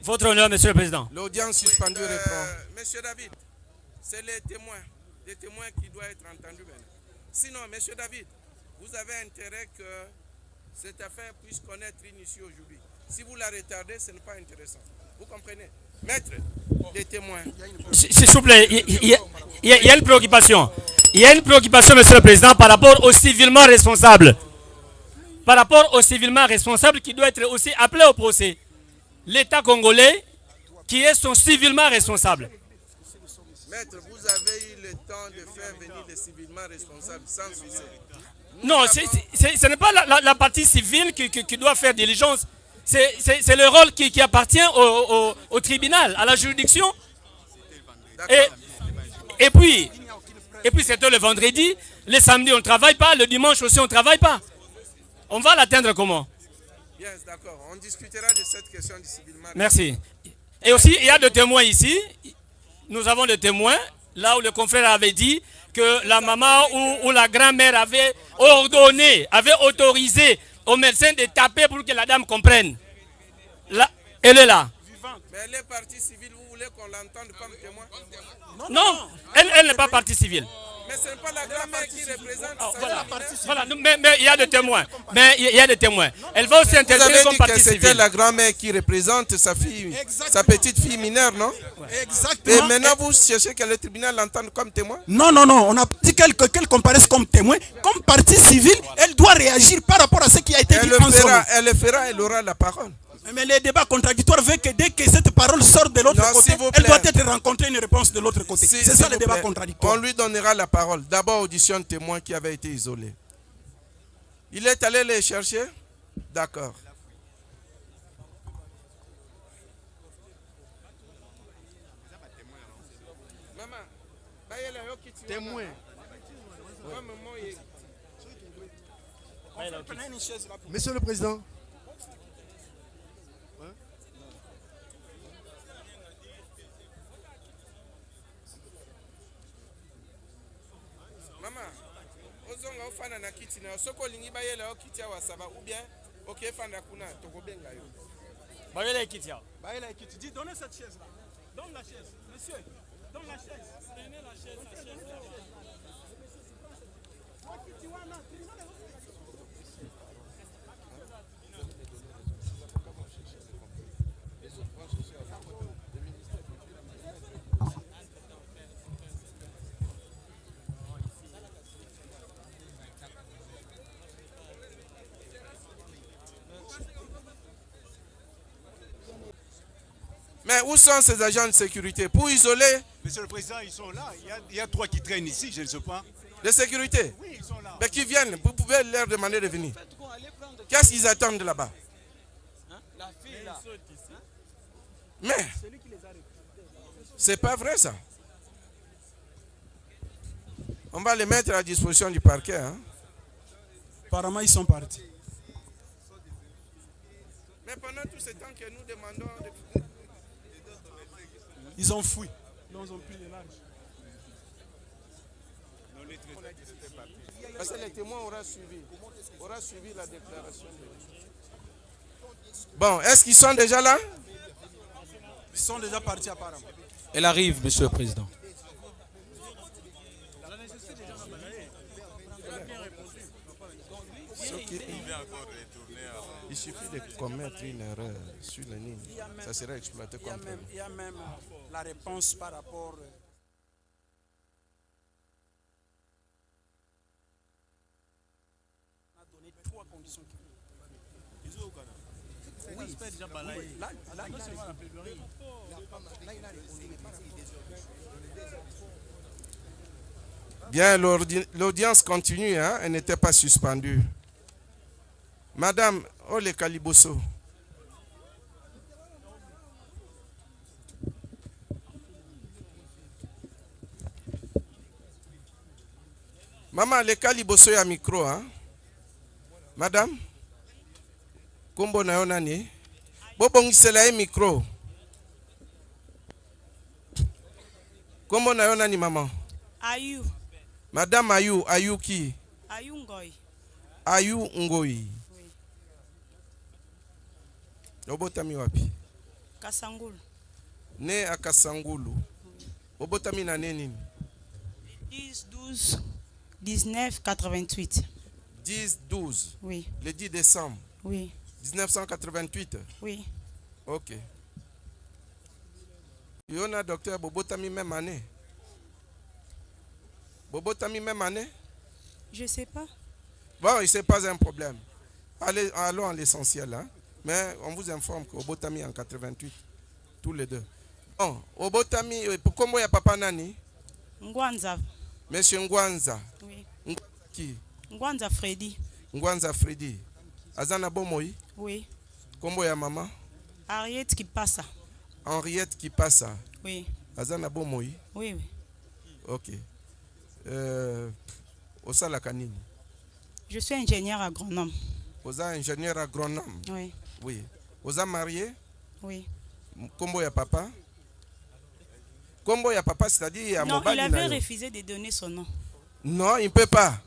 Votre honneur, Monsieur le Président. L'audience suspendue reprend. Monsieur David, c'est les témoins qui doivent être entendus maintenant. Sinon, Monsieur David, vous avez intérêt que cette affaire puisse connaître une issue aujourd'hui. Si vous la retardez, ce n'est pas intéressant. Vous comprenez? Maître, les témoins. S'il vous plaît, il y a une préoccupation. Il y a une préoccupation, Monsieur le Président, par rapport aux civilement responsables. Par rapport aux civilement responsables qui doit être aussi appelé au procès. L'État congolais qui est son civilement responsable. Maître, vous avez eu le temps de faire venir les civilement responsables sans succès. Non, ce n'est pas la partie civile qui doit faire diligence. C'est le rôle qui appartient au tribunal, à la juridiction. Et puis c'était le vendredi, le samedi on ne travaille pas, le dimanche aussi on ne travaille pas. On va l'atteindre comment? Yes, d'accord. On discutera de cette question du civilement. Merci. Et aussi, il y a des témoins ici. Nous avons des témoins, là où le confrère avait dit que la maman ou la grand-mère avait ordonné, avait autorisé au médecin de taper pour que la dame comprenne. Là, elle est là. Mais elle est partie civile, vous voulez qu'on l'entende comme témoin? Non, elle n'est pas partie civile. Mais ce n'est pas la grand-mère qui représente voilà, mais il y a des témoins. Mais il y a des témoins. Elle va aussi intervenir comme partie civile. C'était la grand-mère qui représente sa fille, sa petite fille mineure, non? Exactement. Et maintenant vous cherchez que le tribunal l'entende comme témoin? Non, on a dit qu'elle comparaisse comme témoin. Comme partie civile, elle doit réagir par rapport à ce qui a été dit en son nom. Elle le fera, elle aura la parole. Mais les débats contradictoires veulent que dès que cette parole sort de l'autre côté, elle doit être rencontrée une réponse de l'autre côté. C'est ça le débat contradictoire. On lui donnera la parole. D'abord, audition de témoin qui avait été isolé. Il est allé les chercher? D'accord. Témoin. Monsieur le Président. Maman, ozonga ofana na kiti na soko lingi bayela okiti awa saba ou bien OK fanda kuna tokobenga yo. Bayela kiti ya. Bayela kiti. Dis donnez cette chaise là. Donne la chaise. Monsieur, donne la chaise. Prenez la chaise, la chaise. Mais où sont ces agents de sécurité pour isoler? Monsieur le Président, ils sont là. Il y a 3 qui traînent ici, je ne sais pas. De sécurité? Oui, ils sont là. Mais qui viennent, vous pouvez leur demander de venir. Qu'est-ce qu'ils attendent là-bas? Mais, c'est pas vrai ça. On va les mettre à disposition du parquet. Hein? Apparemment, ils sont partis. Mais pendant tout ce temps que nous demandons... Ils ont fui. Ils ont pris les larges. Parce que les témoins aura suivi la déclaration. Bon, est-ce qu'ils sont déjà là? Ils sont déjà partis apparemment. Elle arrive, Monsieur le Président. Il suffit de commettre une erreur sur la ligne. Ça sera exploité comme problème. Il y a même la réponse par rapport... On a donné 3 conditions. Bien, l'audience continue, hein? Elle n'était pas suspendue. Madame Ole Kaliboso. Maman, le Kaliboso ya micro, hein? Madame? Kombo na yo nani? Bobongisela ye micro. Kombo na yo nani, maman? Ayu. Madame Ayu, Ayu qui? Ayu Ngoy. Ayu Ngoy. Obotami wapi? Kasangulu. Né à Kasangulu. Obotami na nini? 10, 12, 19, 88. 10, 12. Oui. Le 10 décembre. Oui. 1988. Oui. Ok. Yona docteur Bobotami même année. Bobotami même année? Je sais pas. Bon, c'est pas un problème. Allons à l'essentiel. Hein? Mais on vous informe qu'Obotami en 88. Tous les deux. Bon, Obotami, comment il y a papa nani? Ngwanza. Monsieur Ngwanza. Oui. Qui? Ngwanza Freddy. Ngwanza Freddy. Azana Bomoi? Oui. Comment il y a maman? Henriette qui passe. Henriette qui passe. Oui. Azana Bomoi? Oui, oui. Ok. Osala Kanini. Je suis ingénieur agronome. Osa ingénieur agronome. Oui. Oui. Osa marié? Oui. Combo ya papa? Combo ya papa, c'est-à-dire non, il avait refusé de donner son nom. Non, il ne peut pas.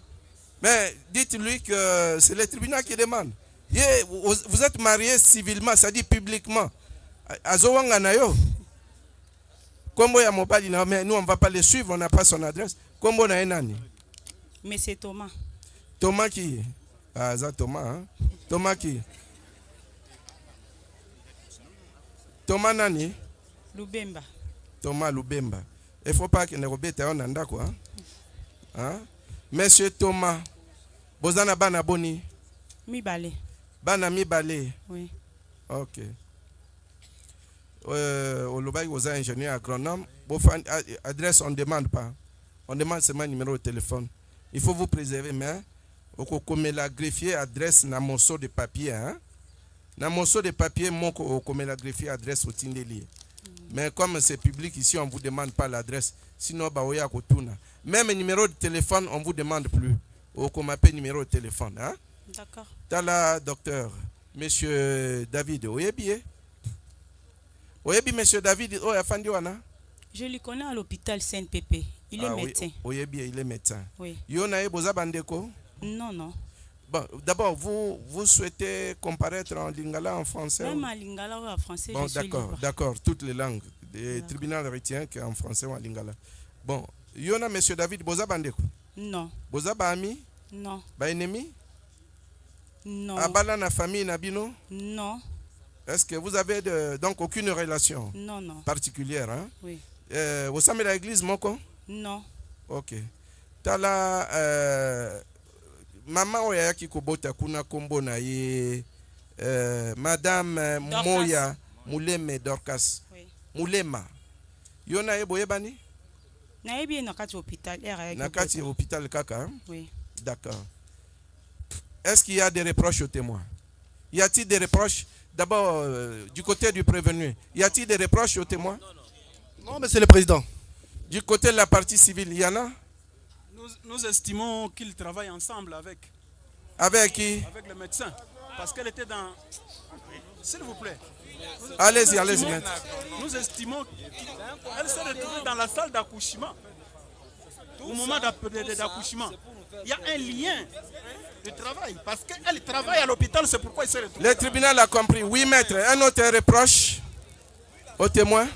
Mais dites-lui que c'est le tribunal qui demande. Vous êtes marié civilement, c'est-à-dire publiquement. Azowanga nayo. Combo ya mobali, mais nous on ne va pas le suivre, on n'a pas son adresse. Combo na enani? Mais c'est Thomas. Thomas qui? Ah, ça Thomas, hein? Thomas qui? Thomas nani? Lubemba. Thomas Lubemba. Il ne faut pas qu'il ne rebête en anda quoi. Hein? Monsieur Thomas. Bozana bana boni? Mibale. Bana mibale. Oui. Ok. Au Lobaï, vous êtes ingénieur agronome. Adresse, on ne demande pas. On demande seulement numéro de téléphone. Il faut vous préserver, mais comme la greffier adresse na morceau de papier. Hein? Na morceau de papier, comme la greffier adresse au Tindeli. Mais comme c'est public ici, on ne vous demande pas l'adresse. Sinon, baoya kotuna. Même le numéro de téléphone, on ne vous demande plus. Ou qu'on m'appelle numéro de téléphone. Hein? D'accord. Tala, docteur. Monsieur David, oyebi. Oyebi, monsieur David, oh, Afandiwana. Je le connais à l'hôpital Saint-Pépé. Il est médecin. Oui, oyebi, il est médecin. Oui. Yona Boza Bandeko? Non, non. Bon, d'abord, vous souhaitez comparaître en lingala, en français? Même en lingala ou en français, bon, je suis libre. D'accord, toutes les langues. Le tribunal retient qu'en français ou en lingala. Bon, Yona, monsieur David, Boza Bandeko? Non. Boza Bahami? Non. Ba ennemi? Non. Abala na famille Nabino? Non. Est-ce que vous avez donc aucune relation? Non, non. Particulière, hein? Oui. Vous savez l'église, Moko? Non. Ok. Tala, maman oyaki kobota kuna kombo na ye, madame Dorcas. Moya Muleme Dorcas. Oui. Mulema. Yona ye boyebani? Naebi nakati hôpital. Nakati hôpital kaka. Hein? Oui. D'accord. Est-ce qu'il y a des reproches aux témoins? Y a-t-il des reproches? D'abord, du côté du prévenu, y a-t-il des reproches aux témoins? Non, monsieur le président. Du côté de la partie civile, il y en a? Nous estimons qu'ils travaillent ensemble avec. Avec qui? Avec le médecin. Parce qu'elle était dans... S'il vous plaît. Allez-y, allez-y. Nous estimons qu'elle s'est retrouvée dans la salle d'accouchement. Au moment d'accouchement. Il y a un lien de travail. Parce qu'elle travaille à l'hôpital, c'est pourquoi il s'est retrouvé. Le tribunal a compris. Oui, maître. Un autre reproche au témoin?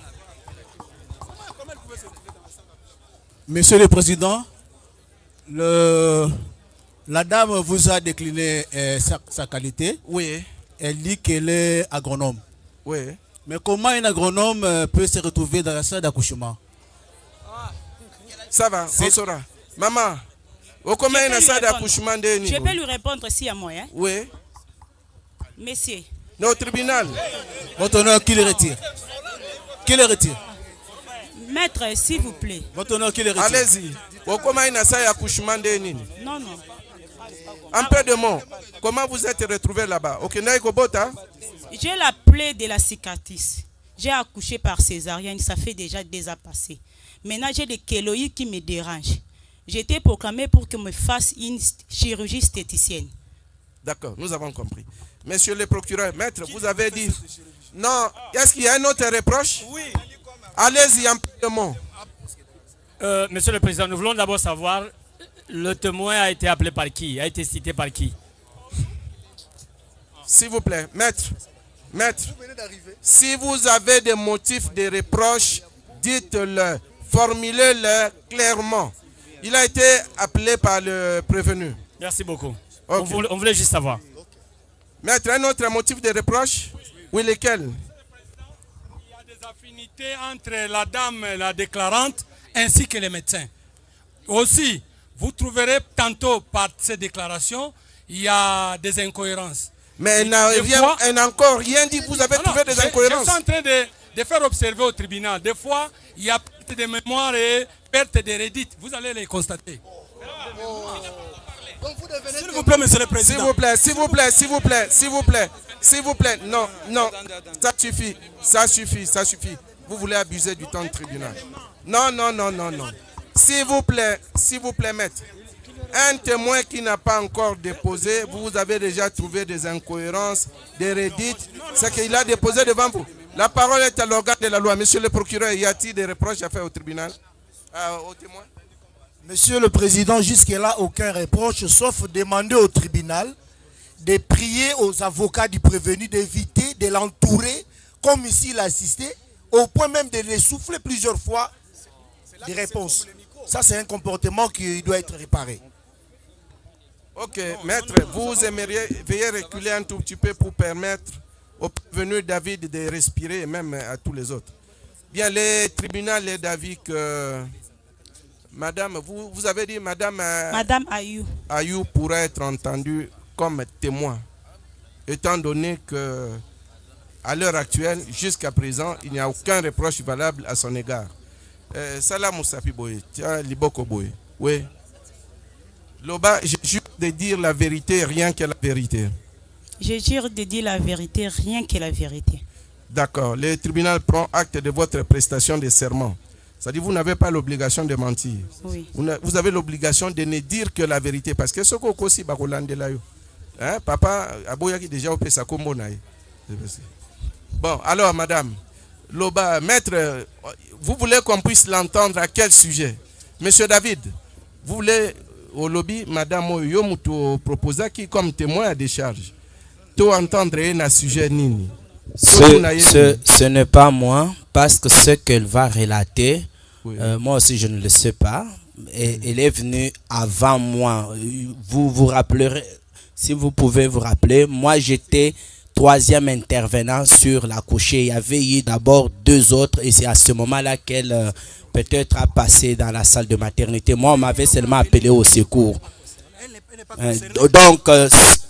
Monsieur le Président, la dame vous a décliné sa qualité. Oui. Elle dit qu'elle est agronome. Oui. Mais comment un agronome peut se retrouver dans la salle d'accouchement? Ça va, on saura. Maman, comment une salle d'accouchement de Je peux lui répondre si à moi. Hein? Oui. Messieurs. Non, au tribunal. Votre honneur, qui le retire? Qui le retire? Maître, s'il vous plaît. Votre honneur, qui le retire? Allez-y. Comment une salle d'accouchement de Nini? Non, non. Un peu de mots. Comment vous êtes retrouvé là-bas? Ok, Naïkobota? J'ai la plaie de la cicatrice. J'ai accouché par césarienne, ça fait déjà des ans passés. Maintenant, j'ai des kéloïdes qui me dérangent. J'ai été proclamé pour que me fasse une chirurgie esthéticienne. D'accord, nous avons compris. Monsieur le procureur, maître, vous avez dit... Non, est-ce qu'il y a un autre reproche? Oui. Allez-y, un peu de mots. Monsieur le Président, nous voulons d'abord savoir, le témoin a été appelé par qui? A été cité par qui? S'il vous plaît, maître. Maître, si vous avez des motifs de reproche, dites-le, formulez-le clairement. Il a été appelé par le prévenu. Merci beaucoup. Ok. On voulait juste savoir. Maître, un autre motif de reproche? Oui, lequel? Il y a des affinités entre la dame, la déclarante, ainsi que les médecins. Aussi, vous trouverez tantôt par ces déclarations, il y a des incohérences. Mais elle n'a encore rien dit. Vous avez trouvé des incohérences. Je suis en train de faire observer au tribunal. Des fois, il y a perte de mémoire et perte de rédite. Vous allez les constater. S'il vous plaît, monsieur le président. S'il vous plaît, s'il vous plaît, s'il vous plaît, s'il vous plaît, s'il vous plaît. Non, non, ça suffit, ça suffit, ça suffit. Vous voulez abuser du temps du tribunal. Non, non, non, non, non. S'il vous plaît, maître. Un témoin qui n'a pas encore déposé, vous avez déjà trouvé des incohérences, des rédites, c'est qu'il a déposé devant vous. La parole est à l'organe de la loi. Monsieur le procureur, y a-t-il des reproches à faire au tribunal, au témoin? Monsieur le Président, jusque-là, aucun reproche, sauf demander au tribunal de prier aux avocats du prévenu d'éviter de l'entourer, comme ici il a assisté, au point même de les souffler plusieurs fois des réponses. Ça, c'est un comportement qui doit être réparé. Ok, maître, vous aimeriez veuillez reculer un tout petit peu pour permettre au prévenu David de respirer et même à tous les autres. Bien, le tribunal est d'avis que madame, vous avez dit madame Ayou pourrait être entendue comme témoin, étant donné que à l'heure actuelle, jusqu'à présent, il n'y a aucun reproche valable à son égard. Salam Moussapi Boye, tiens, Liboko Boye. Oui. Loba, je jure de dire la vérité, rien que la vérité. Je jure de dire la vérité, rien que la vérité. D'accord. Le tribunal prend acte de votre prestation de serment. C'est-à-dire vous n'avez pas l'obligation de mentir. Oui. Vous avez l'obligation de ne dire que la vérité. Parce que ce qu'on aussi hein, papa, aboyaki déjà au pesa kombo naï. Bon, alors madame, Loba, maître, vous voulez qu'on puisse l'entendre à quel sujet? Monsieur David, vous voulez au lobby, madame Oyomuto proposa qui comme témoin à décharge. Tout entendre un sujet nini. Ce n'est pas moi, parce que ce qu'elle va relater, oui. Moi aussi je ne le sais pas. Et elle est venue avant moi. Vous vous rappellerez, si vous pouvez vous rappeler, moi j'étais troisième intervenant sur la couchée. Il y avait eu d'abord deux autres et c'est à ce moment-là qu'elle peut-être a passé dans la salle de maternité. Moi on m'avait seulement appelé au secours. Donc,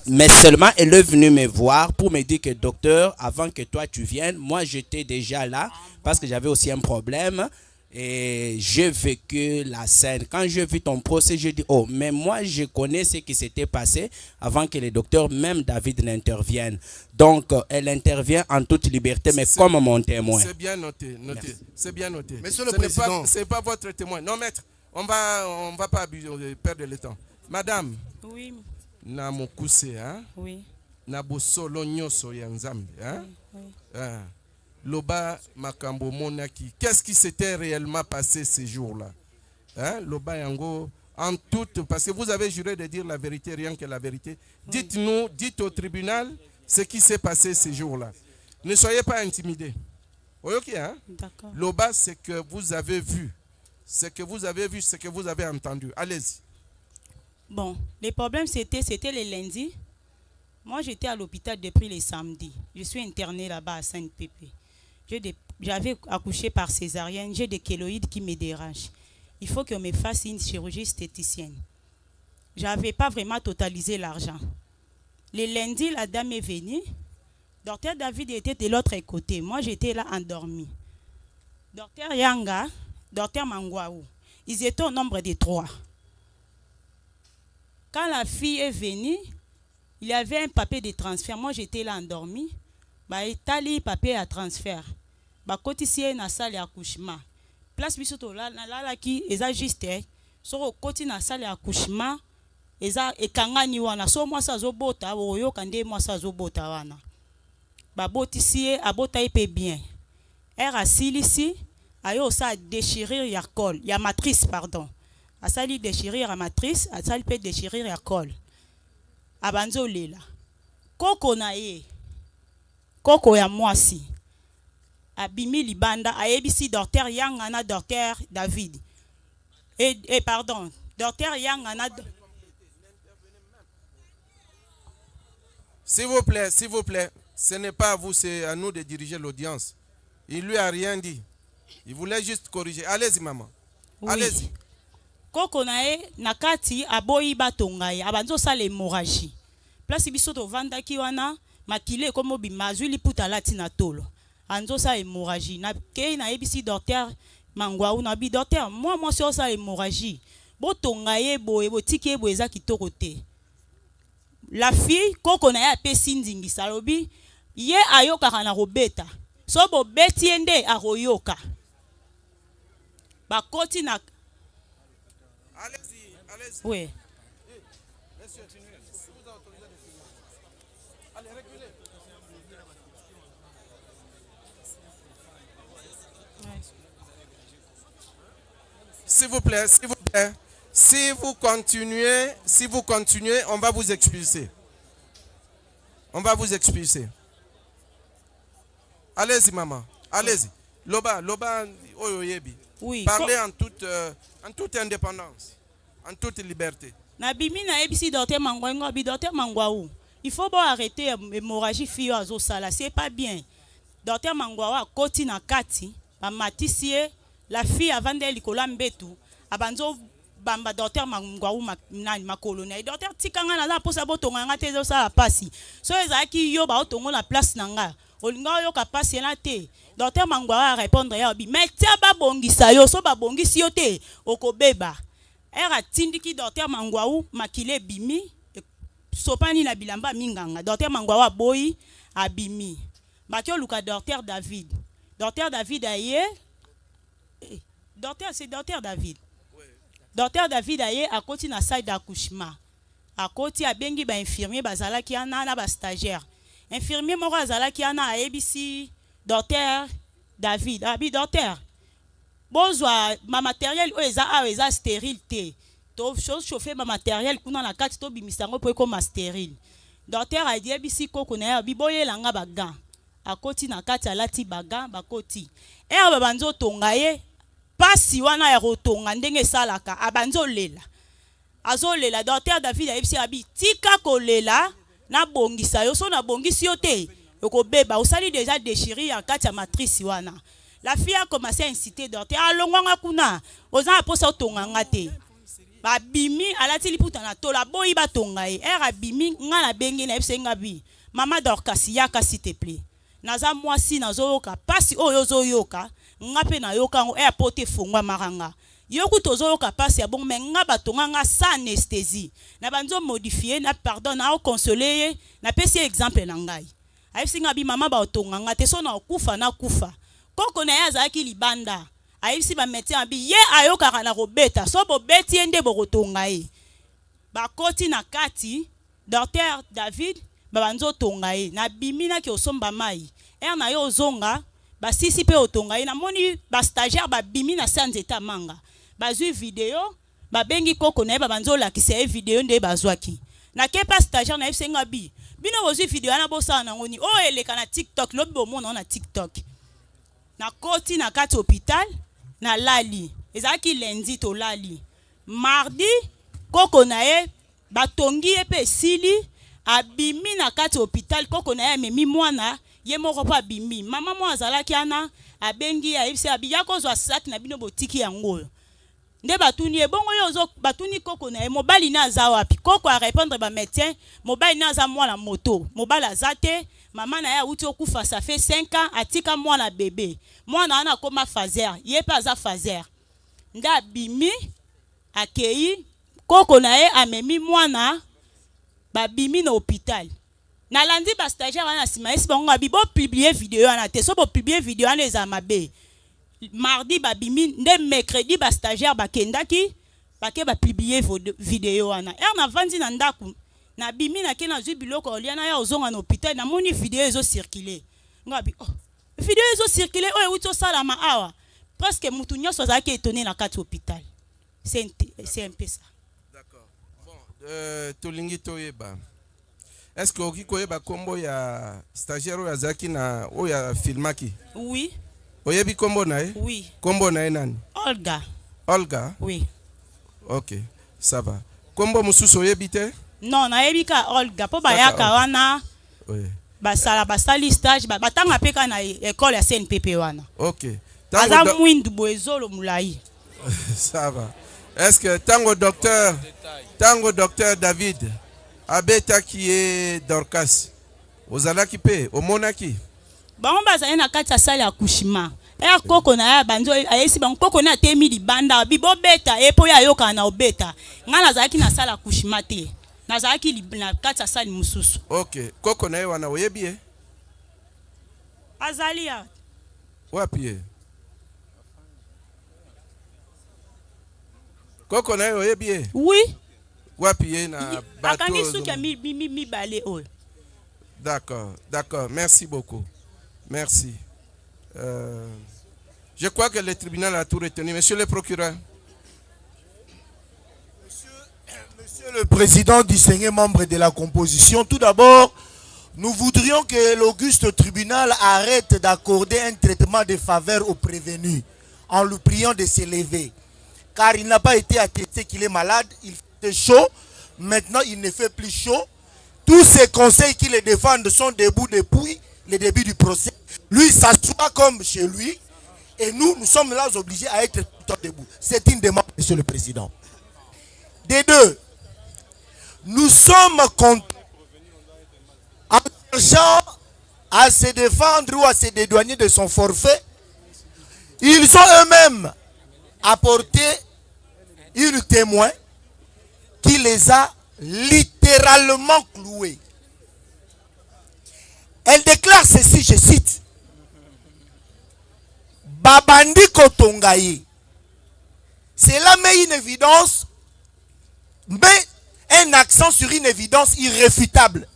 mais seulement elle est venue me voir pour me dire que docteur, avant que toi tu viennes, moi j'étais déjà là parce que j'avais aussi un problème et j'ai vécu la scène. Quand j'ai vu ton procès, j'ai dit oh, mais moi je connais ce qui s'était passé avant que le docteur, même David, n'intervienne. Donc elle intervient en toute liberté, mais comme mon témoin. C'est bien noté, c'est bien noté. Monsieur le Président, c'est pas votre témoin. Non maître, on va pas abuser, perdre le temps. Madame. Oui. Na mokuse, hein? Oui. Na bosolo nyoso ya nzambe, hein? Oui. Ah. Loba makambo monaki. Qu'est-ce qui s'était réellement passé ces jours-là? Hein? Loba yango en toute, parce que vous avez juré de dire la vérité, rien que la vérité. Oui. Dites-nous, dites au tribunal ce qui s'est passé ces jours-là. Ne soyez pas intimidés. Ok, hein? D'accord. Loba, c'est que vous avez vu, ce que vous avez vu, ce que vous avez entendu. Allez-y. Bon, les problèmes c'était le lundi. Moi j'étais à l'hôpital depuis le samedi. Je suis internée là-bas à Sainte-Pépé. J'avais accouché par césarienne. J'ai des kéloïdes qui me dérangent. Il faut qu'on me fasse une chirurgie esthéticienne. Je n'avais pas vraiment totalisé l'argent. Le lundi, la dame est venue. Docteur David était de l'autre côté. Moi j'étais là endormie. Docteur Yanga, docteur Mangwaou, ils étaient au nombre de 3. Quand la fille est venue, il y avait un papier de transfert. Moi, j'étais là endormie. Il y a papier à transfert. Quand ici, il y a une salle d'accouchement. Place bisoto là qui est juste. Sur le côté de la salle d'accouchement, il y a un kangani wana. So moi ça zobota, oyo kande moi ça zobota wana. Baboti ici, abota ipe bien. Elle a ici, ayo ça déchirer ya col, ya matrice pardon. A sali déchirer la matrice, a sali peut déchirer la colle. Abanzo lela. Koko koko ya mwasi abimi libanda ayebisi docteur Yanga na docteur David et pardon docteur Yanga na s'il vous plaît, ce n'est pas à vous, c'est à nous de diriger l'audience. Il lui a rien dit. Il voulait juste corriger. Allez-y, maman. Oui. Allez-y. Koko nae nakati aboyi batongaye abanzo sala hémorragie. Place biso to vanda ki wana makile komo bimazwi liputa lati na tolo. Anzo sa hémorragie. Na ke na ebisi docteur Mangwaou na bi docteur moi sur sa hémorragie. Botongaye boye botiki boye za kitoko te. La fille koko na ya pesi ndingi salobi ye ayoka kana robeta. So bo beti ende aroyoka. Bakoti na Allez-y, allez-y. oui. Monsieur, vous autorisez de filmer. Allez, reculez. S'il vous plaît, s'il vous plaît. Si vous continuez, on va vous expulser. On va vous expulser. Allez-y, maman. Allez-y. Loba, Oyoyebi. Oui. Parlez en toute indépendance, en toute liberté. Na bimi na ebisi docteur Mangwaou bi docteur Mangwaou. Il faut pas arrêter hémorragie fille azo sala, c'est pas bien. Docteur Mangwaou a koti na kati, ba matisie la fille avant de likola mbetu, abanzo bamba docteur Mangwaou nani makolona. Docteur tikanga na la posa botonga ngate zo sala pasi. So ezaki yo ba otongo la place nanga. Olinga yo kapasi na te. Docteur Mangwaou a répondre ya bi mais tia ba bongisa yo so ba bongisi yo te okobeba. Era tindiki docteur Mangwaou makile bimi sopani na bilamba minganga. Docteur Mangwaou aboyi abimi. Bakio luka docteur David. Docteur David aye docteur c'est docteur David. Docteur David aye a koti na salle d'accouchement. A koti a bengi ba infirmier bazala ki ana na ba stagiaire. Infirmier moko azala ki ana a ebisi docteur David. Abi docteur. Bozwa ma matériel o eza stérile te. To chauffer ma matériel kuna na kati to bimisango po ko ma stérile. Docteur a dit ebisi koko na ya biboye langa baga. Akoti na kati alati baga bakoti. E banzo tonga ye pasi wana ya rotonga ndenge salaka abanzo lela. Azolela docteur David a ebisi abi tika kolela na bongisa yo so na bongisi yo te. Yoko beba osali déjà déchiré en kati ya matrice wana. La fille a commencé à inciter docteur alongwanga kuna oza posa otonganga te. Ba bimi alati liputa na tola boyi ba tonga e era bimi nga na bengi na ebise ngabi mama dorkasi yaka s'il te plaît. Naza mwasi nazoyoka pasi oyo zoyoka nga pe na yoka ngo e pote fongwa maranga. Yoku tozoyoka pasi ya bon mais nga batonga nga sans anesthésie. Na banzo modifier na pardon na consoler na pesi exemple na ngai. Ayebisi ngabi mama ba otonga nga te so na okufa na kufa. Koko na ya zaki libanda. Ayebisi ba médecin abi ye ayoka na robeta so bo beti ende bo kotonga e. Ba koti na kati docteur David ba banzo tonga e na bimina ki osomba mai. Na yo zonga ba sisi pe otonga e na moni ba stagiaire ba bimina sans état manga. Ba zui vidéo ba bengi koko na ba banzo la ki se vidéo nde ba zwaki. Na ke pa stagiaire na yebisi ngabi bino bo zui vidéo na bosa na ngoni o eleka na TikTok lobi bo mona na TikTok. Na koti na kati hôpital na lali ezaki lundi to lali mardi koko na ye batongi ye pe sili abimi na kati hôpital koko na ye memi mwana ye moko pa bimi mama mo azalaki ana abengi ya ibse abiya kozwa sati na bino botiki yango nde batuni e bongo yo zo batuni koko na ye mobali na za wapi koko a répondre ba médecin mobali na za mwana moto mobali azate maman na ya uti okufa ça fait 5 ans atika mwana bébé mwana ana koma fazer ye pa za fazer nda bimi akei koko na ye amemi mwana ba bimi na hôpital na landi ba stagiaire na sima esi bango abi bo publier vidéo na te so bo publier vidéo na eza mabe mardi ba bimi nde mercredi ba stagiaire ba kendaki bake ba publier vidéo wana na vandi na ndaku na bimi na ke na zui biloko oliana ya ozonga na hôpital na moni vidéo ezo circuler ngabi oh vidéo ezo circuler o euto sala ma awa presque mutu nyonso azaki étonné na kati hôpital c'est un peu ça. D'accord. Bon, tolingi toyeba. Est-ce que oki koyeba kombo ya stagiaire oyo azalaki na oyo ya filmaki? Oui. Oyebi kombo na ye? Oui. Kombo na ye nani? Olga. Olga? Oui. Ok, ça va. Kombo mususu oyebi te? Non, nayebi ka Olga po bayaka wana. Oui. Basali stage batanga peka na école ya CNPP wana. Ok. Aza mwindu boezolo mulai. Ça va. Est-ce que tango docteur David abeta qui est Dorcas ozalaki pe omonaki bango bazali na kati ya sale ya kushima ya koko na ya banzo ayesi bango koko na temi libanda bibo beta epo ya yoka na obeta nga nazalaki na sale ya kushima te nazalaki na kati ya sale mususu. Ok, koko na ye wana oyebi ye azali ya wapi ye? Koko na ye oyebi ye? Oui. Wapi ye na bateau? Akangi suki ya mi bale oyo. D'accord, d'accord, merci beaucoup. Merci. Je crois que le tribunal a tout retenu. Monsieur le procureur. Monsieur le Président, distingué membre de la composition, tout d'abord, nous voudrions que l'auguste tribunal arrête d'accorder un traitement de faveur aux prévenus en le priant de se lever. Car il n'a pas été attesté qu'il est malade, il fait chaud, maintenant il ne fait plus chaud. Tous ces conseils qui le défendent sont debout depuis le début du procès. Lui s'assoit comme chez lui et nous sommes là obligés à être tout le temps debout. C'est une demande, Monsieur le Président. Des deux, nous sommes contents en cherchant à se défendre ou à se dédouaner de son forfait. Ils ont eux-mêmes apporté une témoin qui les a littéralement cloués. Elle déclare ceci, je cite: Babandi Kotongaye. Cela met une évidence, mais un accent sur une évidence irréfutable.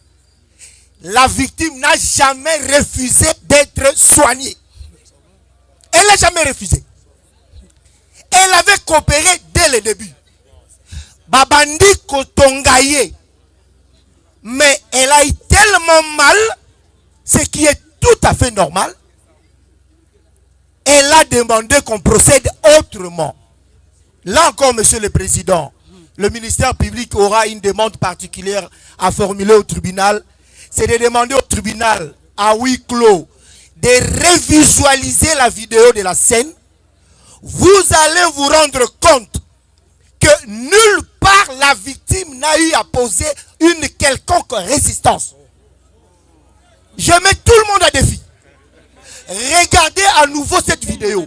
La victime n'a jamais refusé d'être soignée. Elle n'a jamais refusé. Elle avait coopéré dès le début. Babandi Kotongaye. Mais elle a eu tellement mal, ce qui est tout à fait normal. Elle a demandé qu'on procède autrement. Là encore, Monsieur le Président, le ministère public aura une demande particulière à formuler au tribunal. C'est de demander au tribunal, à huis clos, de revisualiser la vidéo de la scène. Vous allez vous rendre compte que nulle part la victime n'a eu à poser une quelconque résistance. Je mets tout le monde à défi. Regardez à nouveau cette vidéo.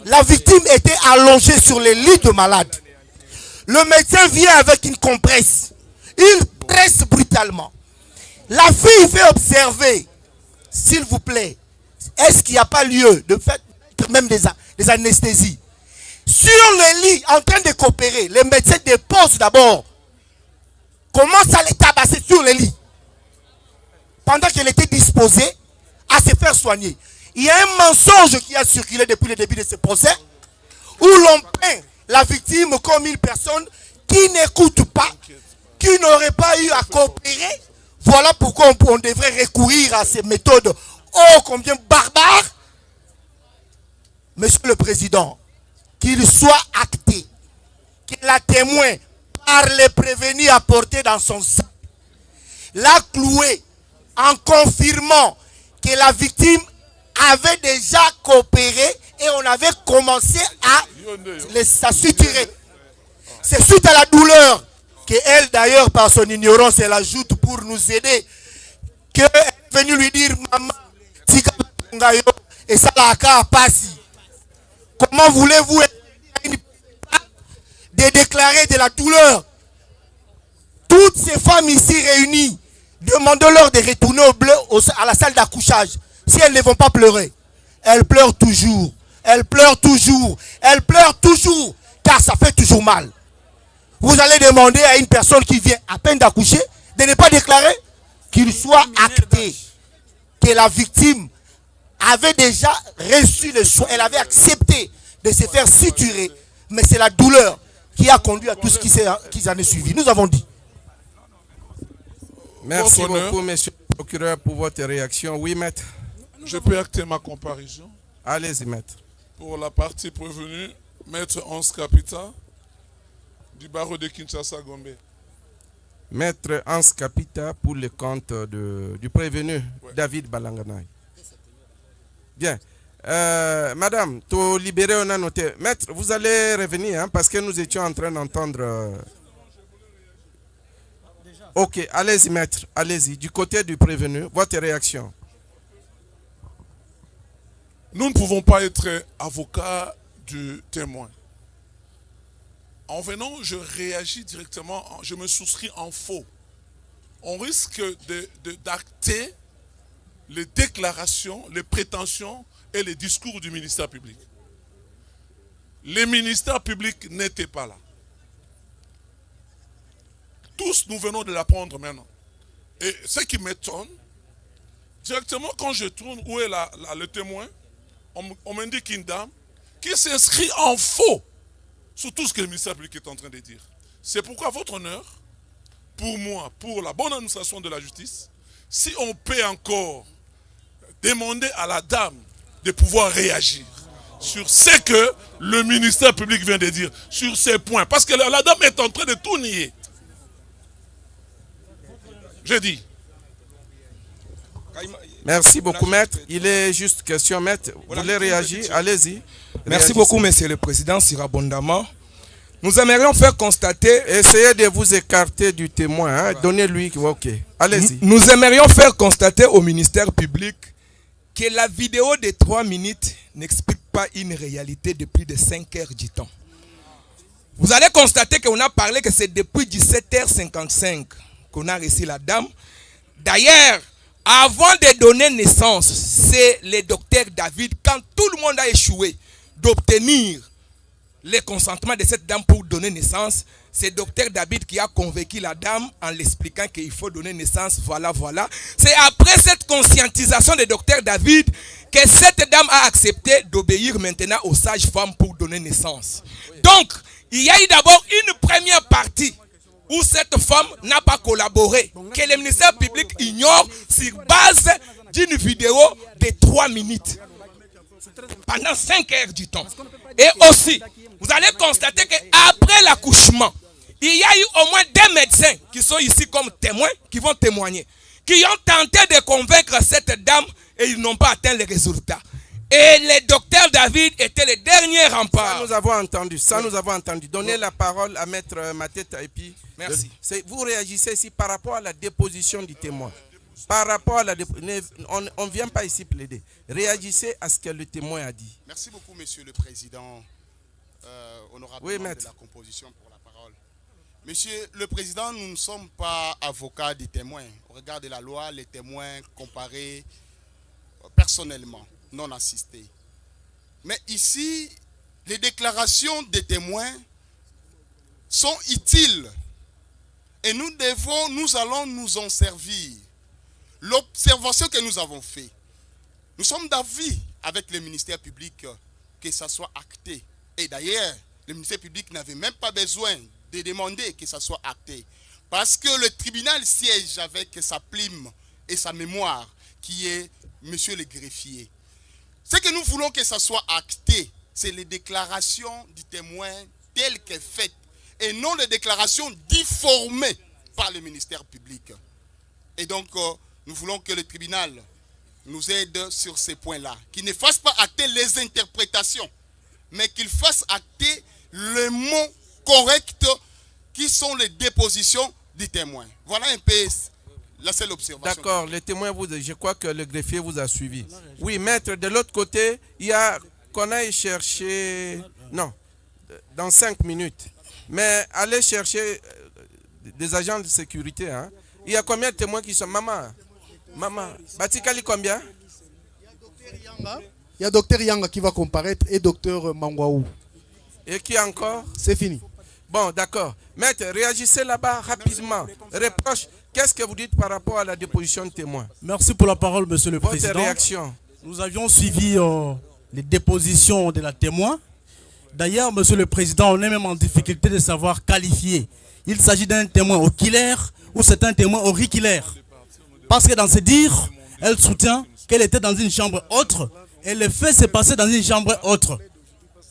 La victime était allongée sur le lit de malade. Le médecin vient avec une compresse. Il presse brutalement. La fille fait observer, s'il vous plaît, est-ce qu'il n'y a pas lieu de faire même des anesthésies? Sur le lit, en train de coopérer, les médecins déposent d'abord, commencent à les tabasser sur le lit, pendant qu'elle était disposée à se faire soigner. Il y a un mensonge qui a circulé depuis le début de ce procès, où l'on peint la victime comme une personne qui n'écoute pas, qui n'aurait pas eu à coopérer. Voilà pourquoi on devrait recourir à ces méthodes ô combien barbares. Monsieur le Président, qu'il soit acté que la témoin, par les prévenus apportés dans son sac, l'a cloué en confirmant que la victime avait déjà coopéré et on avait commencé à suturer. C'est suite à la douleur qu'elle, d'ailleurs, par son ignorance, elle ajoute pour nous aider, qu'elle est venue lui dire, maman, et ça l'a passé. Comment voulez-vous de déclarer de la douleur? Toutes ces femmes ici réunies, demandons-leur de retourner à la salle d'accouchage. Si elles ne vont pas pleurer, elles pleurent toujours. Elles pleurent toujours. Elles pleurent toujours. Car ça fait toujours mal. Vous allez demander à une personne qui vient à peine d'accoucher de ne pas déclarer, qu'il soit acté que la victime avait déjà reçu le soin. Elle avait accepté de se faire suturer. Mais c'est la douleur qui a conduit à tout ce qui s'en est suivi. Nous avons dit. Merci Votre honneur. beaucoup, monsieur le procureur, pour votre réaction. Oui, maître. Je peux acter ma comparaison. Allez-y, maître. Pour la partie prévenue, maître Hans Capita du barreau de Kinshasa-Gombe. Maître Hans Capita pour le compte du prévenu David Balanganaï. Bien. Madame, tu libéré, on a noté. Maître, vous allez revenir parce que nous étions en train d'entendre. Ok, allez-y, maître. Allez-y. Du côté du prévenu, votre réaction. Nous ne pouvons pas être avocats du témoin. En venant, je réagis directement, je me souscris en faux. On risque d'acter les déclarations, les prétentions et les discours du ministère public. Les ministères publics n'étaient pas là. Tous, nous venons de l'apprendre maintenant. Et ce qui m'étonne, directement quand je tourne, où est le témoin, on m'indique une dame qui s'inscrit en faux sur tout ce que le ministère public est en train de dire. C'est pourquoi, votre honneur, pour moi, pour la bonne administration de la justice, si on peut encore demander à la dame de pouvoir réagir sur ce que le ministère public vient de dire, sur ces points, parce que la dame est en train de tout nier. Je dis. Merci beaucoup, maître. Il est juste question, maître. Vous voulez réagir? Allez-y. Merci beaucoup, monsieur le président Sirabondama. Nous aimerions faire constater... Essayez de vous écarter du témoin. Hein? Donnez-lui... Ok. Allez-y. Nous aimerions faire constater au ministère public que la vidéo de 3 minutes n'explique pas une réalité de plus de 5 heures du temps. Vous allez constater qu'on a parlé que c'est depuis 17h55 qu'on a reçu la dame. D'ailleurs, avant de donner naissance, c'est le docteur David, quand tout le monde a échoué d'obtenir le consentement de cette dame pour donner naissance, c'est docteur David qui a convaincu la dame en l'expliquant qu'il faut donner naissance, voilà. C'est après cette conscientisation de docteur David que cette dame a accepté d'obéir maintenant aux sages-femmes pour donner naissance. Donc, il y a eu d'abord une première partie où cette femme n'a pas collaboré, que le ministère public ignore sur base d'une vidéo de 3 minutes. Pendant 5 heures du temps. Et aussi, vous allez constater qu'après l'accouchement, il y a eu au moins 2 médecins qui sont ici comme témoins, qui vont témoigner, qui ont tenté de convaincre cette dame et ils n'ont pas atteint les résultats. Et le docteur David était le dernier rempart. Ça, nous avons entendu. Ça, nous avons entendu. Donnez la parole à maître Mateta et puis... Merci. Vous réagissez ici par rapport à la déposition du témoin. Par rapport à la on ne vient pas ici plaider. Réagissez à ce que le témoin a dit. Merci beaucoup, monsieur le président. Honorable de la composition pour la parole. Monsieur le président, nous ne sommes pas avocats des témoins. Au regard de la loi, les témoins comparés personnellement, non assistés. Mais ici, les déclarations des témoins sont utiles. Et nous allons nous en servir. L'observation que nous avons faite, nous sommes d'avis avec le ministère public que ça soit acté. Et d'ailleurs, le ministère public n'avait même pas besoin de demander que ça soit acté. Parce que le tribunal siège avec sa plume et sa mémoire, qui est monsieur le greffier. Ce que nous voulons que ça soit acté, c'est les déclarations du témoin telles qu'elles faites, et non les déclarations difformées par le ministère public. Et donc, nous voulons que le tribunal nous aide sur ces points-là, qu'il ne fasse pas acter les interprétations, mais qu'il fasse acter les mots corrects qui sont les dépositions du témoin. Voilà un peu la seule observation. D'accord, le témoin, je crois que le greffier vous a suivi. Oui, maître, de l'autre côté, il y a qu'on aille chercher... Non, dans 5 minutes. Mais allez chercher des agents de sécurité. Hein. Il y a combien de témoins qui sont... Maman, Batikali combien? Il y a docteur Yanga qui va comparaître et docteur Mangwaou. Et qui encore? C'est fini. Bon, d'accord. Maître, réagissez là-bas rapidement. Reproche, qu'est-ce que vous dites par rapport à la déposition de témoins? Merci pour la parole, monsieur le président. Votre réaction? Nous avions suivi les dépositions de la témoin. D'ailleurs, monsieur le président, on est même en difficulté de savoir qualifier il s'agit d'un témoin oculaire ou c'est un témoin auriculaire. Parce que dans ce dire, elle soutient qu'elle était dans une chambre autre et le fait s'est passé dans une chambre autre.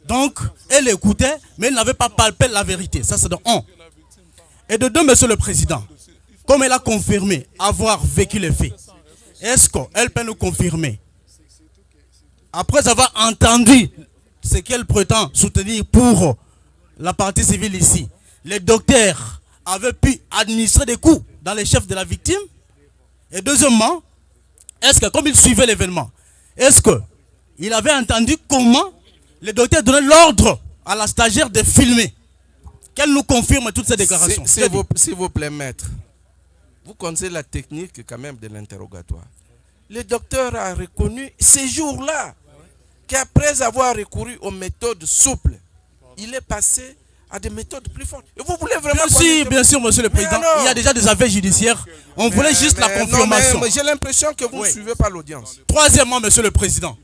Donc, elle écoutait, mais elle n'avait pas palpé la vérité. Ça, c'est de un. Et de deux, monsieur le président, comme elle a confirmé avoir vécu les faits, est-ce qu'elle peut nous confirmer, après avoir entendu ce qu'elle prétend soutenir pour la partie civile ici, les docteurs avaient pu administrer des coups dans les chefs de la victime? Et deuxièmement, est-ce que comme il suivait l'événement, est-ce qu'il avait entendu comment les docteurs donnaient l'ordre à la stagiaire de filmer? Qu'elle nous confirme toutes ces déclarations. S'il vous plaît, maître, vous connaissez la technique quand même de l'interrogatoire. Le docteur a reconnu ces jours-là qu'après avoir recouru aux méthodes souples, il est passé à des méthodes plus fortes. Et vous voulez vraiment... Bien sûr, monsieur le président. Il y a déjà des affaires judiciaires. On voulait juste la confirmation. J'ai l'impression que vous ne suivez pas l'audience. Troisièmement, monsieur le président,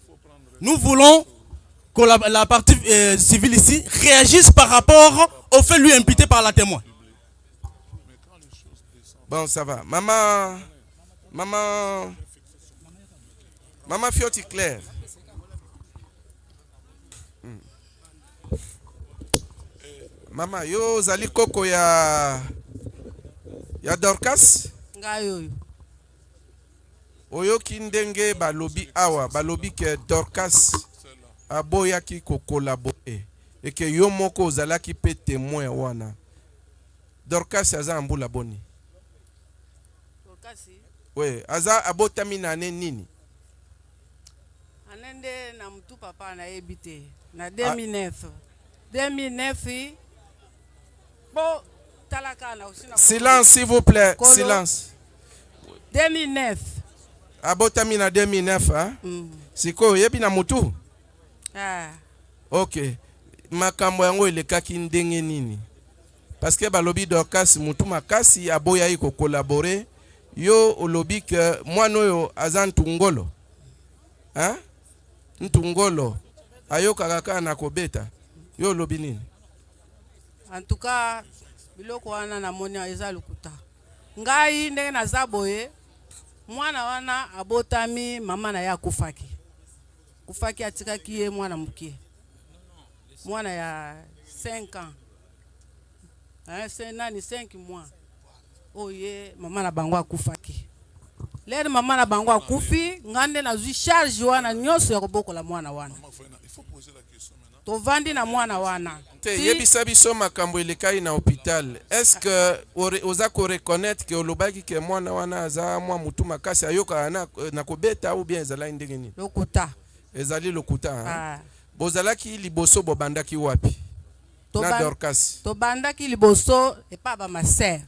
nous voulons que la partie civile ici réagisse par rapport au fait lui imputé par la témoin. Bon, ça va. Maman Fioti Claire. Maman, yo zali koko ya Dorcas? Ngayo. Oyo kindenge balobi awa, balobi ke Dorcas aboya ki ko collaborer et que yo moko ozala ki pe témoin wana. Dorcas aza mbula boni. Dorcas? Oui, aza abotami na nini? Anende na mtu papa na ebite na 2009. 2009 bon talaka na aussi na... Silence s'il vous plaît, silence. 2009. Abotami na 2009 hein? Siko yebi na mutu? Ah. Ok. Makambo yango elekaki ndenge nini? Parce que balobi Dorcas mutu makasi aboya iko collaborer. Yo olobi que mwana oyo aza ntungolo. Hein? Ntungolo. Ayoka kaka na kobeta. Yo olobi nini? En tout cas, biloko wana na moni eza lukuta. Ngai ndenge naza boye, mwana wana abotami mama na ya kufaki. Kufaki atikaki ye mwana mukie. Mwana ya 5 ans. C'est nani 5 mois. Oye mama na bango akufaki. Lere mama na bango akufi, ngande na zui charge wana nyonso ya koboko la mwana wana. Tovandi na mwana wana. Yebisa biso makambo elekai na hôpital. Est-ce que oza ko reconnaître que olobaki ke mwana wana aza mwa mutu makasi ayoka na kobeta ou bien ezala ndenge nini? Lokuta. Ezali lokuta. Bozalaki liboso bobandaki wapi? Na Dorcas. Tobandaki liboso epa ba maser.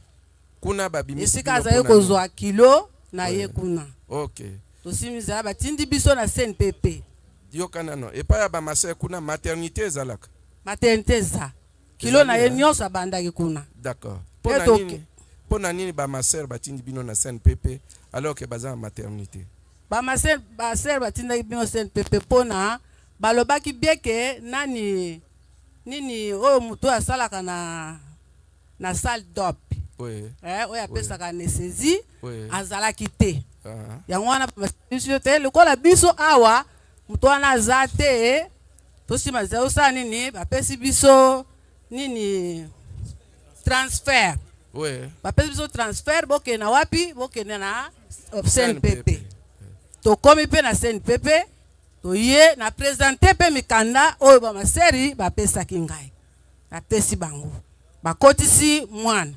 Kuna babimi. Esika azaye kozwa kilo na ye kuna. OK. Tosimiza batindi biso na CNPP. Yokana no. Epa ya ba maser kuna maternité ezalaka. Maternité za. Kilo na ye nyonso abandaki kuna. D'accord. Pona nini ba maser batindi bino na CNPP alors que baza maternité? Ba maser batindi bino CNPP pona balobaki bieke nani oyo mutu asalaka na salle d'op. Oui. Oyo apesaka anesthésie azalaki te. Yango wana biso te lokola biso awa mutu wana aza te tosima zaosa nini bapesi biso nini transfert. Oui. Bapesi biso transfert bokende na wapi? Bokende na CNPP. Tokomi pe na CNPP. Toye na présenter pe mikanda oyo ba maseri bapesaki ngai. Bapesi bango. Bakotisi mwana.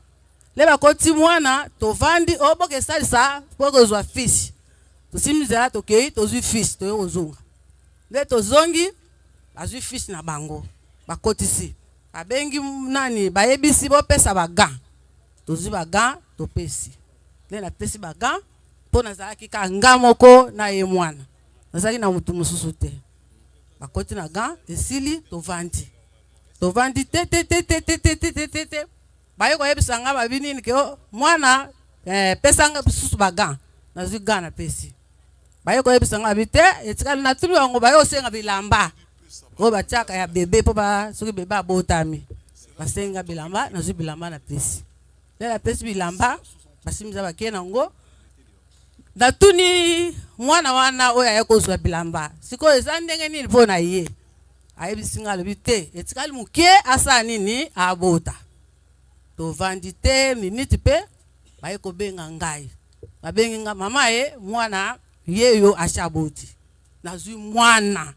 Le bakoti mwana tovandi oboke salisa poko zwa fish. Tosimiza tokei tozwi fish toyo ozonga. Le tozongi bazwi fish na bango. Bakotisi. Babengi nani bayebisi bopesa baga. Tozwi baga topesi. Le na pesi baga pona zalaki ka ngamoko na ye mwana. Nazaki na mutu mususu te. Bakoti na ga esili tovandi. Tovandi te. Bayo ko yebisa nga babini ni ke mwana pesanga bisusu baga. Nazwi ga na pesi. Bayo ko yebisa nga bite etikali na tulu yango bayo senga bilamba. O batiaka ya bebe po ba soki bebe abotami. Basenga bilamba nazwi bilamba na pesi. lela pesi bilamba basimisa bakeye nango natuni mwana wana oyo aye kozwa bilamba sikoyo eza ndenge nini mpo na ye ayebisi nga alobi te etikali moke asala nini abota tovandi te miniti mpe baye kobenga ngai babengi nga mama ye mwana yeyo ashaboti nazwi mwana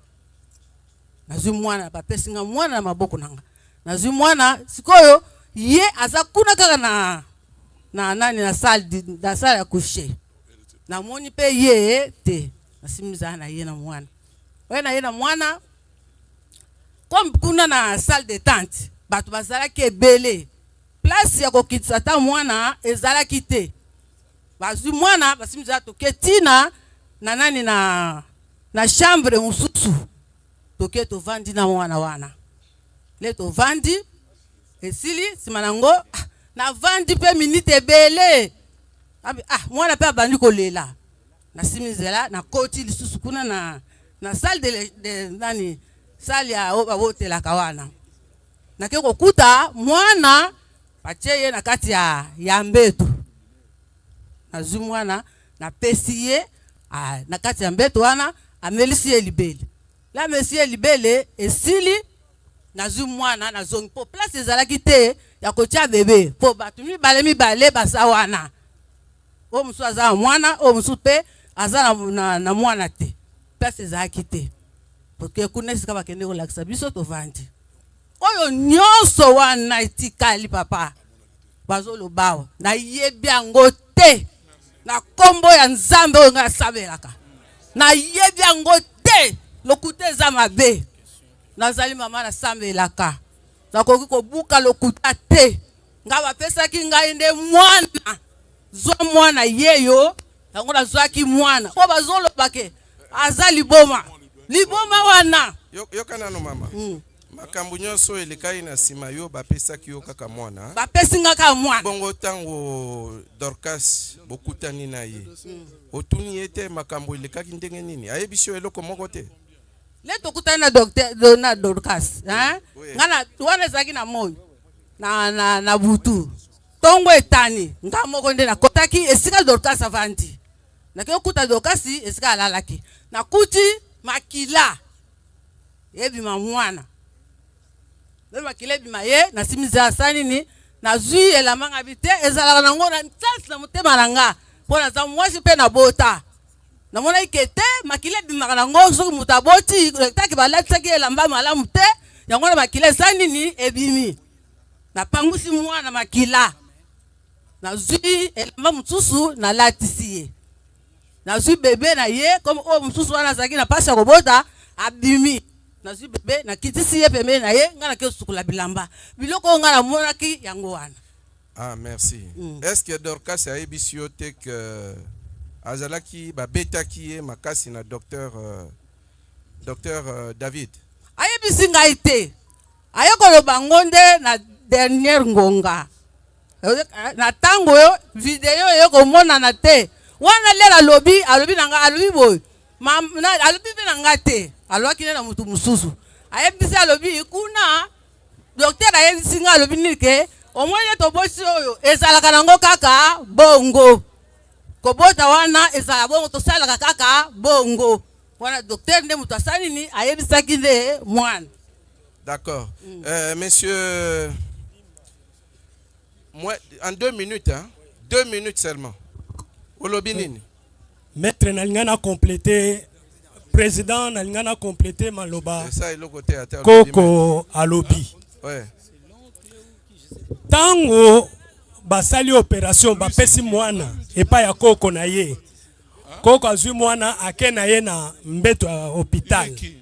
bapesi nga mwana na maboko nanga nazwi mwana sikoyo ye aza kuna kaka na nani na salle ya coucher namoni mpe ye te nasimisa na ye na mwana oye na ye na mwana comme kuna na salle de tente bato bazalaki ebele place ya kokitisa ta mwana ezalaki te bazwi mwana basimisa toke tina na nani na chambre mosusu toke tovandi na mwana wana le tovandi esili nsima nango navandi mpe minute ebele mwana mpe abandi kolela nasimizela nakoti lisusu kuna na salle de nani salle ya oyo babotelaka wana nake kokuta mwana batie ye na kati ya mbeto nazwi mwana napesi ye na kati ya mbeto wana amelisi ye libele la amesi ye libele esili nazwi mwana nazongi mpo place ezalaki te ya kotia bebe mpo bato mibale basa wana oyo mosusu aza na mwana oyo mosusu mpe aza na mwana te place ezalaki te porque kuna esika bakende kolakisa biso tovandi oyo nyonso wana etikali papa bazolobawa nayebi yango te na kombo ya nzambe oyo ngai nasambelaka nayebi yango te lokuta eza mabe nazali mama nasambelaka nakoki kobuka lokuta te ngai bapesaki ngai nde mwana zwa mwana yeyo yango nazwaki mwana po bazolobake aza liboma wana yoka nano mama makambo nyonso elekai na nsima yo bapesaki yo kaka mwana bapesi nga kaka mwana bongo ntango Dorcas bokutani na ye otuni ye te makambo elekaki ndenge nini ayebisi yo eloko moko te le tokutani na Dorcas nga wana ezalaki na moi na butu tongo etani nga moko nde nakotaki esika Dorcas avandi nake okuta Dorcas esika alalaki nakuti makila ebima mwana makila ebima ye nasimisa asani ni nazwi elamanga bite ezalaka nango na ntansi na motema na nga mpo naza mwasi mpe na bota namona ike te makila ebimaka nango soki moto aboti taki balatisaki elamba malamu te yango na makila esani ni ebimi napangusi mwana makila nazwi elamba mosusu nalatisi ye nazwi bebe na ye comme oyo mosusu wana azalaki na pasi ya kobota abimi nazwi bebe nakitisi ye pembeni na ye ngai nake osukula bilamba biloko oyo ngai namonaki yango wana merci est-ce que Dorcas ayebisi yo te ke azalaki babetaki ye makasi na docteur David ayebisi ngai te aye koloba ngo nde na dernière ngonga na ntango oyo video eye komonana te wana lela alobi na nga alobi boye alobi mpe na nga te alobaki ne na motu mosusu ayebisi alobi kuna docteur ayebisi nga alobi nini ke omoni ye tobosi oyo ezalaka nango kaka bongo kobota wana ezala bongo tosalaka kaka bongo wana docteur nde moto asali nini ayebisaki nde mwana d'accord monsieur moi en 2 minutes 2 minutes seulement olobi nini maître nalingana compléter président nalingana compléter maloba koko alobi tango basali opération bapesi mwana epa ya koko na ye koko azwi mwana ake na ye na mbeto ya hôpital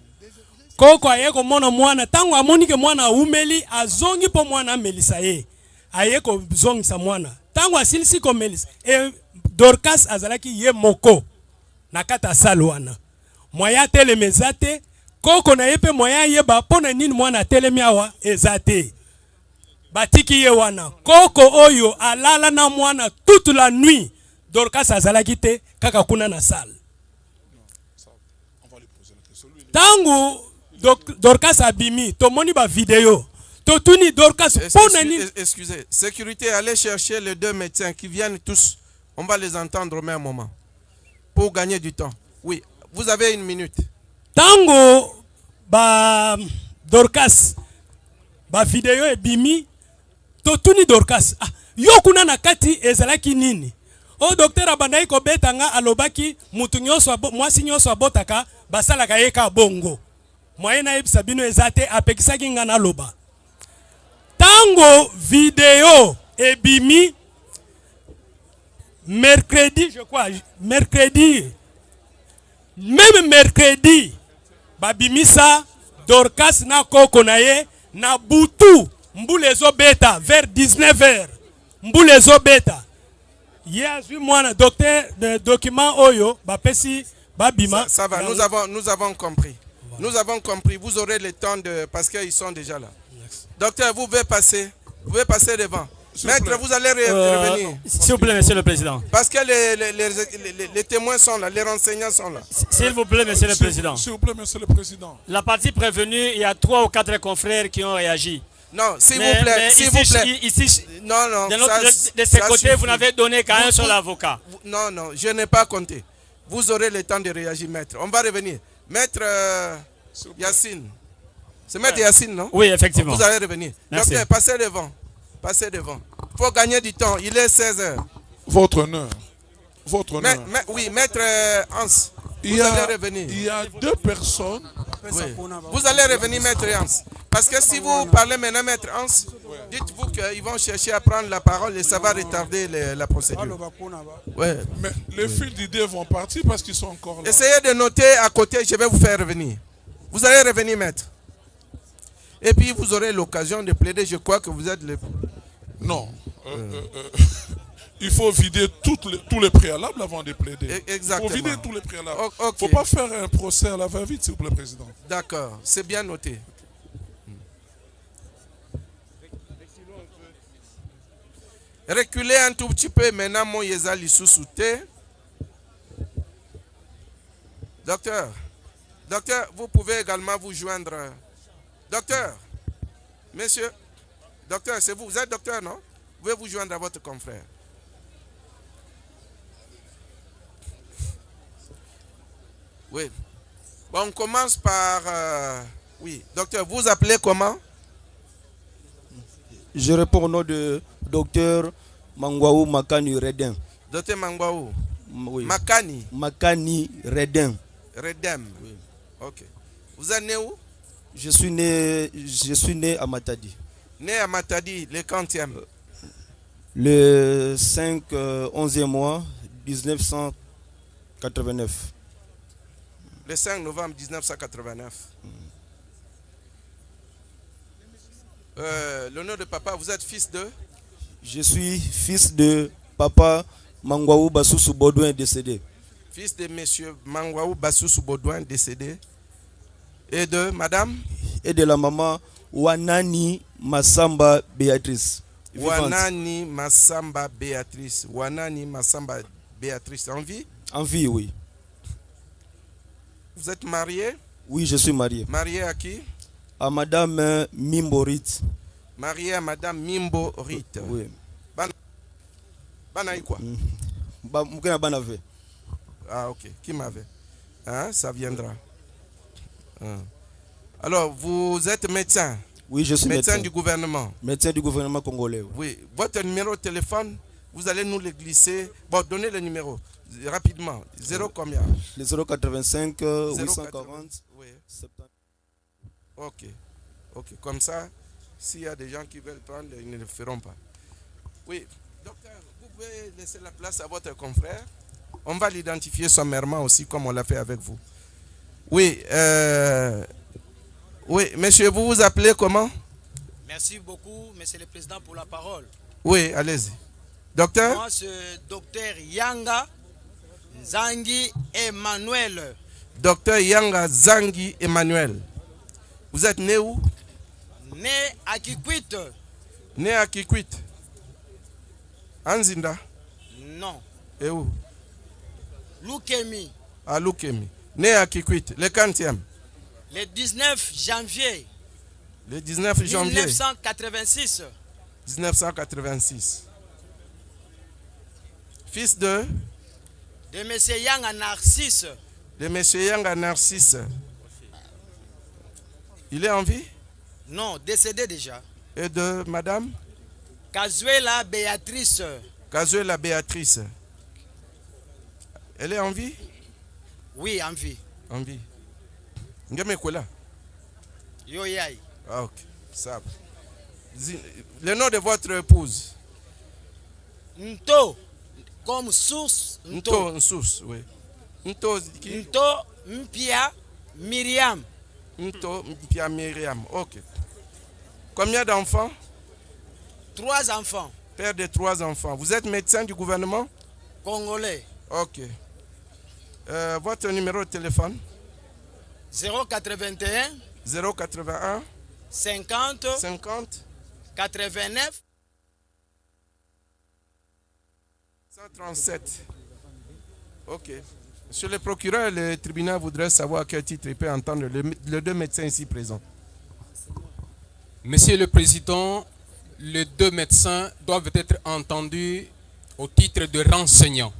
koko aye komona mwana tango amoni ke mwana aumeli azongi po mwana amelisa ye aye kozongisa mwana tango asilisi komelisa Dorcas azalaki ye moko na kata salo wana moya telemi eza te koko na ye mpe moya yeba mpo na nini mwana atelemi awa eza te batiki ye wana koko oyo alala na mwana toute la nuit Dorcas azalaki te kaka kuna na sale tango Dorcas abimi tomoni ba video totuni Dorcas pona nini. Excusez, sécurité, allez chercher les deux médecins qui viennent tous. On va les entendre au même moment. Pour gagner du temps. Oui, vous avez 1 minute. Tango ba Dorcas ba video e bimi totuni Dorcas. Ah, yo kuna na kati ezalaki nini? O docteur abandai ko betanga alobaki mutu nyonso mwasi nyonso abotaka basalaka yeka bongo. Moyena ebisa bino ezate apekisaki nga na loba. Tango video e bimi mercredi, je crois, mercredi, même mercredi, babimisa Dorcas na koko na ye na butu mbulezo beta vers 19h. Mbulezo beta. Hier, moi, docteur, de document Oyo, bapesi, babima. Ça va, nous avons compris. Nous avons compris. Vous aurez le temps de, parce qu'ils sont déjà là. Docteur, vous pouvez passer devant. Maître, vous allez revenir. S'il vous plaît, monsieur le président. Parce que les témoins sont là, les renseignants sont là. S'il vous plaît, monsieur le président. S'il vous plaît, monsieur le président. La partie prévenue, il y a 3 ou 4 confrères qui ont réagi. Non, s'il vous plaît, s'il vous plaît. Ici, non, de ce côté, vous n'avez donné qu'à un seul avocat. Non, je n'ai pas compté. Vous aurez le temps de réagir, maître. On va revenir. Maître Yacine. C'est maître Yacine, non? Oui, effectivement. Vous allez revenir. Merci. Docteur, passez devant. Passez devant. Il faut gagner du temps. Il est 16h. Votre honneur. Votre honneur. Oui, maître Hans. Vous allez revenir. Il y a 2 personnes. Oui. Vous allez revenir, maître Hans. Parce que si vous parlez maintenant, maître Hans, dites-vous qu'ils vont chercher à prendre la parole et ça va retarder la procédure. Ouais. Mais les fils d'idées vont partir parce qu'ils sont encore là. Essayez de noter à côté, je vais vous faire revenir. Vous allez revenir, maître. Et puis vous aurez l'occasion de plaider. Je crois que vous êtes le... Non. Il faut vider tous les préalables avant de plaider. Exactement. Il faut vider tous les préalables. Il Okay. ne faut pas faire un procès à la va-vite, s'il vous plaît, président. D'accord, c'est bien noté. Reculez un tout petit peu maintenant, mon Yezali sous-souté. Docteur, vous pouvez également vous joindre. Docteur, monsieur, docteur, c'est vous êtes docteur, non? Vous pouvez vous joindre à votre confrère. Oui. Bon, on commence par... oui, docteur, vous appelez comment? Je réponds au nom de docteur Mangwaou Makani Redem. Docteur Mangwaou? Oui. Makani? Makani Redem. Redem. Oui. Ok. Vous êtes né où? Je suis né à Matadi. Né à Matadi, le 40e? Le 5 11e mois 1989. Le 5 novembre 1989. Le nom de papa, vous êtes fils de? Je suis fils de papa Mangwaou Bassoussou Baudouin décédé. Fils de monsieur Mangwaou Bassoussou Baudouin décédé. Et de madame? Et de la maman Wanani Massamba Béatrice. Wanani Massamba Béatrice. Wanani Massamba Béatrice. En vie? En vie, oui. Vous êtes marié? Oui, je suis marié. Marié à qui? À madame Mimborit. Marié à madame Mimborit. Oui. Banaï quoi? Banave. Ah, ok. Qui m'avait? Hein? Ça viendra. Alors, vous êtes médecin? Oui, je suis médecin. Médecin du gouvernement? Médecin du gouvernement congolais. Oui. Votre numéro de téléphone, vous allez nous le glisser. Bon, donnez le numéro. Rapidement. 0 combien? Le 085 840. Oui. 70. Ok. Ok. Comme ça, s'il y a des gens qui veulent prendre, ils ne le feront pas. Oui. Docteur, vous pouvez laisser la place à votre confrère. On va l'identifier sommairement aussi, comme on l'a fait avec vous. Oui. Oui, monsieur, vous vous appelez comment? Merci beaucoup, monsieur le président, pour la parole. Oui, allez-y. Docteur? Moi, c'est docteur Yanga Zangi Emmanuel. Docteur Yanga Zangi Emmanuel. Vous êtes né où? Né à Kikwit. Né à Kikwit. Anzinda? Non. Et où? Lukemi. À Lukemi. Né à Kikwit. Le 40e? Le 19 janvier Le 19 janvier 1986. 1986. Fils de M. Yanga Narcisse. De M. Yanga Narcisse. Il est en vie? Non, décédé déjà. Et de madame? Kazuela Béatrice. Kazuela Béatrice. Elle est en vie? Oui, en vie. En vie. Ngeme Kwela. Yo yai. Ah, ok. Ça va. Le nom de votre épouse? Nto. Comme source. Nto, source, oui. Nto, qui? Nto Mpia Myriam. Nto Mpia Myriam. Ok. Combien d'enfants? 3 enfants. Père de 3 enfants. Vous êtes médecin du gouvernement? Congolais. Ok. Votre numéro de téléphone? 081 081 50 50 89 137. Ok. Monsieur le procureur, le tribunal voudrait savoir à quel titre il peut entendre les 2 médecins ici présents. Monsieur le Président, les 2 médecins doivent être entendus au titre de renseignants.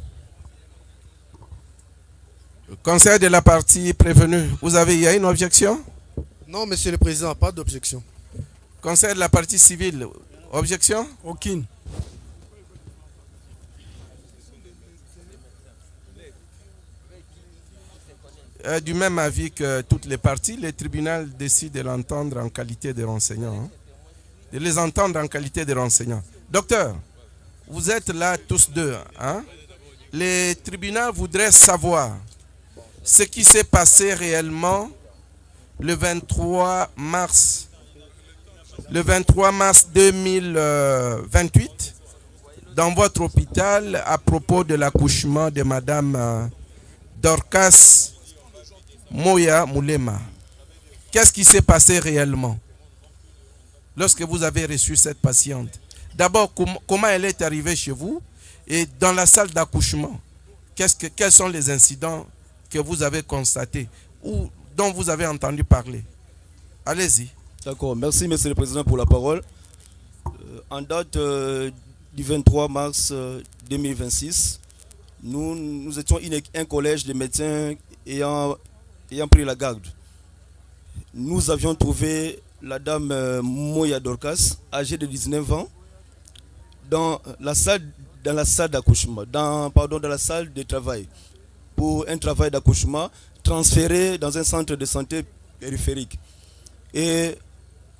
Conseil de la partie prévenue, il y a une objection? Non, Monsieur le Président, pas d'objection. Conseil de la partie civile, objection? Aucune. Du même avis que toutes les parties, le tribunal décide de l'entendre en qualité de renseignant. De les entendre en qualité de renseignant. Docteur, vous êtes là tous deux. Le tribunal voudrait savoir ce qui s'est passé réellement le 23 mars 2028 dans votre hôpital à propos de l'accouchement de Madame Dorcas Moya Moulema. Qu'est-ce qui s'est passé réellement lorsque vous avez reçu cette patiente? D'abord, comment elle est arrivée chez vous? Et dans la salle d'accouchement, quels sont les incidents que vous avez constatés ou dont vous avez entendu parler? Allez-y. D'accord, merci Monsieur le Président pour la parole. En date du 23 mars 2026, nous étions un collège de médecins ayant pris la garde. Nous avions trouvé la dame Moya Dorcas, âgée de 19 ans, dans la salle d'accouchement, dans la salle de travail, pour un travail d'accouchement transféré dans un centre de santé périphérique. Et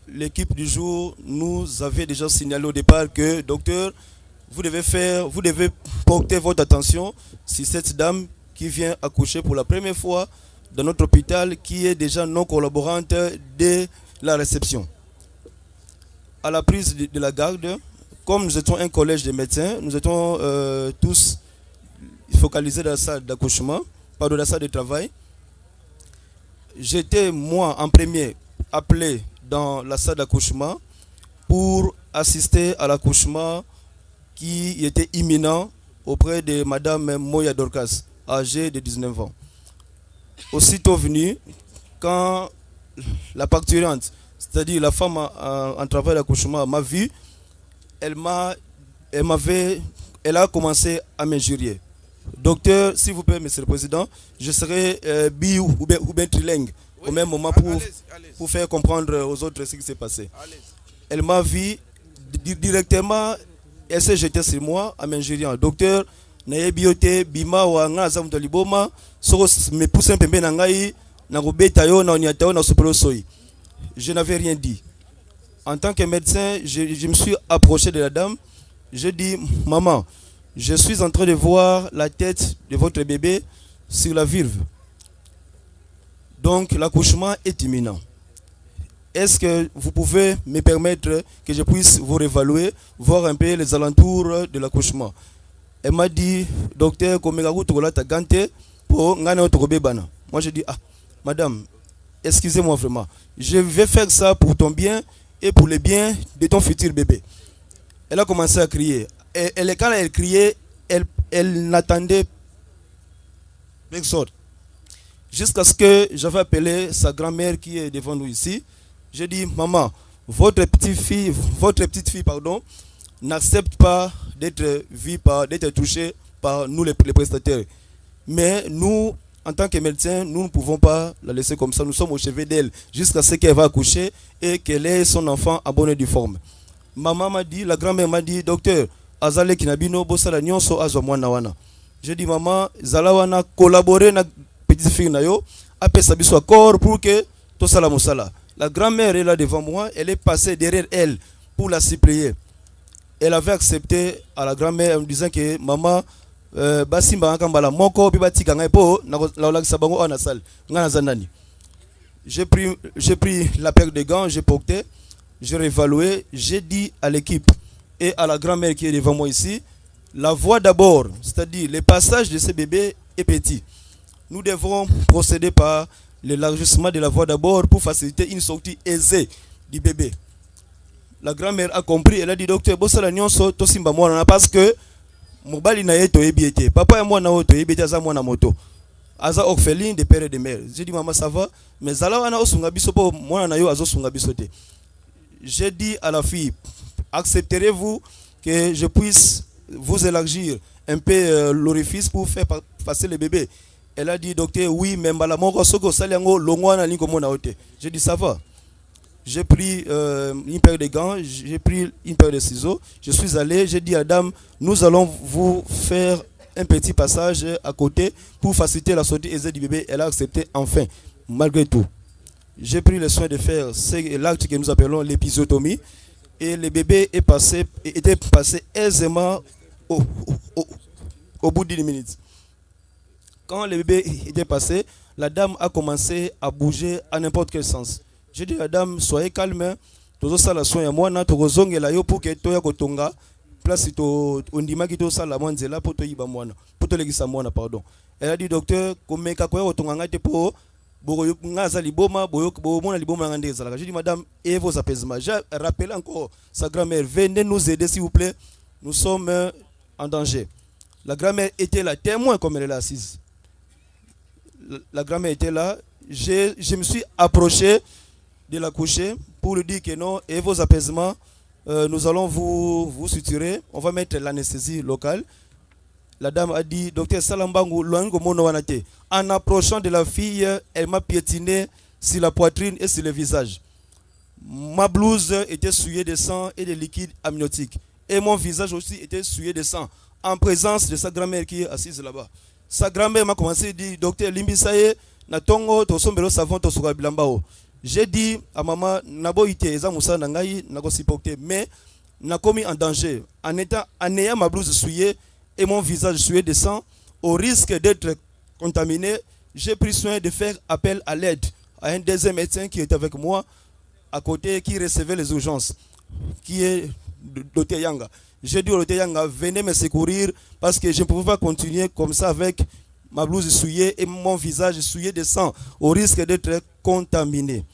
l'équipe du jour nous avait déjà signalé au départ que, docteur, vous devez porter votre attention sur cette dame qui vient accoucher pour la première fois dans notre hôpital, qui est déjà non collaborante de la réception. À la prise de la garde, comme nous étions un collège de médecins, nous étions tous focalisés dans la salle d'accouchement, dans la salle de travail. J'étais, moi, en premier, appelé dans la salle d'accouchement pour assister à l'accouchement qui était imminent auprès de Madame Moya Dorcas, âgée de 19 ans. Aussitôt venu, quand la parturiente, c'est-à-dire la femme en travail d'accouchement, m'a vu, elle a commencé à m'injurier. Docteur, s'il vous plaît, Monsieur le Président, je serai bi ou bien trilingue au même moment pour faire comprendre aux autres ce qui s'est passé. Elle m'a vu directement, elle s'est jetée sur moi en m'injuriant. Docteur, naebiote bima wa ngaza mtoliboma soko me pousse un peu na ngai na robeta yo na onyata yo na sopelo soyi. Je n'avais rien dit. En tant que médecin, je me suis approché de la dame. Je dis, maman, je suis en train de voir la tête de votre bébé sur la vulve. Donc l'accouchement est imminent. Est-ce que vous pouvez me permettre que je puisse vous réévaluer, voir un peu les alentours de l'accouchement? Elle m'a dit, docteur, moi je dis, ah, madame, excusez-moi vraiment, je vais faire ça pour ton bien et pour le bien de ton futur bébé. Elle a commencé à crier. Et quand elle criait, elle n'attendait personne. Jusqu'à ce que j'avais appelé sa grand-mère qui est devant nous ici. J'ai dit, maman, votre petite fille, pardon, n'accepte pas d'être touchée par nous les prestataires. Mais nous, en tant que médecins, nous ne pouvons pas la laisser comme ça. Nous sommes au chevet d'elle jusqu'à ce qu'elle va accoucher et qu'elle ait son enfant en bonne et due forme. Maman m'a dit, la grand-mère m'a dit, docteur, azale kinabino bosala nyonso azwa mwana wana. J'ai dit, maman, zalawana collaborer na petite fille na yo, apesa biso accord pour que tout ça la moussala. La grand-mère est là devant moi, elle est passée derrière elle pour la supplier. Elle avait accepté à la grand-mère en me disant que maman, basimba kambala moko pi batika ngai po na olakisa bango ona salle ngana zanani. J'ai pris la paire de gants, j'ai porté, j'ai réévalué, j'ai dit à l'équipe et à la grand-mère qui est devant moi ici, la voie d'abord, c'est-à-dire le passage de ce bébé est petit. Nous devrons procéder par l'élargissement de la voie d'abord pour faciliter une sortie aisée du bébé. La grand-mère a compris, elle a dit, docteur, bosala nyonso to simba mwana parce que mobali na yeto ebiete. Papa et moi na oto ebiete aza mwana moto. Aza orpheline de père et de mère. J'ai dit, maman, ça va, mais zala wana osunga biso po mwana na yo azo sunga biso te. J'ai dit à la fille, accepterez-vous que je puisse vous élargir un peu l'orifice pour faire passer le bébé? Elle a dit, docteur, oui, mais mbalamongo soko saliango longwana lingo mona ote. J'ai dit, ça va. J'ai pris une paire de gants, j'ai pris une paire de ciseaux. Je suis allé, j'ai dit à la dame, nous allons vous faire un petit passage à côté pour faciliter la sortie aisée du bébé. Elle a accepté enfin, malgré tout. J'ai pris le soin de faire l'acte que nous appelons l'épisiotomie. Et le bébé était passé aisément au bout d'1 minute. Quand le bébé était passé, la dame a commencé à bouger à n'importe quel sens. J'ai dit à la dame, soyez calme, tozo sala soin ya mwana tokozonge la yo pour que toya kotonga place to ondima ki to sala mwanzela pour to yiba mwana, pour to legisa mwana pardon. Elle a dit docteur, komeka koya kotonga ngate po boyo ngaza liboma boyo mona liboma ngande ezala. J'ai dit madame, et vos apaisements. J'ai rappelé encore sa grand-mère, venez nous aider s'il vous plaît, nous sommes en danger. La grand-mère était là, témoin comme elle est là assise. La grand-mère était là, je me suis approché de la coucher pour lui dire que non, et vos apaisements, nous allons vous suturer, on va mettre l'anesthésie locale. La dame a dit, docteur Salambangu, en approchant de la fille, elle m'a piétiné sur la poitrine et sur le visage. Ma blouse était souillée de sang et de liquide amniotique. Et mon visage aussi était souillé de sang, en présence de sa grand-mère qui est assise là-bas. Sa grand-mère m'a commencé à dire, docteur Limbisaye, natongo tosombelo savon tosuka bilambao. J'ai dit à maman, nabo ite eza musa nangai nako supporter, mais n'a commis en danger en ayant ma blouse souillée et mon visage souillé de sang, au risque d'être contaminé. J'ai pris soin de faire appel à l'aide à un deuxième médecin qui était avec moi à côté, qui recevait les urgences, qui est Dr Yanga. J'ai dit au Dr Yanga, venez me secourir parce que je ne pouvais pas continuer comme ça avec ma blouse souillée et mon visage souillé de sang, au risque d'être contaminé.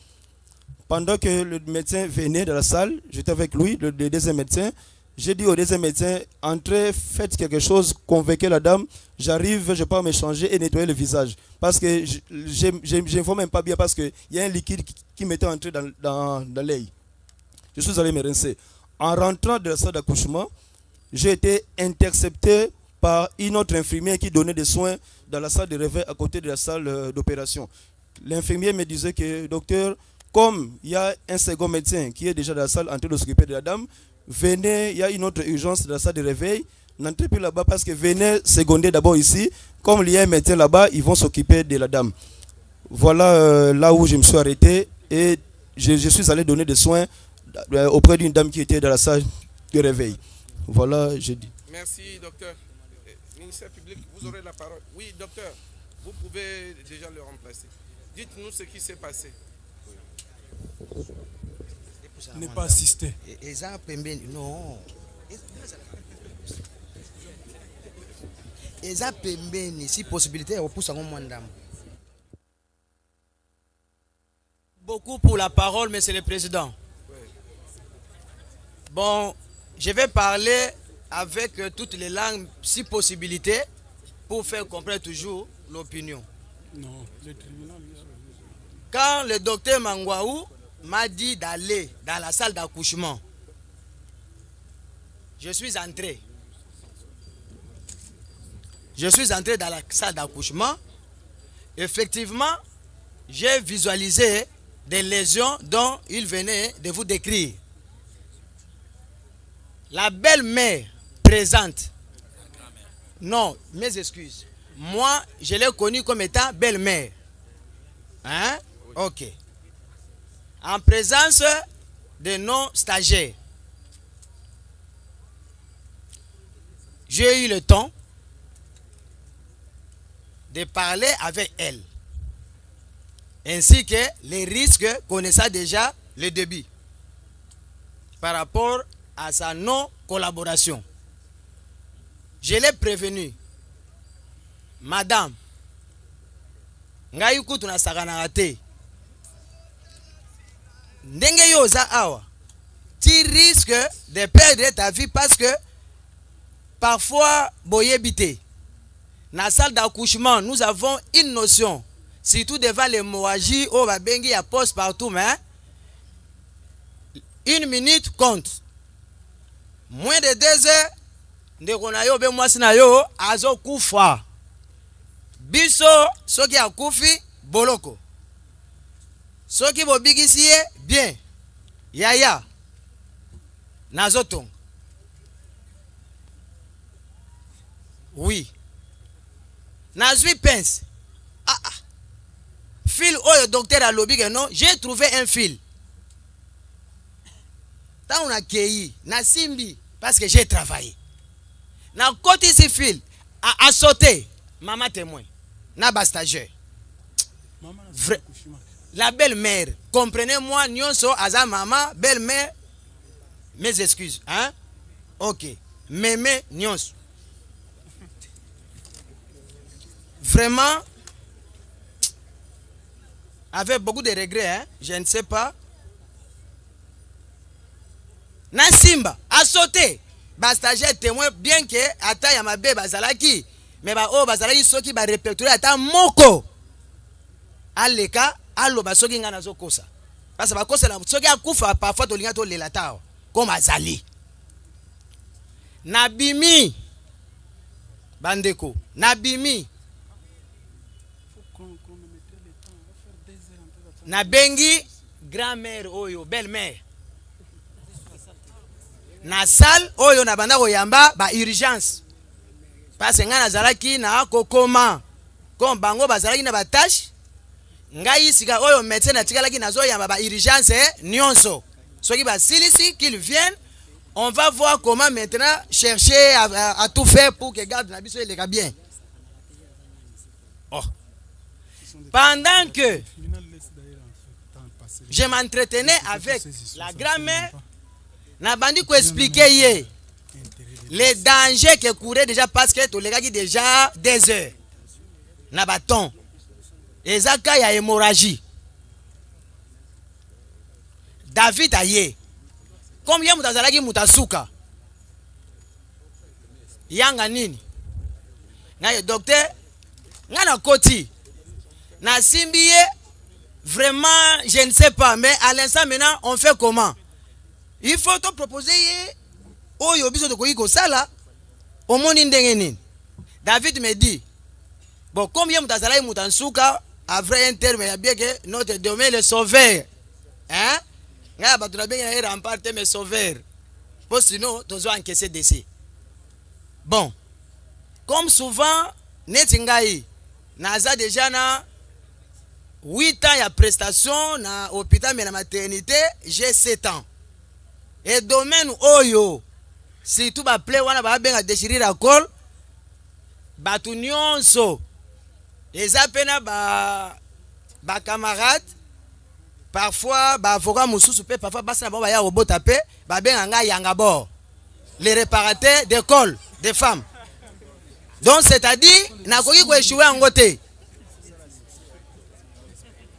Pendant que le médecin venait de la salle, j'étais avec lui, le deuxième médecin. J'ai dit au deuxième médecin, entrez, faites quelque chose, convainquez la dame, j'arrive, je peux me changer et nettoyer le visage. Parce que je ne vois même pas bien, parce qu'il y a un liquide qui m'était entré dans l'œil. Je suis allé me rincer. En rentrant de la salle d'accouchement, j'ai été intercepté par une autre infirmière qui donnait des soins dans la salle de réveil à côté de la salle d'opération. L'infirmière me disait que, docteur, comme il y a un second médecin qui est déjà dans la salle en train de s'occuper de la dame, venez, il y a une autre urgence dans la salle de réveil, n'entrez plus là-bas parce que venez seconder d'abord ici. Comme il y a un médecin là-bas, ils vont s'occuper de la dame. Voilà là où je me suis arrêté et je suis allé donner des soins auprès d'une dame qui était dans la salle de réveil. Voilà, je dis. Merci, docteur. Ministère public, vous aurez la parole. Oui, docteur, vous pouvez déjà le remplacer. Dites-nous ce qui s'est passé. Ne pas assister. Non. Eza pembeni, si possibilité, on pousse à mon dame. Beaucoup pour la parole, Monsieur le Président. Bon, je vais parler avec toutes les langues, si possibilité, pour faire comprendre toujours l'opinion. Non, le tribunal. Quand le docteur Mangwaou m'a dit d'aller dans la salle d'accouchement. Je suis entré. Je suis entré dans la salle d'accouchement. Effectivement, j'ai visualisé des lésions dont il venait de vous décrire. La belle-mère présente. Non, mes excuses. Moi, je l'ai connue comme étant belle-mère. Hein? Ok. En présence de nos stagiaires. J'ai eu le temps de parler avec elle. Ainsi que les risques connaissant déjà le début. Par rapport à sa non-collaboration. Je l'ai prévenu. Madame, ngai kutu na sakana te. Ndenge yoza awa, tu risques de perdre ta vie parce que parfois boyebite. Na salle d'accouchement, nous avons une notion, surtout devant l'hémorragie, oh babengi ya poste partout, mais 1 minute compte. Moins de 2 heures, ndeko na yo be mwasi na yo azo kufa. Biso soki akufi boloko. Soki bobikisi ye bien. Yaya nazotonga. Oui. Nazwi pense. Fil oyo docteur alobi que non, j'ai trouvé un fil. Tant on a cueilli, na simbi parce que j'ai travaillé. Na côté ce fil a sauté. Maman témoin. Na ba stagiaire. La belle-mère, comprenez-moi, nyonso aza maman, belle-mère, mes excuses, hein? Ok. Mémé, nyonso. Vraiment, avec beaucoup de regrets, hein? Je ne sais pas. Na simba, a sauté. Ba stagiaire témoin, bien que ata ya mabe bazalaki. Mais ba o bazalaki soki ba répertorier ata moko. Aleka alo ba soki ngana zo kosa. Parce ba kosa la soki akufa parfois to linga to lelata comme azali. Nabimi bandeko, nabimi nabengi grand-mère oyo, belle-mère. Na salle oyo na banda koyamba ba urgence. Parce nga nazalaki na kokoma. Comme bango bazalaki na ba tâche. Ngai sika oyo médecin na tikalaki nazo yamba ba urgence nyonso. Soki ba silisi qu'ils viennent, on va voir comment maintenant chercher à tout faire pour que garde na biso les bien. Oh. Pendant que je m'entretenais avec la grand-mère, n'a bandi ko expliquer ye les dangers que courait déjà parce que to legaki déjà 2 heures. Na baton. Ezaka ya hémorragie. David aye. Combien mutazalaki mutasuka? Yanga nini? Na docteur ngana koti. Na simbiye vraiment je ne sais pas mais à l'instant maintenant on fait comment? Il faut te proposer oyo biso tokoki kosala omoni ndenge nini. David me dit bon combien mutazalaki mutansuka à vrai un terme ya bien que notre domaine le sauveur. Hein? Nga bato na benga na remporter mes sauveurs. Pour sinon tozo encaisser décès. Bon. Comme souvent neti ngai naza déjà na 8 ans ya prestation na hôpital mais na maternité, j'ai 7 ans. Et domaine oyo si tout ba play wana ba benga déchirer la col batu nyonso eza pena ba camarade parfois ba avocat mususu pe parfois basa ba ya robot tapé ba benga nga yanga bord les réparateurs d'école des femmes. Donc c'est-à-dire na koki ko échouer en côté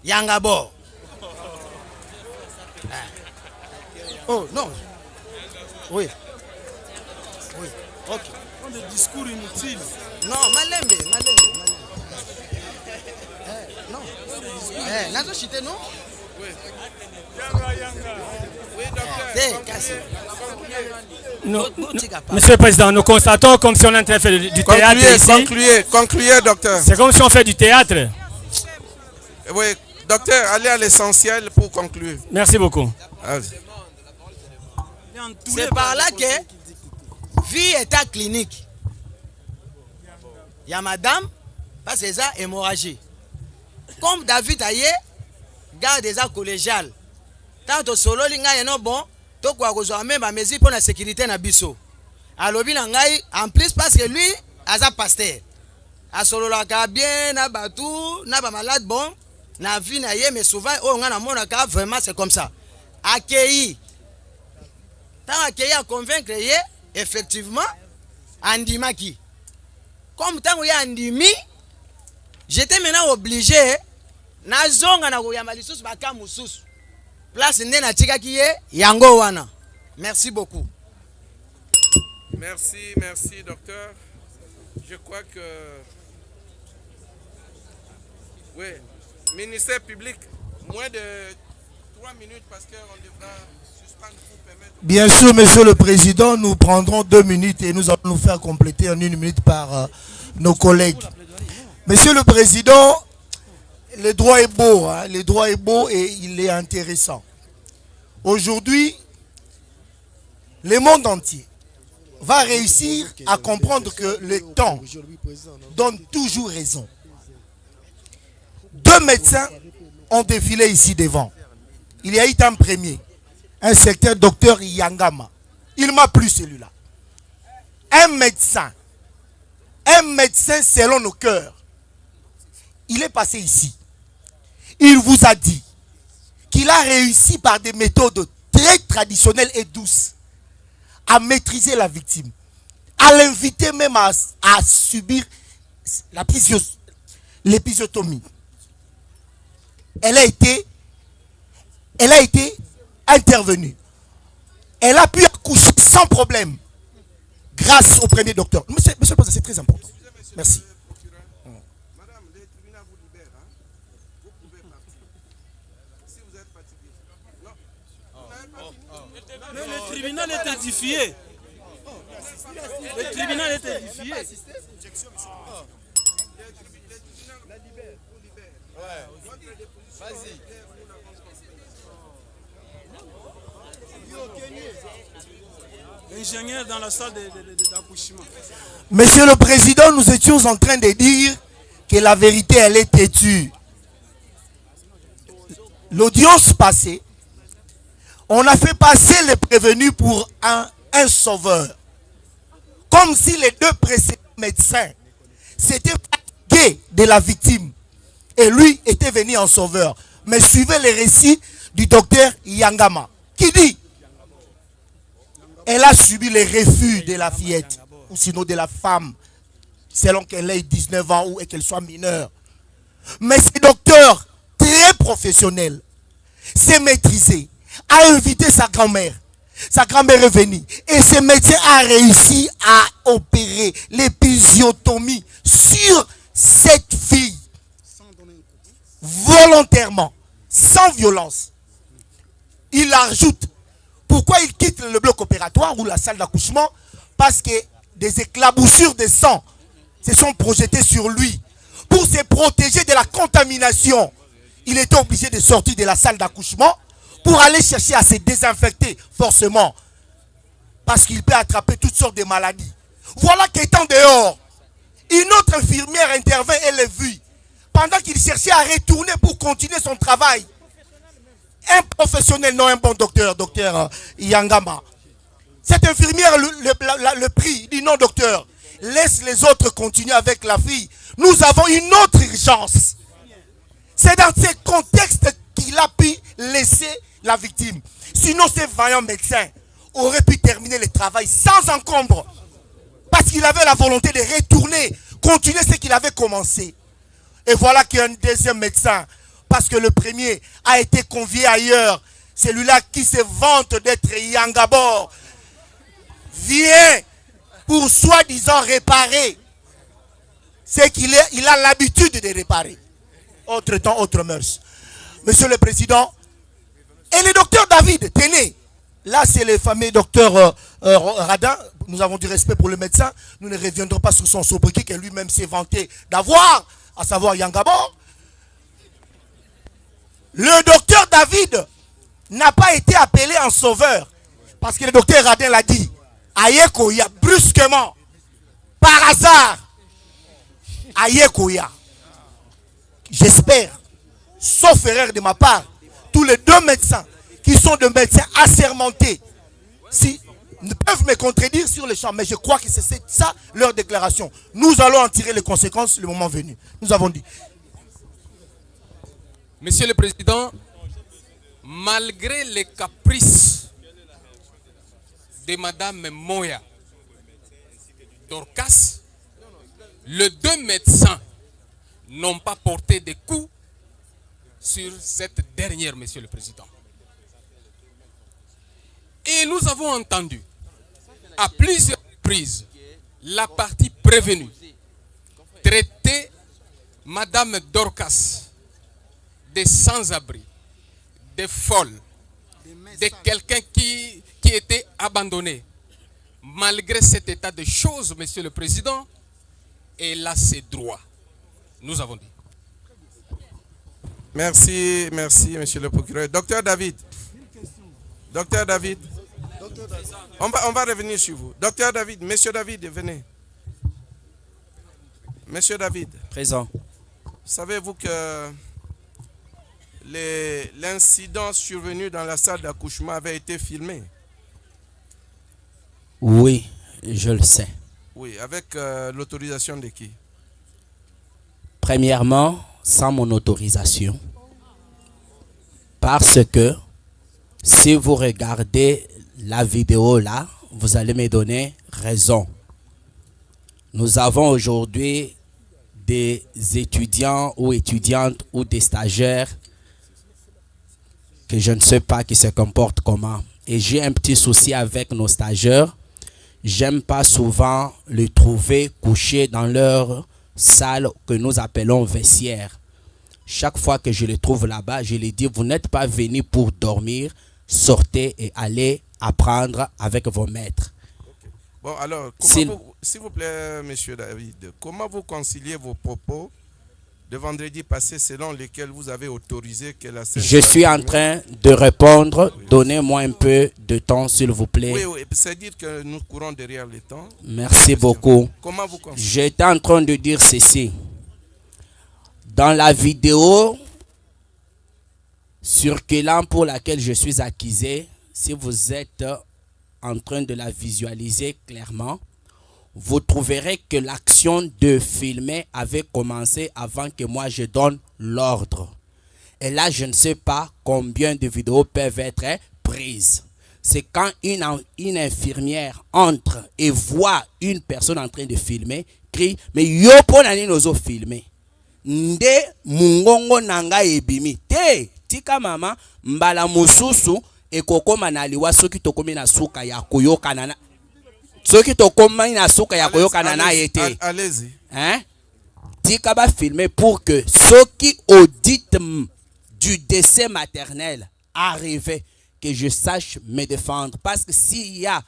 yanga bord. Oh non. Oui. Oui. Ok. On des discours inutiles. Non, malembe. Non. Nazo chité non? Oui. Monsieur le Président, nous constatons comme si on est en train de faire du théâtre ici. Concluez, docteur. C'est comme si on fait du théâtre. Oui, docteur, allez à l'essentiel pour conclure. Merci beaucoup. C'est par là que vie est à clinique. Il y a madame, parce que ça hémorragie. Comme David Aye, garde des collégial. Tant que solo linga est non bon, to quoi que même ma mesure pour la sécurité na biso. Alors en plus parce que lui, asa pasteur. A solo la ka bien na batou, na ba malade bon, na vie na ye mais souvent on a mon cas vraiment c'est comme ça. Accueilli. Tant accueilli à convaincre ye effectivement andimaki. Comme tant y a andimi, j'étais maintenant obligé na zonga na koyamba lisusu bakamu susu. Place nde na tika kiye yango wana. Merci beaucoup. Merci docteur. Je crois que oui, ministère public, moins de 3 minutes parce qu'on devra suspendre pour permettre. Bien sûr, Monsieur le Président, nous prendrons 2 minutes et nous allons nous faire compléter en 1 minute par nos collègues. Monsieur le Président, le droit est beau, hein, le droit est beau et il est intéressant. Aujourd'hui, le monde entier va réussir à comprendre que le temps donne toujours raison. 2 médecins ont défilé ici devant. Il y a eu un premier, un certain docteur Yangama. Il m'a plu celui-là. Un médecin selon nos cœurs. Il est passé ici. Il vous a dit qu'il a réussi par des méthodes très traditionnelles et douces à maîtriser la victime, à l'inviter même à subir l'épisiotomie. Elle a été intervenue. Elle a pu accoucher sans problème grâce au premier docteur. Monsieur le Président, c'est très important. Merci. Mais le tribunal est édifié. Le tribunal est édifié. Ingénieur dans la salle d'accouchement. Monsieur le Président, nous étions en train de dire que la vérité, elle est têtue. L'audience passée, on a fait passer les prévenus pour un sauveur. Comme si les 2 précédents médecins s'étaient fatigués de la victime. Et lui était venu en sauveur. Mais suivez les récits du docteur Yangama. Qui dit elle a subi les refus de la fillette. Ou sinon de la femme. Selon qu'elle ait 19 ans ou qu'elle soit mineure. Mais ce docteur très professionnel s'est maîtrisé. A invité sa grand-mère. Sa grand-mère est venue. Et ce médecin a réussi à opérer l'épisiotomie sur cette fille. Volontairement. Sans violence. Il ajoute. Pourquoi il quitte le bloc opératoire ou la salle d'accouchement? Parce que des éclaboussures de sang se sont projetées sur lui. Pour se protéger de la contamination, il était obligé de sortir de la salle d'accouchement pour aller chercher à se désinfecter forcément. Parce qu'il peut attraper toutes sortes de maladies. Voilà qu'étant dehors, une autre infirmière intervient et le vue. Pendant qu'il cherchait à retourner pour continuer son travail. Un professionnel, non un bon docteur, docteur Yangama. Cette infirmière le prie, dit non docteur, laisse les autres continuer avec la fille. Nous avons une autre urgence. C'est dans ce contexte qu'il a pu laisser la victime. Sinon, ces vaillants médecins auraient pu terminer le travail sans encombre. Parce qu'il avait la volonté de retourner, continuer ce qu'il avait commencé. Et voilà qu'il y a un deuxième médecin. Parce que le premier a été convié ailleurs. Celui-là qui se vante d'être Yangabor vient pour soi-disant réparer ce qu'il a l'habitude de réparer. Autre temps, autre mœurs. Monsieur le Président, Et le docteur David, tenez, là c'est le fameux docteur Radin, nous avons du respect pour le médecin, nous ne reviendrons pas sur son sobriquet que lui-même s'est vanté d'avoir, à savoir Yangabor. Le docteur David n'a pas été appelé en sauveur, parce que le docteur Radin l'a dit, Ayekoya, brusquement, par hasard, Ayekoya. J'espère, sauf erreur de ma part, tous les deux médecins qui sont des médecins assermentés, si, ne peuvent me contredire sur le champ, mais je crois que c'est ça leur déclaration. Nous allons en tirer les conséquences le moment venu. Nous avons dit. Monsieur le Président, malgré les caprices de Madame Moya Dorcas, les deux médecins n'ont pas porté de coups sur cette dernière, Monsieur le Président. Et nous avons entendu à plusieurs reprises la partie prévenue traiter Madame Dorcas de sans-abri, de folle, de quelqu'un qui était abandonné. Malgré cet état de choses, Monsieur le Président, elle a ses droits. Nous avons dit. Merci, merci, Monsieur le procureur. Docteur David. Docteur David. On va revenir sur vous. Docteur David, Monsieur David, venez. Monsieur David. Présent. Savez-vous que l'incident survenu dans la salle d'accouchement avait été filmé? Oui, je le sais. Oui, avec l'autorisation de qui? Premièrement, sans mon autorisation. Parce que si vous regardez la vidéo là, vous allez me donner raison. Nous avons aujourd'hui des étudiants ou étudiantes ou des stagiaires que je ne sais pas qui se comportent comment. Et j'ai un petit souci avec nos stagiaires. J'aime pas souvent les trouver couchés dans leur salle que nous appelons vestiaire. Chaque fois que je les trouve là-bas, je les dis, vous n'êtes pas venus pour dormir, sortez et allez apprendre avec vos maîtres. Okay. Bon, alors, s'il vous plaît, Monsieur David, comment vous conciliez vos propos de vendredi passé selon lesquels vous avez autorisé que la scène... Je suis en train de répondre. Donnez-moi un peu de temps, s'il vous plaît. Oui, oui, c'est dire que nous courons derrière le temps. Merci beaucoup. Comment vous conciliez? J'étais en train de dire ceci. Dans la vidéo circulant pour laquelle je suis accusé, si vous êtes en train de la visualiser clairement, vous trouverez que l'action de filmer avait commencé avant que moi je donne l'ordre. Et là, je ne sais pas combien de vidéos peuvent être prises. C'est quand une infirmière entre et voit une personne en train de filmer, crie, mais yo ponani nozo filmer. Nde mungongo nanga ebimi. Te, tika mama, mbala mususu, ekoko manaliwa soki tokomi na suka ya koyoka nana. Soki tokomi na suka ya koyoka nana yete. Allez-y. Hein? Tika ba filmer pour que soki audite du décès maternel arrive, que je sache me défendre. Parce que s'il y a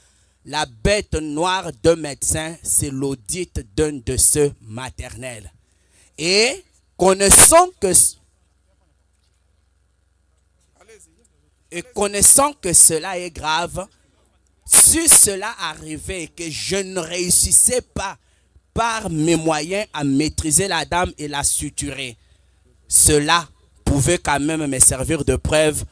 la bête noire d'un médecin, c'est l'audit d'un décès maternel. Et connaissant que cela est grave, si cela arrivait et que je ne réussissais pas par mes moyens à maîtriser la dame et la suturer, cela pouvait quand même me servir de preuve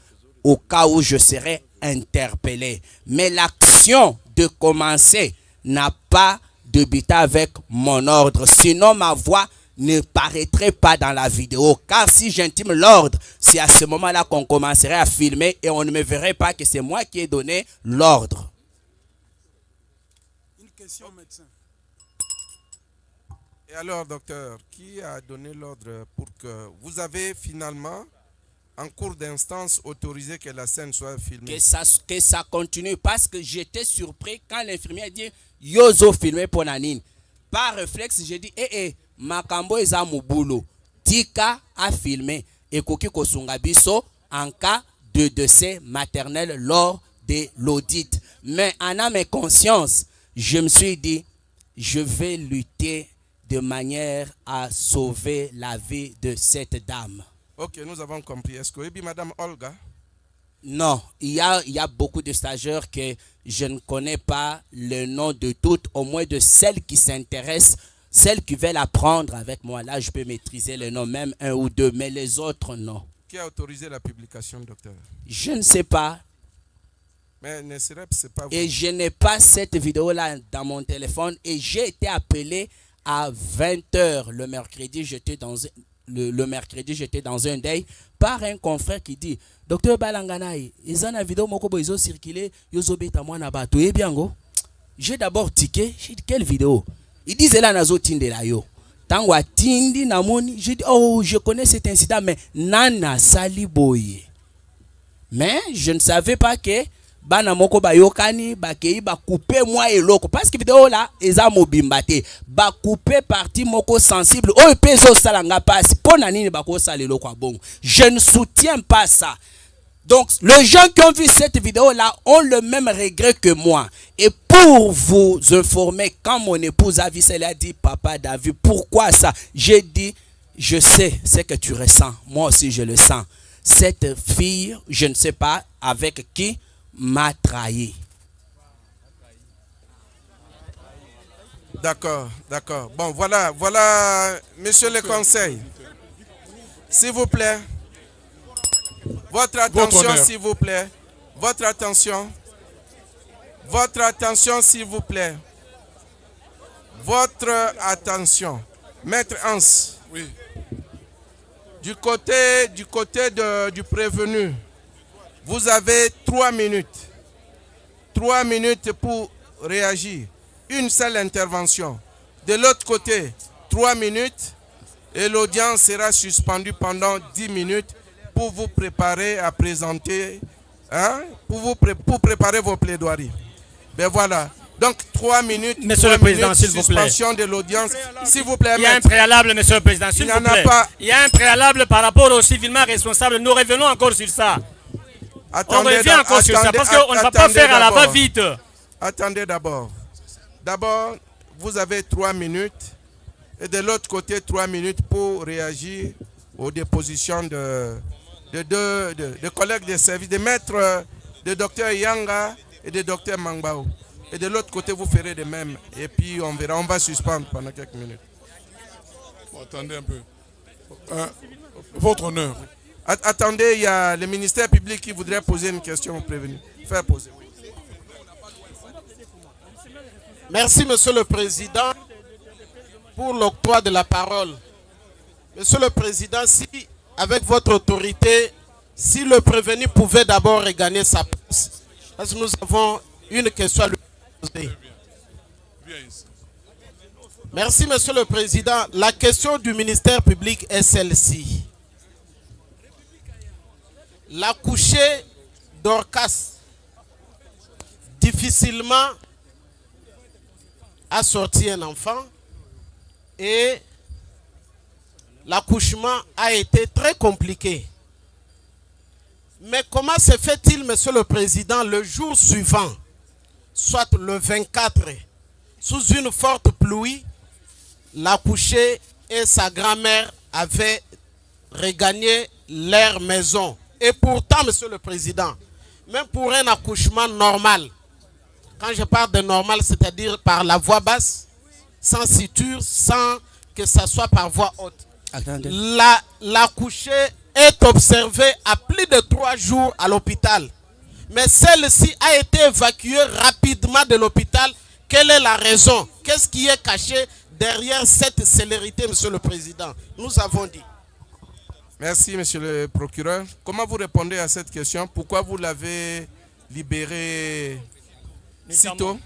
au cas où je serais interpellé. Mais l'action de commencer n'a pas débuté avec mon ordre. Sinon, ma voix ne paraîtrait pas dans la vidéo. Car si j'intime l'ordre, c'est à ce moment-là qu'on commencerait à filmer et on ne me verrait pas que c'est moi qui ai donné l'ordre. Une question, médecin. Et alors, docteur, qui a donné l'ordre pour que vous avez finalement, en cours d'instance, autorisé que la scène soit filmée? Que ça continue, parce que j'étais surpris quand l'infirmière dit « Yozo filmé pour Nanine ». Par réflexe, j'ai dit « Makambo eza mubulo, tika a filmé, et koki kosunga biso en cas de décès maternel lors de l'audit. Mais en âme et conscience, je me suis dit, je vais lutter de manière à sauver la vie de cette dame. Ok, nous avons compris. Est-ce que oui, Madame Olga? Non, il y a beaucoup de stagiaires que je ne connais pas le nom de toutes, au moins de celles qui s'intéressent, celles qui veulent apprendre avec moi. Là, je peux maîtriser le nom, même un ou deux, mais les autres, non. Qui a autorisé la publication, docteur? Je ne sais pas. Mais c'est pas vous. Et je n'ai pas cette vidéo-là dans mon téléphone et j'ai été appelé à 20h le mercredi. J'étais dans un deuil par un confrère qui dit Docteur Balanganaï, ils ont une vidéo ils ont circulé, ils ont bêta moi na bato et bien go. J'ai d'abord tiqué, j'ai dit quelle vidéo? Il disait là nazo tinde la yo. Tangwa tindi na moni, j'ai dit oh, je connais cet incident mais nana sali boye. Mais je ne savais pas que bana moko bayokani bakei ba couper moi eloko parce que vidéo là eza mobimbate ba couper partie moko sensible o peso salanga passe pona nini bako sala eloko a bon. Je ne soutiens pas ça. Donc les gens qui ont vu cette vidéo là ont le même regret que moi. Et pour vous informer, quand mon épouse a vu ça, elle a dit papa David, pourquoi ça? J'ai dit je sais ce que tu ressens, moi aussi je le sens. Cette fille, je ne sais pas avec qui m'a trahi. D'accord, d'accord. Bon, voilà, monsieur le conseil. S'il vous plaît. Votre attention, s'il vous plaît. Votre attention. Votre attention, s'il vous plaît. Votre attention. Maître Hans. Oui. Du côté du prévenu, vous avez 3 minutes. 3 minutes pour réagir. Une seule intervention. De l'autre côté, 3 minutes. Et l'audience sera suspendue pendant 10 minutes pour vous préparer à présenter, pour préparer vos plaidoiries. Ben voilà. Donc 3 minutes. Monsieur le Président, s'il vous plaît. Suspension de l'audience. S'il vous plaît. Il y a un préalable, Monsieur le Président, s'il vous plaît. Il y a un préalable par rapport au civilement responsable. Nous revenons encore sur ça. On revient encore sur ça parce qu'on ne va pas faire à la va-vite. Attendez d'abord. D'abord, vous avez 3 minutes. Et de l'autre côté, 3 minutes pour réagir aux dépositions de collègues de service, de maîtres, de docteur Yanga et de docteur Mangbao. Et de l'autre côté, vous ferez de même. Et puis, on verra. On va suspendre pendant quelques minutes. Bon, attendez un peu. Votre honneur. Attendez, il y a le ministère public qui voudrait poser une question au prévenu. Faire poser. Merci, Monsieur le Président, pour l'octroi de la parole. Monsieur le Président, si, avec votre autorité, si le prévenu pouvait d'abord regagner sa place, parce que nous avons une question à lui poser. Merci, Monsieur le Président. La question du ministère public est celle-ci. L'accouchée Dorcas, difficilement, a sorti un enfant et l'accouchement a été très compliqué. Mais comment se fait-il, Monsieur le Président, le jour suivant, soit le 24, sous une forte pluie, l'accouchée et sa grand-mère avaient regagné leur maison. Et pourtant, Monsieur le Président, même pour un accouchement normal, quand je parle de normal, c'est-à-dire par la voie basse, sans suture, sans que ça soit par voie haute, l'accouchée est observée à plus de 3 jours à l'hôpital. Mais celle-ci a été évacuée rapidement de l'hôpital. Quelle est la raison? Qu'est-ce qui est caché derrière cette célérité, Monsieur le Président? Nous avons dit. Merci, Monsieur le procureur. Comment vous répondez à cette question? Pourquoi vous l'avez libérée sitôt,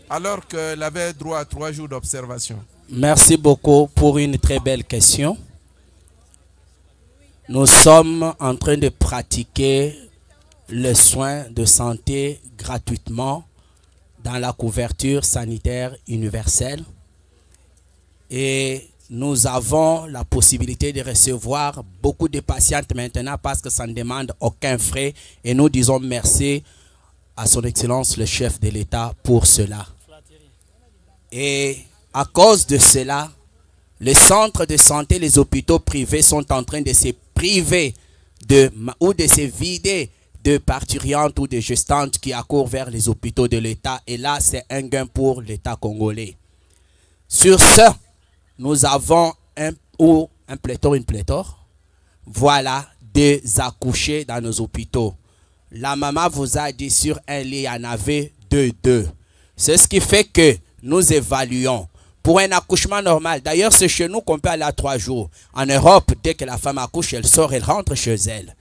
alors qu'elle avait droit à 3 jours d'observation? Merci beaucoup pour une très belle question. Nous sommes en train de pratiquer les soins de santé gratuitement dans la couverture sanitaire universelle. Et nous avons la possibilité de recevoir beaucoup de patientes maintenant parce que ça ne demande aucun frais. Et nous disons merci à son Excellence le chef de l'État pour cela. Et à cause de cela, les centres de santé, les hôpitaux privés sont en train de se priver ou de se vider de parturientes ou de gestantes qui accourent vers les hôpitaux de l'État. Et là, c'est un gain pour l'État congolais. Sur ce, nous avons une pléthore, voilà, des accouchés dans nos hôpitaux. La maman vous a dit sur un lit, il y en avait deux. C'est ce qui fait que nous évaluons. Pour un accouchement normal, d'ailleurs c'est chez nous qu'on peut aller à 3 jours. En Europe, dès que la femme accouche, elle sort, elle rentre chez elle.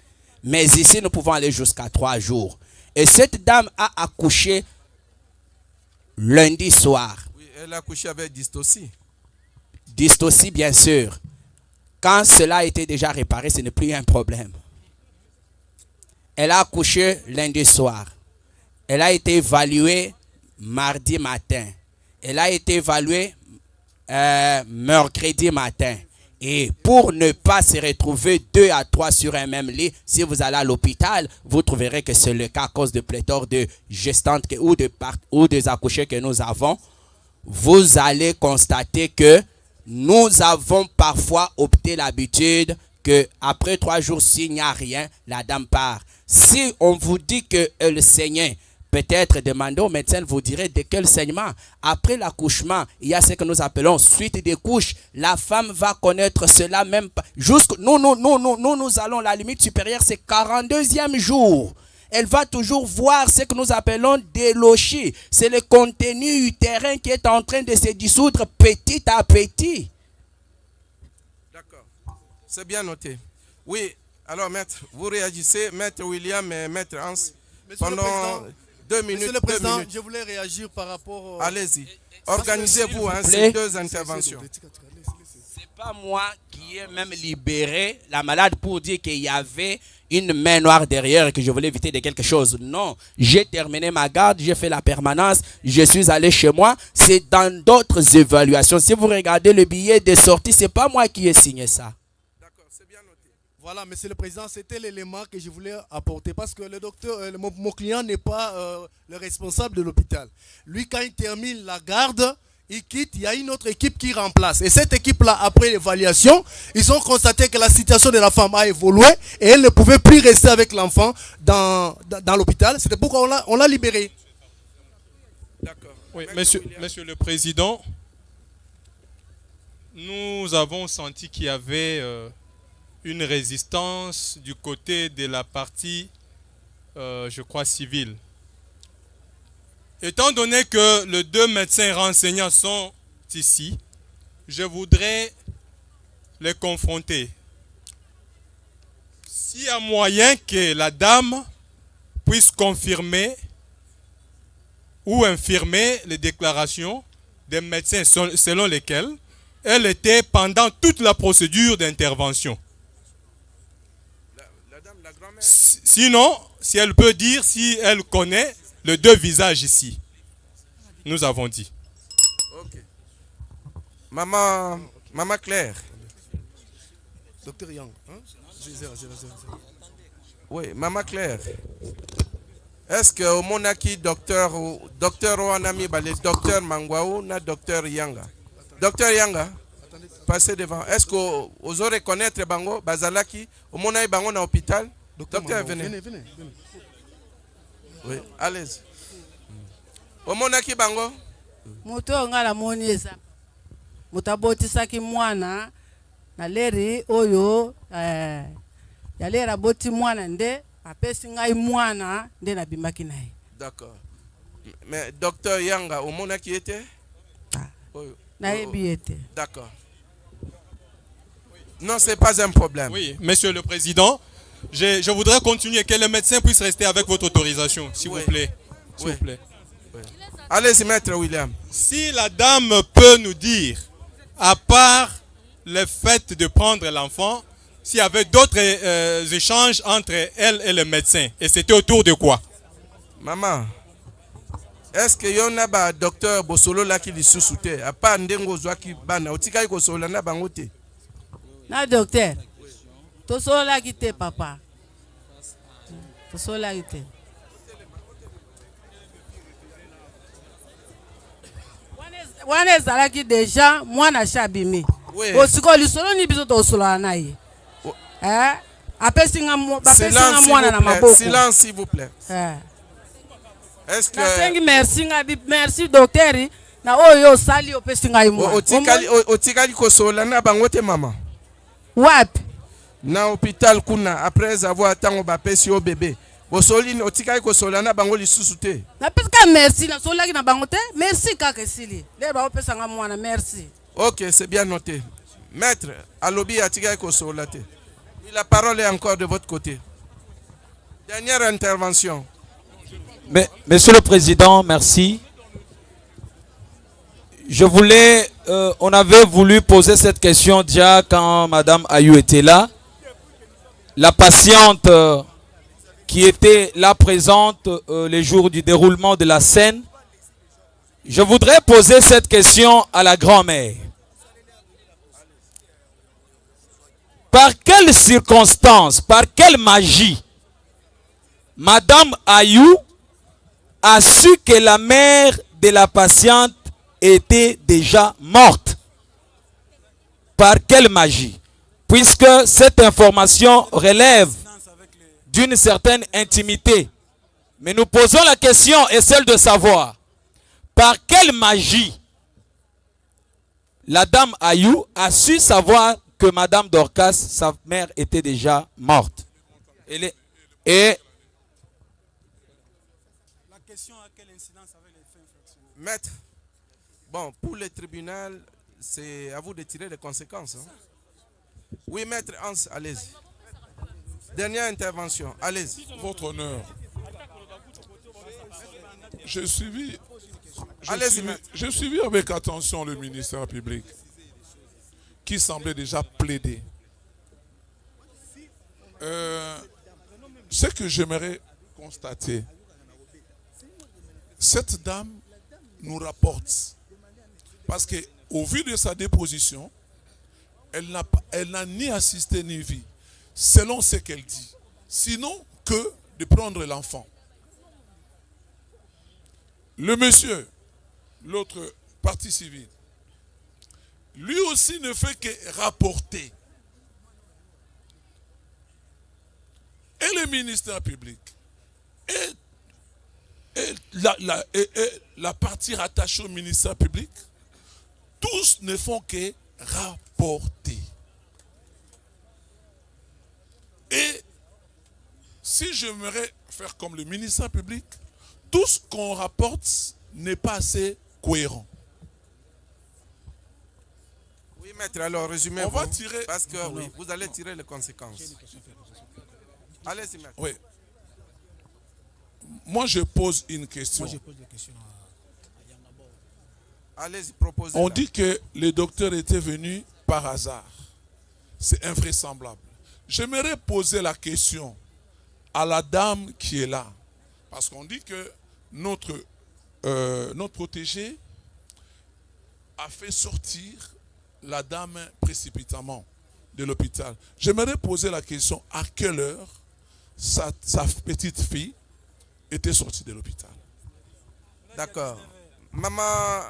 Mais ici, nous pouvons aller jusqu'à 3 jours. Et cette dame a accouché lundi soir. Oui, elle a accouché avec dystocie. Dystocie, bien sûr. Quand cela a été déjà réparé, ce n'est plus un problème. Elle a accouché lundi soir. Elle a été évaluée mardi matin. Elle a été évaluée mercredi matin. Et pour ne pas se retrouver 2 à 3 sur un même lit, si vous allez à l'hôpital, vous trouverez que c'est le cas à cause de pléthore de gestantes ou des accouchés que nous avons. Vous allez constater que nous avons parfois opté l'habitude que après 3 jours, s'il n'y a rien, la dame part. Si on vous dit qu'elle saignait, peut-être demandez au médecin, vous direz de quel saignement. Après l'accouchement, il y a ce que nous appelons suite des couches. La femme va connaître cela même pas. Nous allons, la limite supérieure, c'est 42e jour. Elle va toujours voir ce que nous appelons délocher. C'est le contenu utérin qui est en train de se dissoudre petit à petit. D'accord. C'est bien noté. Oui, alors maître, vous réagissez, maître William et maître Hans, pendant 2 minutes. Monsieur le Président, je voulais réagir par rapport... Allez-y. Organisez-vous ces 2 interventions. C'est pas moi qui ai même libéré la malade pour dire qu'il y avait une main noire derrière et que je voulais éviter de quelque chose. Non, j'ai terminé ma garde, j'ai fait la permanence, je suis allé chez moi. C'est dans d'autres évaluations. Si vous regardez le billet de sortie, c'est pas moi qui ai signé ça. Voilà, Monsieur le Président, c'était l'élément que je voulais apporter parce que le docteur, mon client n'est pas le responsable de l'hôpital. Lui, quand il termine la garde, il quitte, il y a une autre équipe qui remplace. Et cette équipe-là, après l'évaluation, ils ont constaté que la situation de la femme a évolué et elle ne pouvait plus rester avec l'enfant dans l'hôpital. C'était pourquoi on l'a libérée. D'accord. Oui, monsieur le Président, nous avons senti qu'il y avait... une résistance du côté de la partie, je crois, civile. Étant donné que les 2 médecins renseignants sont ici, je voudrais les confronter. S'il y a moyen que la dame puisse confirmer ou infirmer les déclarations des médecins selon lesquelles elle était pendant toute la procédure d'intervention. Sinon, si elle peut dire si elle connaît les 2 visages ici. Nous avons dit. Ok. Maman Claire. Docteur Yang. Hein? Oui, Maman Claire. Est-ce que au monaki docteur Wanami le docteur Mangwaou na docteur Yanga? Docteur Yanga, passez devant. Est-ce que vous aurez connaître bango bazalaki au monai bango na hôpital? Docteur, venez. Oui, allez-y. Au monaki bango? Moto ngala monieza. Mutabotisaki mwana na leri oyo yalera boti mwana nde apesi ngai mwana nde na bimaki naye. D'accord. Mais docteur Yanga au monaki était? D'accord. Non, c'est pas un problème. Oui, monsieur le Président, je voudrais continuer, que le médecin puisse rester avec votre autorisation, s'il vous plaît. S'il vous plaît. Allez-y, maître William. Si la dame peut nous dire, à part le fait de prendre l'enfant, s'il y avait d'autres échanges entre elle et le médecin, et c'était autour de quoi? Maman, Est-ce que y en a ba docteur Bosolo là qui dit sous-souté à pas ndengo zwaki bana otika ko sola na bango te. Na docteur. To sola ki te papa. To sola ki te. Wana ezalaki déjà mwana shabimi. Osiko lisolo ni biso to sola na ye. Apesi nga mwana na maboko. Silence s'il vous plaît. Est-ce que merci docteur na oyo sali opesi nga imwa. Otikali ko sola na bango te mama. Wapi? Na hôpital kuna après avoir tango ba pesi o bébé. Bosoli otikali ko sola na bango lisusu te. Na pesa merci na sola ki na bango te. Merci kaka sili. Le ba opesa nga mwana merci. OK, c'est bien noté. Maître, alobi atikali ko sola te. La parole est encore de votre côté. Dernière intervention. Monsieur le Président, merci. Je voulais, on avait voulu poser cette question déjà quand Madame Ayou était là. La patiente qui était là présente les jours du déroulement de la scène. Je voudrais poser cette question à la grand-mère. Par quelle circonstance, par quelle magie, Madame Ayou a su que la mère de la patiente était déjà morte? Par quelle magie? Puisque cette information relève d'une certaine intimité. Mais nous posons la question est celle de savoir par quelle magie la dame Ayou a su savoir que Madame Dorcas, sa mère, était déjà morte. Et La question a quelle incidence avec les faits infractionnels? Maître, bon, pour le tribunal, c'est à vous de tirer les conséquences. Hein? Oui, maître Hans, allez-y. Dernière intervention, allez-y. Votre honneur. J'ai suivi avec attention le ministère public qui semblait déjà plaider. Ce que j'aimerais constater, cette dame nous rapporte, parce qu'au vu de sa déposition, elle n'a ni assisté ni vu, selon ce qu'elle dit, sinon que de prendre l'enfant. Le monsieur, l'autre partie civile, lui aussi ne fait que rapporter. Et le ministère public, et la partie rattachée au ministère public, tous ne font que rapporter. Et si j'aimerais faire comme le ministère public, tout ce qu'on rapporte n'est pas assez cohérent. Oui, maître, alors résumez. On va tirer. Parce que oui, vous allez tirer les conséquences. Allez-y, maître. Oui. Moi, je pose une question. Allez-y, proposez. On dit que le docteur était venu par hasard. C'est invraisemblable. J'aimerais poser la question à la dame qui est là. Parce qu'on dit que notre protégé a fait sortir la dame précipitamment de l'hôpital. J'aimerais poser la question à quelle heure sa petite fille était sortie de l'hôpital. D'accord. Maman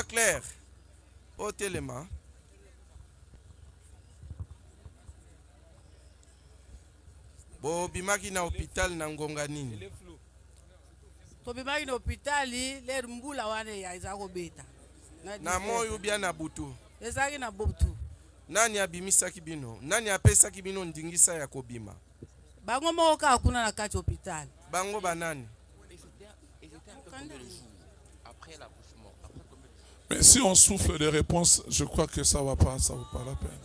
Claire, au téléma. Bo bimaki na hôpital na ngonga nini? To bimaki na hôpital le mbula wane ya izako beta. Na moyo bia na butu. Ezaki na butu. Nani abimisaki bino? Nani apesaki bino ndingisa ya kobima? Bango moka hakuna na kati hôpital. Bango banani? Mais si on souffle des réponses, je crois que ça ne vaut pas la peine.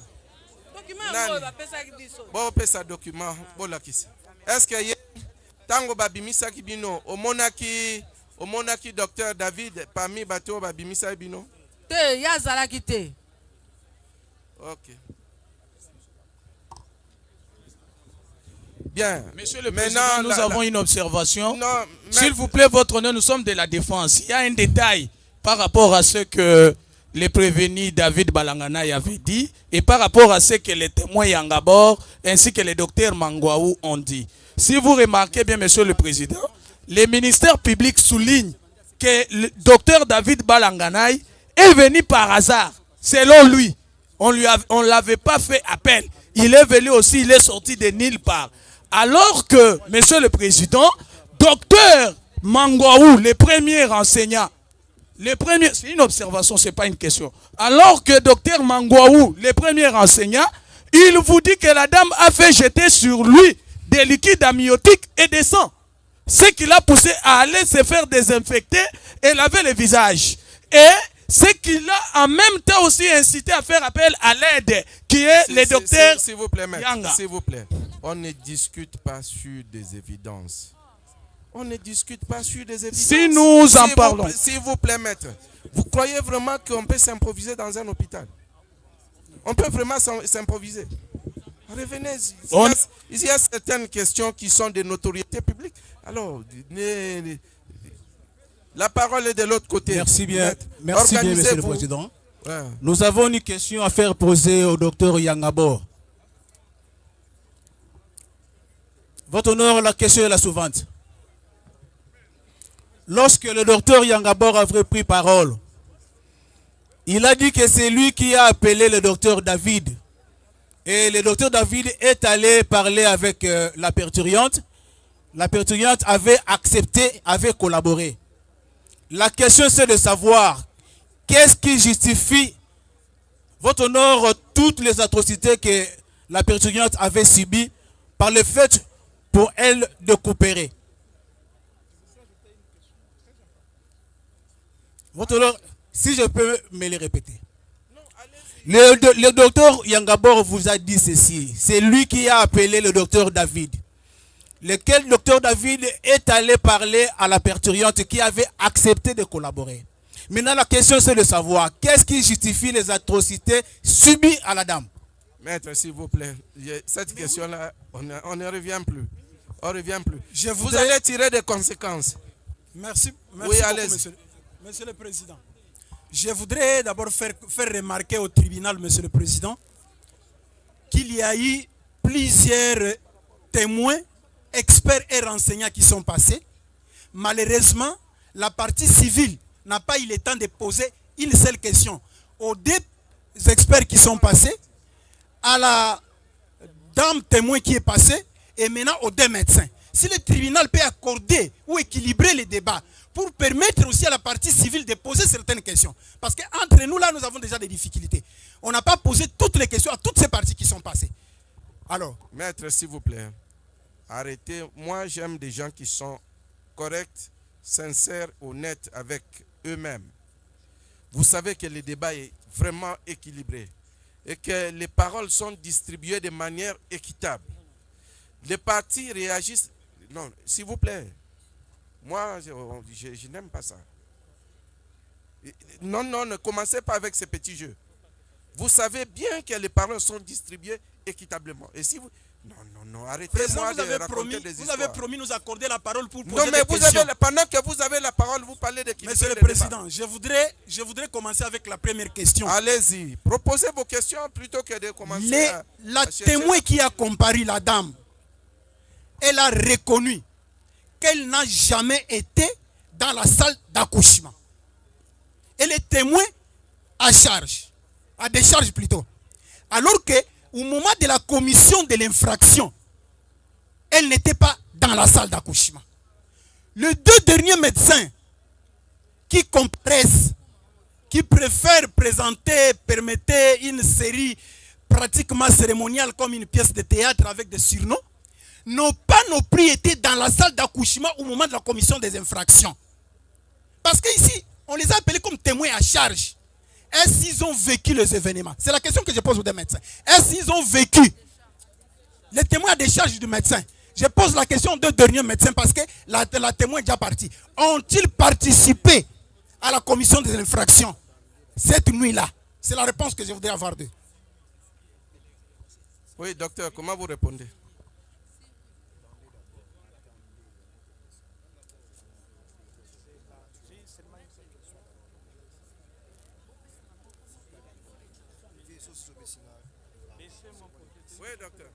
Bon, pesa document, est-ce que tango babimisaki bino omonaki docteur David parmi bato babimisa bino? Te yazalaki te. OK. Bien. Monsieur le Président, nous avons une observation. S'il vous plaît, votre honneur, nous sommes de la défense. Il y a un détail par rapport à ce que les prévenus David Balanganaï avait dit et par rapport à ce que les témoins Yangabor ainsi que les docteurs Mangwaou ont dit. Si vous remarquez bien, Monsieur le Président, les ministères publics soulignent que le docteur David Balanganaï est venu par hasard. Selon lui, on ne l'avait pas fait appel. Il est venu aussi, il est sorti de nulle part. Alors que, Monsieur le Président, docteur Mangwaou, les premiers enseignants, c'est une observation, ce n'est pas une question. Alors que docteur Mangwaou, les premiers enseignants, il vous dit que la dame a fait jeter sur lui des liquides amniotiques et des sangs. Ce qui l'a poussé à aller se faire désinfecter et laver le visage. Et ce qui l'a en même temps aussi incité à faire appel à l'aide, qui est le docteur S'il vous plaît, maître, Yanga. s'il vous plaît, on ne discute pas sur des évidences. On ne discute pas sur des évidences. Si nous en parlons. S'il vous plaît, maître, vous croyez vraiment qu'on peut s'improviser dans un hôpital? On peut vraiment s'improviser. Revenez. Il y a certaines questions qui sont de notoriété publique. Alors, la parole est de l'autre côté. Merci bien. Merci bien, Monsieur le Président. Ouais. Nous avons une question à faire poser au docteur Yangabor. Votre honneur, la question est la suivante. Lorsque le docteur Yangabor avait pris parole, il a dit que c'est lui qui a appelé le docteur David. Et le docteur David est allé parler avec la perturiante. La perturiante avait accepté, avait collaboré. La question c'est de savoir qu'est-ce qui justifie, votre honneur, toutes les atrocités que la perturiante avait subies par le fait pour elle de coopérer. Votre honneur, si je peux me le répéter. Le docteur Yangabor vous a dit ceci. C'est lui qui a appelé le docteur David. Lequel docteur David est allé parler à la perturiante qui avait accepté de collaborer. Maintenant, la question c'est de savoir qu'est-ce qui justifie les atrocités subies à la dame. Maître, s'il vous plaît, cette question-là, on ne revient plus. On ne revient plus. Vous allez tirer des conséquences. Merci oui, allez. Monsieur le Président. Je voudrais d'abord faire remarquer au tribunal, Monsieur le Président, qu'il y a eu plusieurs témoins, experts et renseignants qui sont passés. Malheureusement, la partie civile n'a pas eu le temps de poser une seule question aux deux experts qui sont passés, à la dame témoin qui est passée et maintenant aux deux médecins. Si le tribunal peut accorder ou équilibrer les débats pour permettre aussi à la partie civile de poser certaines questions. Parce qu'entre nous, là, nous avons déjà des difficultés. On n'a pas posé toutes les questions à toutes ces parties qui sont passées. Alors, maître, s'il vous plaît, arrêtez. Moi, j'aime des gens qui sont corrects, sincères, honnêtes avec eux-mêmes. Vous savez que le débat est vraiment équilibré et que les paroles sont distribuées de manière équitable. Les partis réagissent. Non, s'il vous plaît. Moi, je n'aime pas ça. Non, non, ne commencez pas avec ces petits jeux. Vous savez bien que les paroles sont distribuées équitablement. Et si vous... Non, arrêtez-moi de raconter des histoires. Vous avez promis nous accorder la parole pour poser des questions. Non, mais pendant que vous avez la parole, vous parlez d'équilibre. Monsieur le Président, je voudrais commencer avec la première question. Allez-y, proposez vos questions plutôt que de commencer la témoin qui a comparé la dame, elle a reconnu qu'elle n'a jamais été dans la salle d'accouchement. Elle est témoin à décharge plutôt. Alors qu'au moment de la commission de l'infraction, elle n'était pas dans la salle d'accouchement. Les deux derniers médecins qui comparaissent, qui préfèrent permettre une série pratiquement cérémoniale comme une pièce de théâtre avec des surnoms, n'ont pas non plus été dans la salle d'accouchement au moment de la commission des infractions. Parce qu'ici, on les a appelés comme témoins à charge. Est-ce qu'ils ont vécu les événements? C'est la question que je pose aux deux médecins. Est-ce qu'ils ont vécu les témoins à décharge du médecin? Je pose la question aux deux derniers médecins parce que la témoin est déjà partie. Ont-ils participé à la commission des infractions cette nuit-là? C'est la réponse que je voudrais avoir d'eux. Oui, docteur, comment vous répondez? Oui, docteur.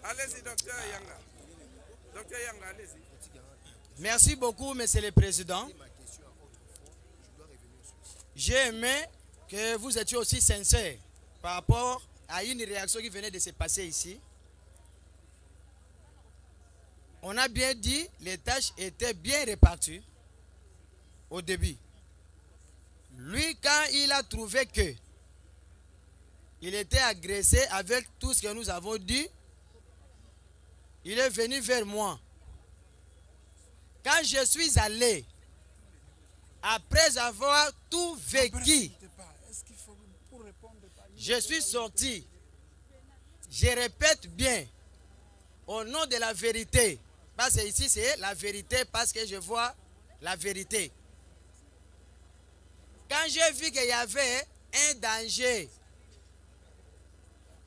Allez-y, docteur Yanga. Docteur Yanga, allez-y. Merci beaucoup, Monsieur le Président. J'ai aimé que vous étiez aussi sincère par rapport à une réaction qui venait de se passer ici. On a bien dit, les tâches étaient bien réparties au début. Lui, quand il a trouvé que il était agressé avec tout ce que nous avons dit, il est venu vers moi. Quand je suis allé, après avoir tout vécu, je suis sorti. Je répète bien, au nom de la vérité, parce que ici c'est la vérité, parce que je vois la vérité. Quand j'ai vu qu'il y avait un danger,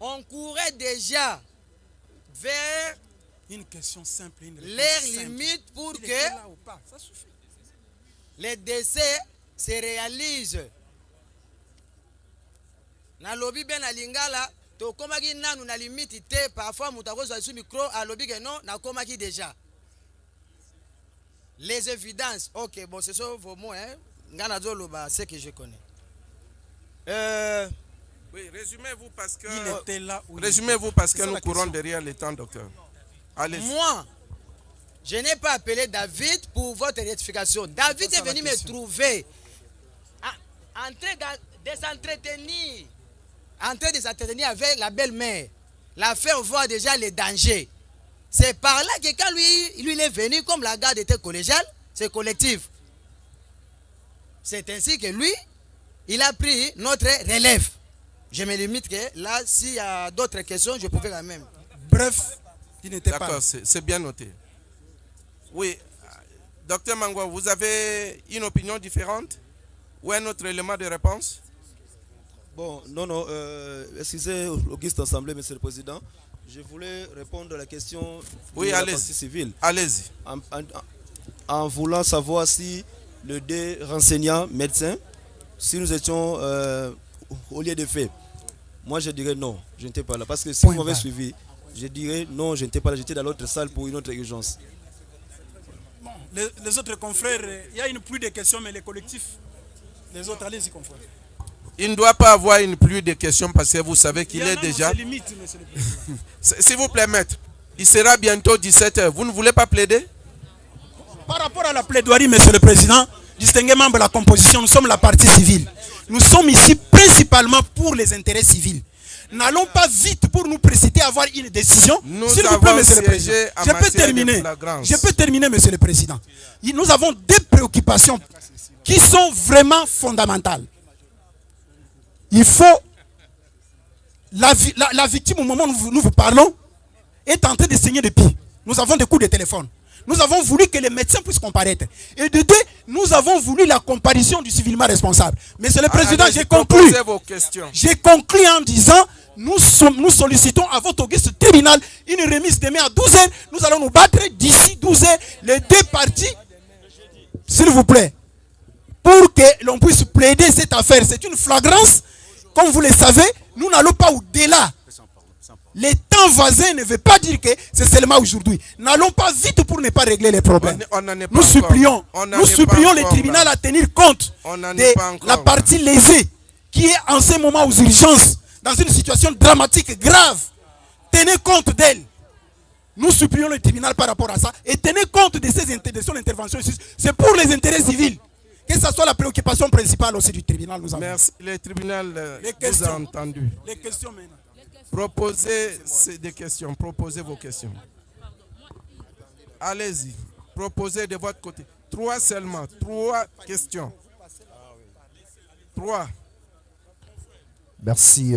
on courait déjà vers une question simple, l'air limite pour que les décès se réalisent. Na lobby ben na lingala to komaki nanu na limite te parfois mutakoza sur micro à lobby que non na komaki déjà. Les évidences, ok, bon ce sont vos mots, hein. Ngana Zoloba, c'est que je connais. Oui, résumez-vous parce que il était là où résumez-vous parce que nous courons derrière le temps, docteur. Allez. Moi, je n'ai pas appelé David pour votre rectification. David est venu me trouver en train de s'entretenir. En train de s'entretenir avec la belle-mère. La faire voir déjà les dangers. C'est par là que quand lui il est venu, comme la garde était collégiale, c'est collectif. C'est ainsi que lui, il a pris notre relève. Je me limite que là, s'il y a d'autres questions, je pouvais quand même. Bref, il n'était pas. D'accord, c'est bien noté. Oui, docteur Mangwa, vous avez une opinion différente ou un autre élément de réponse? Bon, non, excusez l'Auguste Assemblée, Monsieur le Président. Je voulais répondre à la question de la partie civile. Allez-y. En voulant savoir si le deux renseignants médecins, si nous étions au lieu de fait, moi je dirais non, je n'étais pas là. Parce que si vous m'avez suivi, je dirais non, je n'étais pas là, j'étais dans l'autre salle pour une autre urgence. Bon, les autres confrères, il y a une pluie de questions, mais les collectifs, les autres, allez-y, confrères. Il ne doit pas avoir une pluie de questions parce que vous savez qu'il est déjà... S'il vous plaît, maître, il sera bientôt 17h. Vous ne voulez pas plaider? Par rapport à la plaidoirie, Monsieur le Président, distingué membre de la composition, nous sommes la partie civile. Nous sommes ici principalement pour les intérêts civils. N'allons pas vite pour nous précipiter à avoir une décision. S'il vous plaît, Monsieur le Président. Je peux terminer, Monsieur le Président. Nous avons des préoccupations qui sont vraiment fondamentales. Il faut... La victime, au moment où nous vous parlons, est en train de saigner des pieds. Nous avons des coups de téléphone. Nous avons voulu que les médecins puissent comparaître. Et de deux, nous avons voulu la comparution du civilement responsable. Monsieur le Président, j'ai conclu. J'ai conclu en disant, nous sollicitons à votre auguste tribunal une remise demain à 12h. Nous allons nous battre d'ici 12h, les deux parties, s'il vous plaît, pour que l'on puisse plaider cette affaire. C'est une flagrance. Comme vous le savez, nous n'allons pas au-delà. Les temps voisins ne veut pas dire que c'est seulement aujourd'hui. N'allons pas vite pour ne pas régler les problèmes. Nous supplions le tribunal à tenir compte de la partie lésée qui est en ce moment aux urgences, dans une situation dramatique grave. Tenez compte d'elle. Nous supplions le tribunal par rapport à ça et tenez compte de son intervention ici. C'est pour les intérêts civils. Que ce soit la préoccupation principale aussi du tribunal. Nous avons. Merci. Le tribunal vous a entendu. Les questions maintenant. Proposez des questions. Proposez vos questions. Allez-y. Proposez de votre côté. 3 seulement. 3 questions. 3. Merci,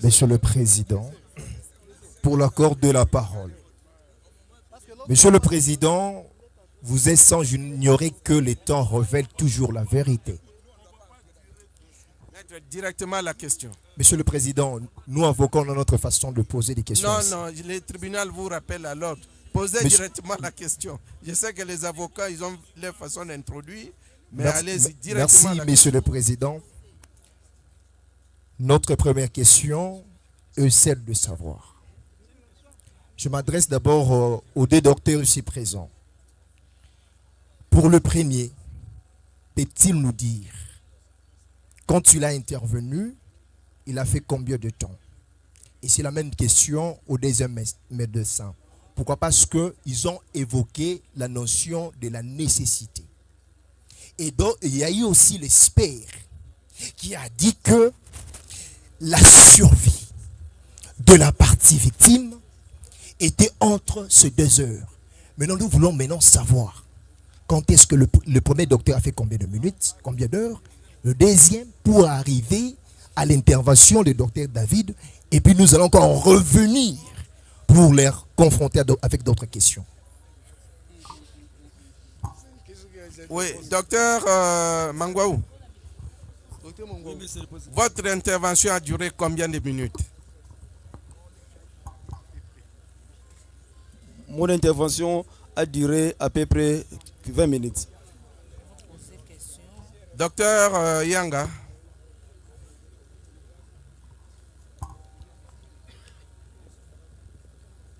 Monsieur le Président, pour l'accord de la parole. Monsieur le Président, vous êtes sans ignorer que les temps révèlent toujours la vérité. Maître, directement la question. Monsieur le Président, nous avocats, on a notre façon de poser des questions. Non, le tribunal vous rappelle à l'ordre. Posez directement la question. Je sais que les avocats, ils ont leur façon d'introduire, mais allez-y directement. Merci, Monsieur le Président. Notre première question est celle de savoir. Je m'adresse d'abord aux deux docteurs ici présents. Pour le premier, peut-il nous dire, quand il a intervenu, il a fait combien de temps? Et c'est la même question au deuxième médecin. Pourquoi? Parce qu'ils ont évoqué la notion de la nécessité. Et donc, il y a eu aussi l'expert qui a dit que la survie de la partie victime était entre ces 2 heures. Maintenant, nous voulons savoir quand est-ce que le premier docteur a fait combien de minutes, combien d'heures, le deuxième pour arriver à l'intervention du docteur David, et puis nous allons encore revenir pour les confronter avec d'autres questions. Oui, docteur Mangwaou. Votre intervention a duré combien de minutes? Mon intervention a duré à peu près 20 minutes. Docteur Yanga.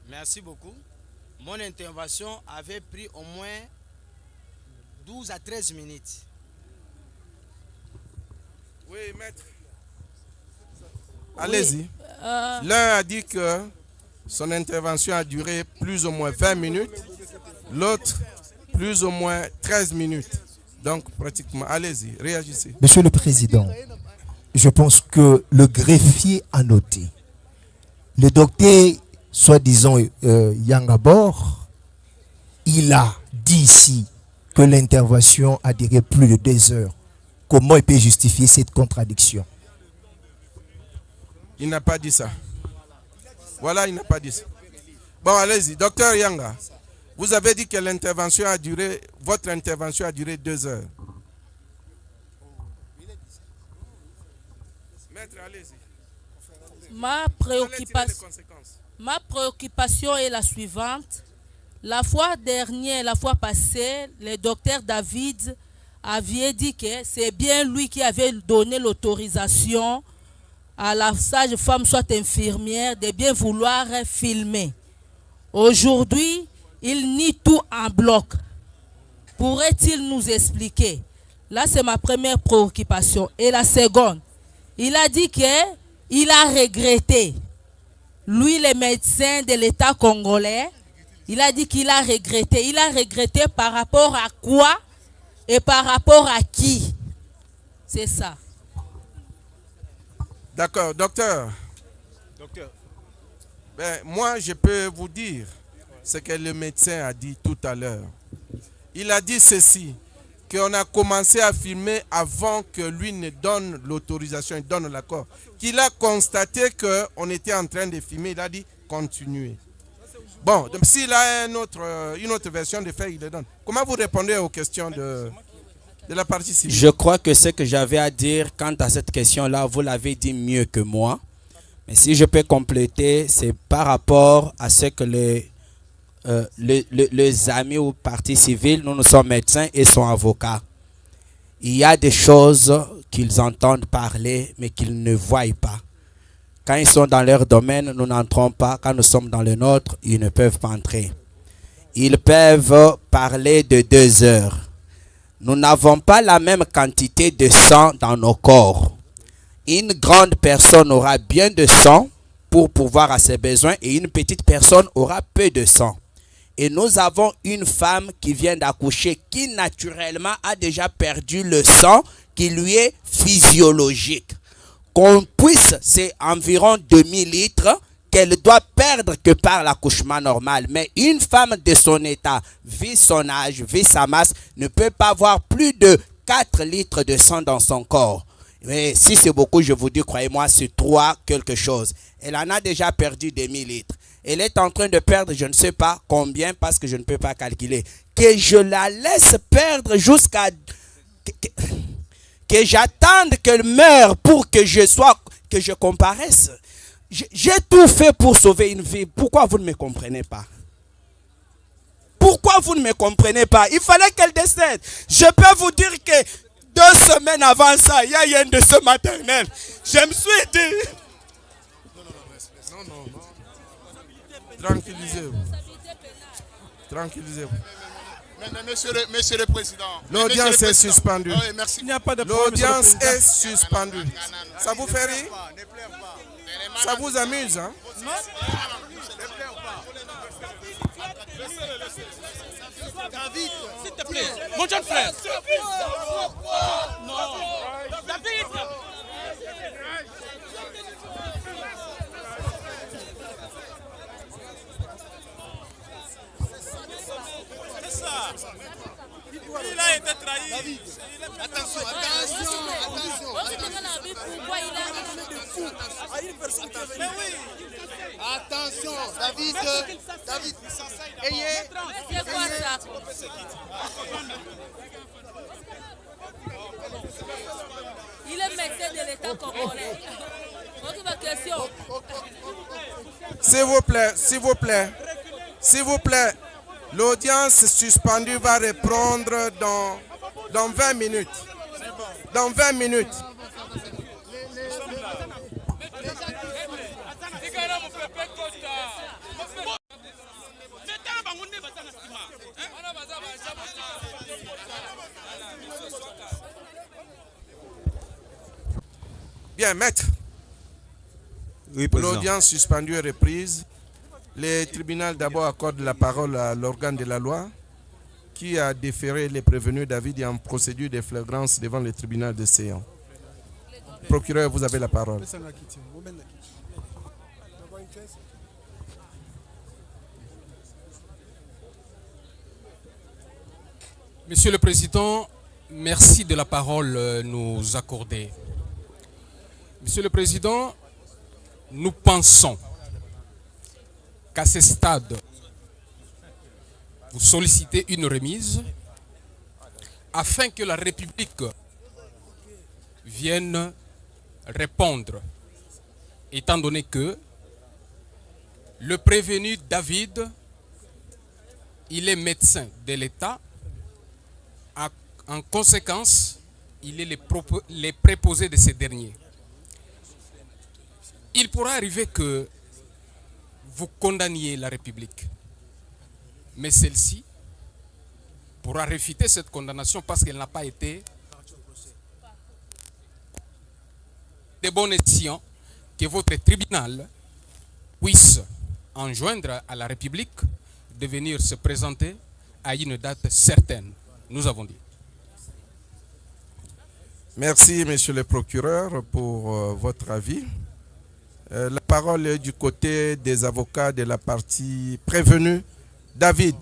Merci beaucoup. Mon intervention avait pris au moins 12 à 13 minutes. Oui, maître. Allez-y. L'un a dit que son intervention a duré plus ou moins 20 minutes. L'autre, plus ou moins 13 minutes. Donc, pratiquement, allez-y, réagissez. Monsieur le Président, je pense que le greffier a noté. Le docteur, soi-disant Yangabor, il a dit ici que l'intervention a duré plus de 2 heures. Comment il peut justifier cette contradiction? Il n'a pas dit ça. Voilà, il n'a pas dit ça. Bon, allez-y. Docteur Yanga, vous avez dit que l'intervention a duré, votre intervention a duré 2 heures. Maître, allez-y. Ma préoccupation est la suivante. La fois dernière, la fois passée, le docteur David avait dit que c'est bien lui qui avait donné l'autorisation à la sage-femme, soit infirmière, de bien vouloir filmer. Aujourd'hui, il nie tout en bloc. Pourrait-il nous expliquer? Là, c'est ma première préoccupation. Et la seconde, il a dit qu'il a regretté. Lui, le médecin de l'État congolais, il a dit qu'il a regretté. Il a regretté par rapport à quoi et par rapport à qui? C'est ça. D'accord, docteur. Ben, moi, je peux vous dire ce que le médecin a dit tout à l'heure. Il a dit ceci, qu'on a commencé à filmer avant que lui ne donne l'autorisation, il donne l'accord. Qu'il a constaté qu'on était en train de filmer, il a dit continuez. Bon, s'il a une autre version de fait, il le donne. Comment vous répondez aux questions de la partie civile? Je crois que ce que j'avais à dire quant à cette question-là, vous l'avez dit mieux que moi. Mais si je peux compléter, c'est par rapport à ce que les amis ou partie civile, nous sommes médecins et sont avocats. Il y a des choses qu'ils entendent parler, mais qu'ils ne voient pas. Quand ils sont dans leur domaine, nous n'entrons pas. Quand nous sommes dans le nôtre, ils ne peuvent pas entrer. Ils peuvent parler de 2 heures. Nous n'avons pas la même quantité de sang dans nos corps. Une grande personne aura bien de sang pour pouvoir à ses besoins et une petite personne aura peu de sang. Et nous avons une femme qui vient d'accoucher qui naturellement a déjà perdu le sang qui lui est physiologique. Qu'on puisse, c'est environ 2000 litres qu'elle doit perdre que par l'accouchement normal. Mais une femme de son état, vu son âge, vu sa masse, ne peut pas avoir plus de 4 litres de sang dans son corps. Mais si c'est beaucoup, je vous dis, croyez-moi, c'est 3 quelque chose. Elle en a déjà perdu des 1000 litres. Elle est en train de perdre, je ne sais pas combien, parce que je ne peux pas calculer. Que je la laisse perdre jusqu'à... Que que j'attende qu'elle meure pour que je comparaisse. J'ai tout fait pour sauver une vie. Pourquoi vous ne me comprenez pas? Pourquoi vous ne me comprenez pas? Il fallait qu'elle décède. Je peux vous dire que 2 semaines avant ça, il y a eu un décès maternel. Je me suis dit... Tranquillisez-vous. Tranquillisez-vous. Monsieur le Président. L'audience est suspendue. Oui, merci. Il n'y a pas de problème, L'audience monsieur le est suspendue. Ça vous fait rire? Ça vous amuse, hein? David, s'il te plaît, mon jeune frère. Non, David. C'est ça. Il a été trahi. David. Attention, attention, attention. Pourquoi il a donné des coups à une personne qui est venue? Attention, David, ayez. C'est quoi ça? Il est médecin de l'État congolais. Autre question. S'il vous plaît, s'il vous plaît, s'il vous plaît, l'audience suspendue va reprendre dans 20 minutes. Dans 20 minutes. Bien, maître. Oui, président. L'audience suspendue est reprise. Le tribunal d'abord accorde la parole à l'organe de la loi qui a déféré les prévenus David en procédure de flagrance devant le tribunal de Séan. Procureur, vous avez la parole. Monsieur le Président, merci de la parole nous accorder. Monsieur le Président, nous pensons qu'à ce stade, vous sollicitez une remise afin que la République vienne répondre, étant donné que le prévenu David, il est médecin de l'État. En conséquence, il est les préposés de ces derniers. Il pourra arriver que vous condamniez la République, mais celle-ci pourra réfuter cette condamnation parce qu'elle n'a pas été de bon escient que votre tribunal puisse enjoindre à la République de venir se présenter à une date certaine. Nous avons dit. Merci, monsieur le procureur, pour votre avis. La parole est du côté des avocats de la partie prévenue. David,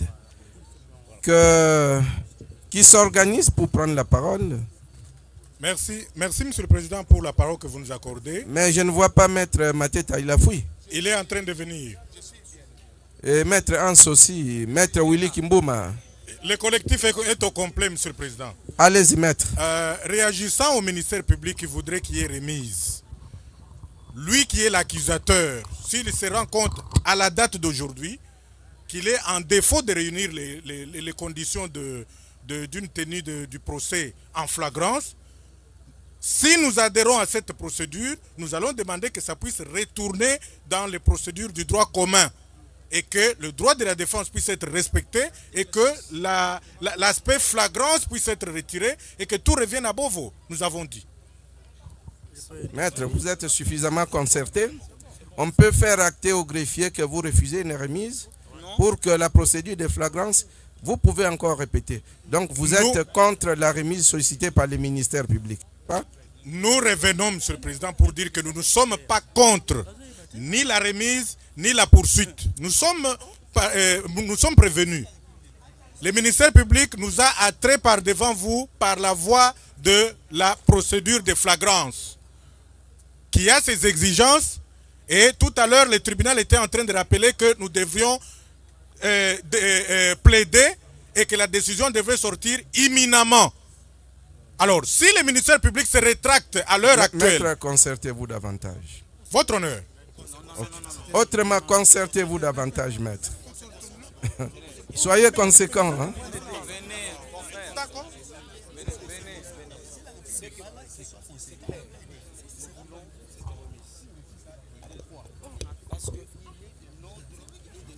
qui s'organise pour prendre la parole. Merci, monsieur le Président, pour la parole que vous nous accordez. Mais je ne vois pas Maître Mateta Ilafoui. Il est en train de venir. Et Maître Hans aussi, Maître Willy Kimbouma. Le collectif est au complet, monsieur le Président. Allez-y, Maître. Réagissant au ministère public qui voudrait qu'il y ait remise, lui qui est l'accusateur, s'il se rend compte à la date d'aujourd'hui qu'il est en défaut de réunir les conditions d'une tenue du procès en flagrance, si nous adhérons à cette procédure, nous allons demander que ça puisse retourner dans les procédures du droit commun et que le droit de la défense puisse être respecté et que l'aspect flagrance puisse être retiré et que tout revienne à Beauvau, nous avons dit. Maître, vous êtes suffisamment concerté. On peut faire acter au greffier que vous refusez une remise pour que la procédure de flagrance, vous pouvez encore répéter. Donc vous êtes contre la remise sollicitée par le ministère public. Nous revenons, monsieur le Président, pour dire que nous ne sommes pas contre ni la remise ni la poursuite. Nous sommes prévenus. Le ministère public nous a attrait par devant vous par la voie de la procédure de flagrance qui a ses exigences, et tout à l'heure le tribunal était en train de rappeler que nous devions plaider et que la décision devrait sortir imminemment. Alors, si les ministères publics se rétractent à l'heure actuelle... Maître, concertez-vous davantage. Votre honneur. Autrement, concertez-vous davantage, maître. Soyez conséquents. Hein?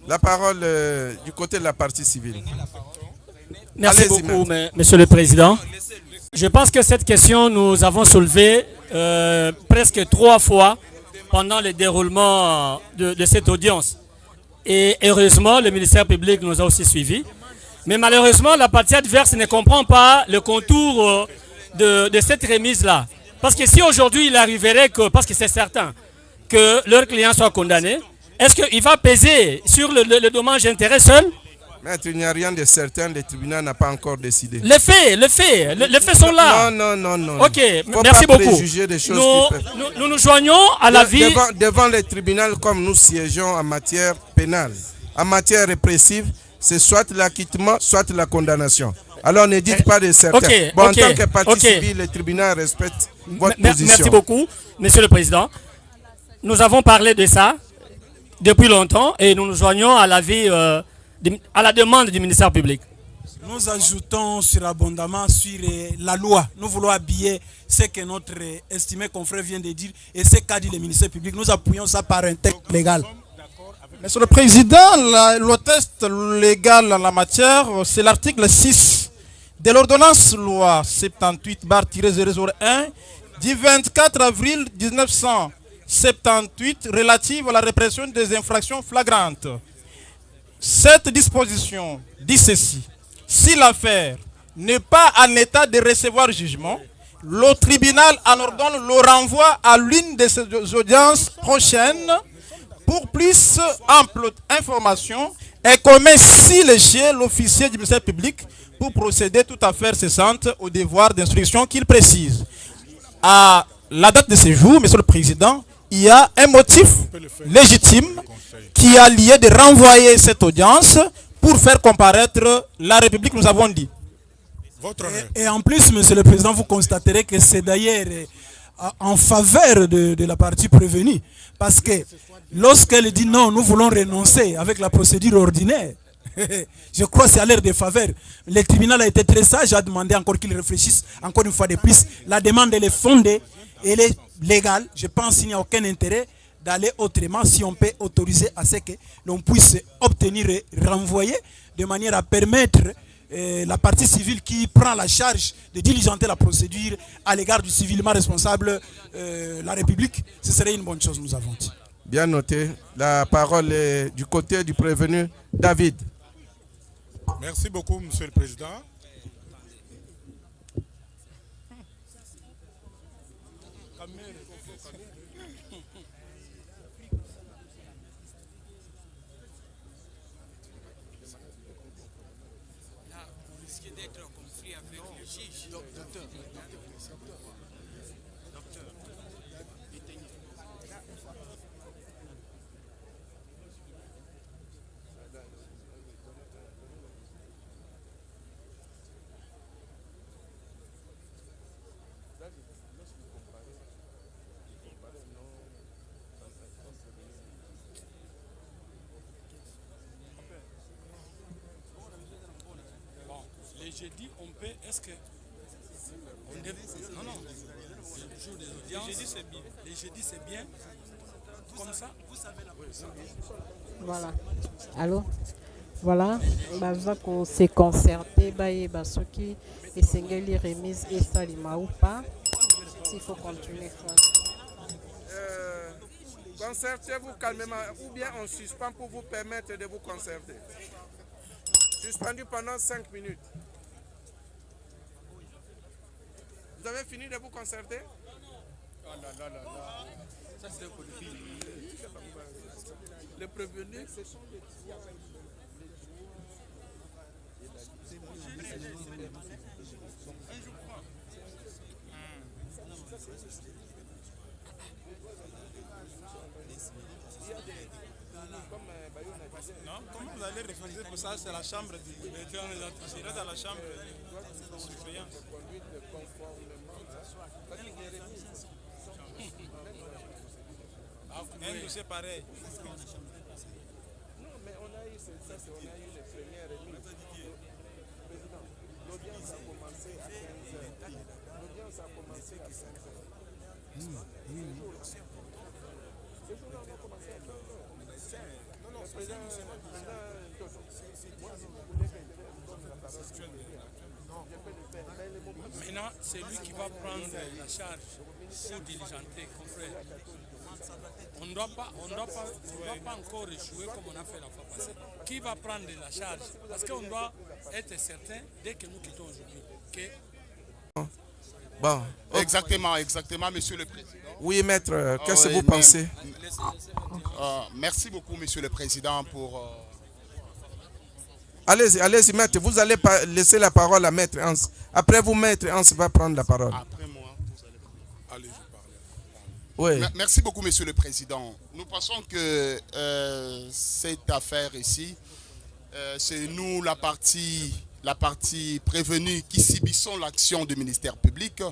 La parole du côté de la partie civile. Merci beaucoup, Monsieur le Président. Je pense que cette question, nous avons soulevé presque 3 fois pendant le déroulement de cette audience. Et heureusement, le ministère public nous a aussi suivis. Mais malheureusement, la partie adverse ne comprend pas le contour de cette remise-là. Parce que si aujourd'hui il arriverait que, parce que c'est certain, que leur client soit condamné, est-ce qu'il va peser sur le dommage d'intérêt seul? Maître, il n'y a rien de certain, le tribunal n'a pas encore décidé. Les faits sont là. Non. Ok, merci beaucoup. Nous nous joignons à l'avis... Devant le tribunal, comme nous siégeons en matière pénale, en matière répressive, c'est soit l'acquittement, soit la condamnation. Alors ne dites pas de certains. En tant que partie civile, le tribunal respecte votre position. Merci beaucoup, Monsieur le Président. Nous avons parlé de ça depuis longtemps et nous nous joignons à l'avis... à la demande du ministère public. Nous ajoutons surabondamment sur la loi. Nous voulons habiller ce que notre estimé confrère vient de dire et ce qu'a dit le ministère public. Nous appuyons ça par un texte légal. Monsieur le Président, le texte légal en la matière, c'est l'article 6 de l'ordonnance loi 78/001 du 24 avril 1978 relative à la répression des infractions flagrantes. Cette disposition dit ceci: si l'affaire n'est pas en état de recevoir jugement, le tribunal en ordonne le renvoi à l'une de ses audiences prochaines pour plus ample information et commet si l'échelle l'officier du ministère public pour procéder toute affaire cessante au devoir d'instruction qu'il précise. À la date de ce jour, Monsieur le Président, il y a un motif légitime qui a lié de renvoyer cette audience pour faire comparaître la République, nous avons dit. Et en plus, Monsieur le Président, vous constaterez que c'est d'ailleurs en faveur de la partie prévenue. Parce que lorsqu'elle dit non, nous voulons renoncer avec la procédure ordinaire, je crois que c'est à leur de faveur. Le tribunal a été très sage, a demandé encore qu'il réfléchisse encore une fois de plus. La demande, elle est fondée, elle est légale. Je pense qu'il n'y a aucun intérêt d'aller autrement si on peut autoriser à ce que l'on puisse obtenir et renvoyer de manière à permettre la partie civile qui prend la charge de diligenter la procédure à l'égard du civilement responsable, la République. Ce serait une bonne chose, nous avons dit. Bien noté. La parole est du côté du prévenu David. Merci beaucoup, Monsieur le Président. J'ai dit on peut, est-ce que... Non, non, le jour des audiences, les jeudis c'est bien, comme ça, vous savez la Voilà, allô. Voilà, baza qu'on s'est concerté, bayeba soki et sengeli remise et salima ou pas, s'il faut continuer. Concertez-vous calmement ou bien on suspend pour vous permettre de vous concerter. Suspendu pendant 5 minutes. Vous avez fini de vous concerter? Ça, c'est les prévenus, ce sont les... Non, comment vous allez refuser pour ça? C'est la chambre du... Je reste à la chambre de surveillance. Un dossier pareil. Non, mais on a eu les premières remises. Président, l'audience a commencé à 15h. L'audience a commencé à 5h. Ce jour-là, on a commencé à 15h. Non, le président Toto, moi, si vous voulez que je donne la parole, je peux le faire. Mais le moment... Maintenant, c'est lui qui va prendre la charge pour diligenter, confrère. On ne doit pas encore échouer comme on a fait la fois passée. Qui va prendre la charge? Parce qu'on doit être certain, dès que nous quittons aujourd'hui, que... Bon. Exactement, monsieur le président. Oui, maître, qu'est-ce que vous pensez? Merci beaucoup, monsieur le président, pour... Allez-y, maître. Vous allez laisser la parole à maître Hans. Après vous, maître Hans va prendre la parole. Après moi, vous allez... Allez, je parle. Oui. Merci beaucoup, monsieur le président. Nous pensons que cette affaire ici, c'est nous, la partie prévenue, qui subissons l'action du ministère public,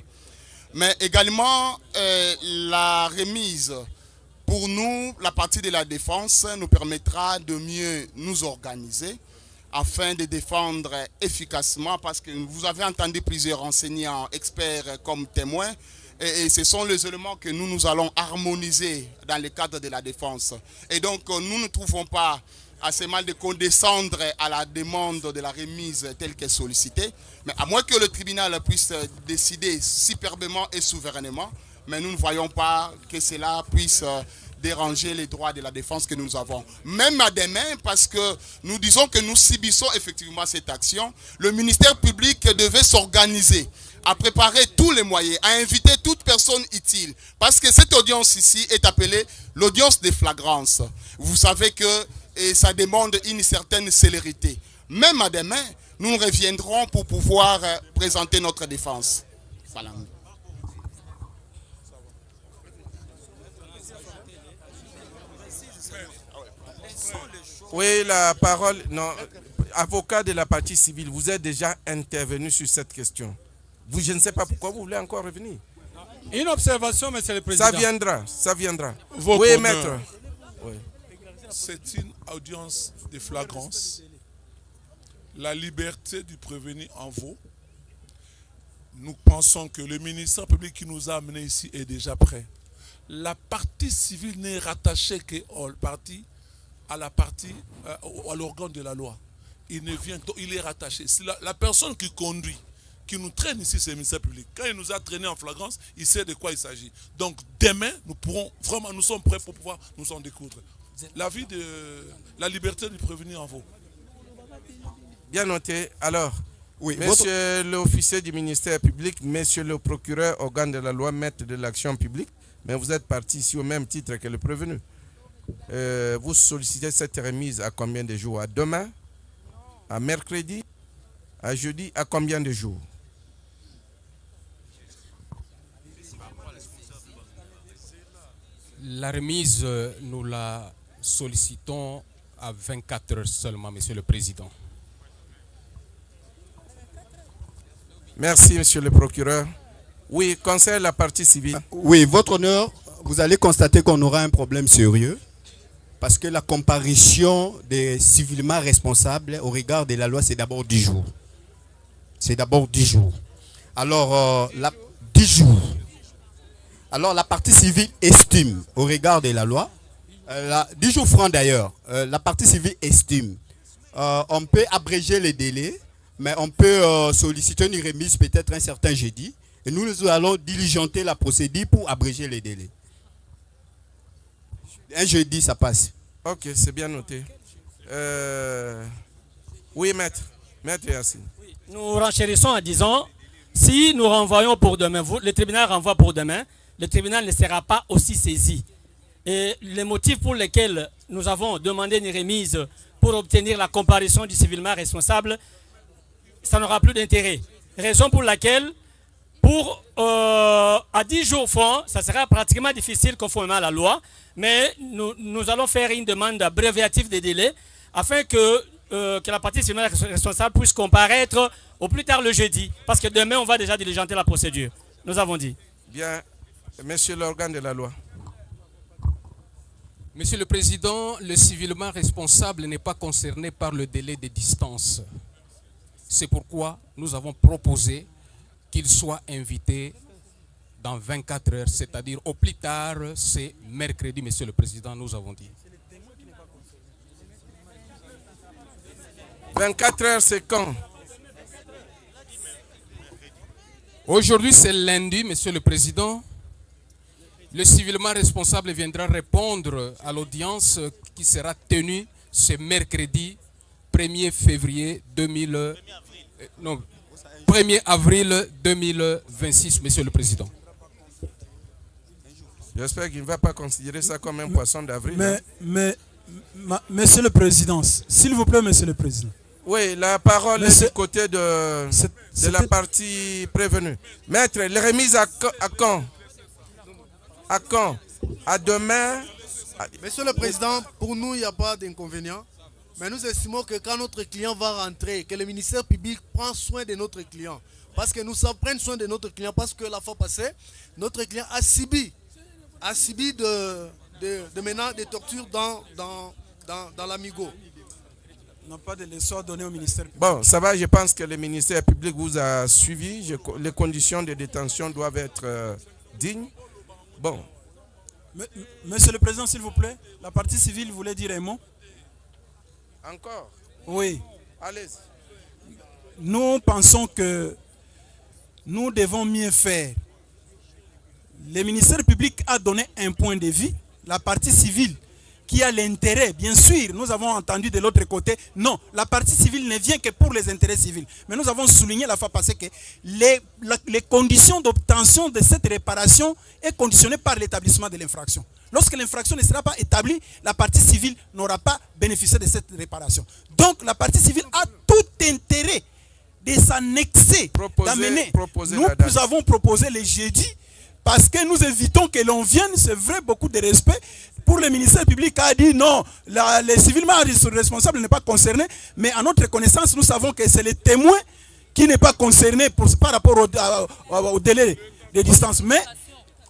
mais également la remise. Pour nous, la partie de la défense nous permettra de mieux nous organiser afin de défendre efficacement, parce que vous avez entendu plusieurs enseignants, experts comme témoins, et ce sont les éléments que nous allons harmoniser dans le cadre de la défense. Et donc, nous ne trouvons pas assez mal de condescendre à la demande de la remise telle qu'elle est sollicitée, mais à moins que le tribunal puisse décider superbement et souverainement, mais nous ne voyons pas que cela puisse déranger les droits de la défense que nous avons. Même à demain, parce que nous disons que nous subissons effectivement cette action, le ministère public devait s'organiser, à préparer tous les moyens, à inviter toute personne utile, parce que cette audience ici est appelée l'audience des flagrances. Vous savez que ça demande une certaine célérité. Même à demain, nous reviendrons pour pouvoir présenter notre défense. Voilà. Oui, la parole. Non, avocat de la partie civile, vous êtes déjà intervenu sur cette question. Je ne sais pas pourquoi vous voulez encore revenir. Une observation, monsieur le président. Ça viendra. Oui, maître. Oui. C'est une audience de flagrance. La liberté du prévenu en vaut. Nous pensons que le ministère public qui nous a amenés ici est déjà prêt. La partie civile n'est rattachée à l'organe de la loi. Il est rattaché. La personne qui conduit, qui nous traîne ici, c'est le ministère public. Quand il nous a traîné en flagrance, il sait de quoi il s'agit. Donc demain, nous sommes prêts pour pouvoir nous en découdre. La liberté du prévenu en vaut. Bien noté. Alors, oui, monsieur l'officier du ministère public, monsieur le procureur, organe de la loi, maître de l'action publique, mais vous êtes parti ici au même titre que le prévenu. Vous sollicitez cette remise à combien de jours? À demain? À mercredi? À jeudi? À combien de jours? La remise, nous la sollicitons à 24 heures seulement, monsieur le président. Merci, monsieur le procureur. Oui, concernant la partie civile. Oui, votre honneur, vous allez constater qu'on aura un problème sérieux parce que la comparution des civilement responsables au regard de la loi, c'est d'abord 10 jours. C'est d'abord 10 jours. Alors, 10 jours. Alors, la partie civile estime, au regard de la loi, 10 jours francs d'ailleurs, la partie civile estime. On peut abréger les délais, mais on peut solliciter une remise peut-être un certain jeudi. Et nous allons diligenter la procédure pour abréger les délais. Un jeudi, ça passe. Ok, c'est bien noté. Oui, maître. Maître Yassine. Nous renchérissons en disant, si nous renvoyons pour demain, le tribunal renvoie pour demain, le tribunal ne sera pas aussi saisi. Et les motifs pour lesquels nous avons demandé une remise pour obtenir la comparution du civilement responsable, ça n'aura plus d'intérêt. Raison pour laquelle, à 10 jours francs, ça sera pratiquement difficile conformément à la loi, mais nous allons faire une demande abréviative des délais afin que la partie civilement responsable puisse comparaître au plus tard le jeudi. Parce que demain, on va déjà diligenter la procédure. Nous avons dit. Bien, monsieur l'organe de la loi. Monsieur le Président, le civilement responsable n'est pas concerné par le délai de distance. C'est pourquoi nous avons proposé qu'il soit invité dans 24 heures, c'est-à-dire au plus tard, c'est mercredi, Monsieur le Président, nous avons dit. 24 heures, c'est quand? Aujourd'hui, c'est lundi, Monsieur le Président. Le civilement responsable viendra répondre à l'audience qui sera tenue ce mercredi 1er février 1er avril 2026, Monsieur le Président. J'espère qu'il ne va pas considérer ça comme un poisson d'avril. Monsieur le Président, s'il vous plaît, Monsieur le Président. Oui, la parole est du côté de la partie prévenue. Maître, les remises à quand? À quand? À demain? Monsieur le Président, pour nous, il n'y a pas d'inconvénient. Mais nous estimons que quand notre client va rentrer, que le ministère public prend soin de notre client. Parce que nous prenons soin de notre client. Parce que la fois passée, notre client a subi de menaces, de tortures dans l'Amigo. On n'a pas de leçon à donner au ministère public. Bon, ça va, je pense que le ministère public vous a suivi. Les conditions de détention doivent être dignes. Bon. Monsieur le Président, s'il vous plaît, la partie civile voulait dire un mot. Encore? Oui. Allez. Nous pensons que nous devons mieux faire. Le ministère public a donné un point de vue. La partie civile qui a l'intérêt, bien sûr, nous avons entendu de l'autre côté, non, la partie civile ne vient que pour les intérêts civils. Mais nous avons souligné la fois passée que les conditions d'obtention de cette réparation est conditionnées par l'établissement de l'infraction. Lorsque l'infraction ne sera pas établie, la partie civile n'aura pas bénéficié de cette réparation. Donc la partie civile a tout intérêt de s'annexer, d'amener. Nous avons proposé le jeudi parce que nous évitons que l'on vienne, c'est vrai, beaucoup de respect. Pour le ministère public a dit non, le civilement responsable n'est pas concerné, mais à notre connaissance, nous savons que c'est le témoin qui n'est pas concerné par rapport au délai de distance. Mais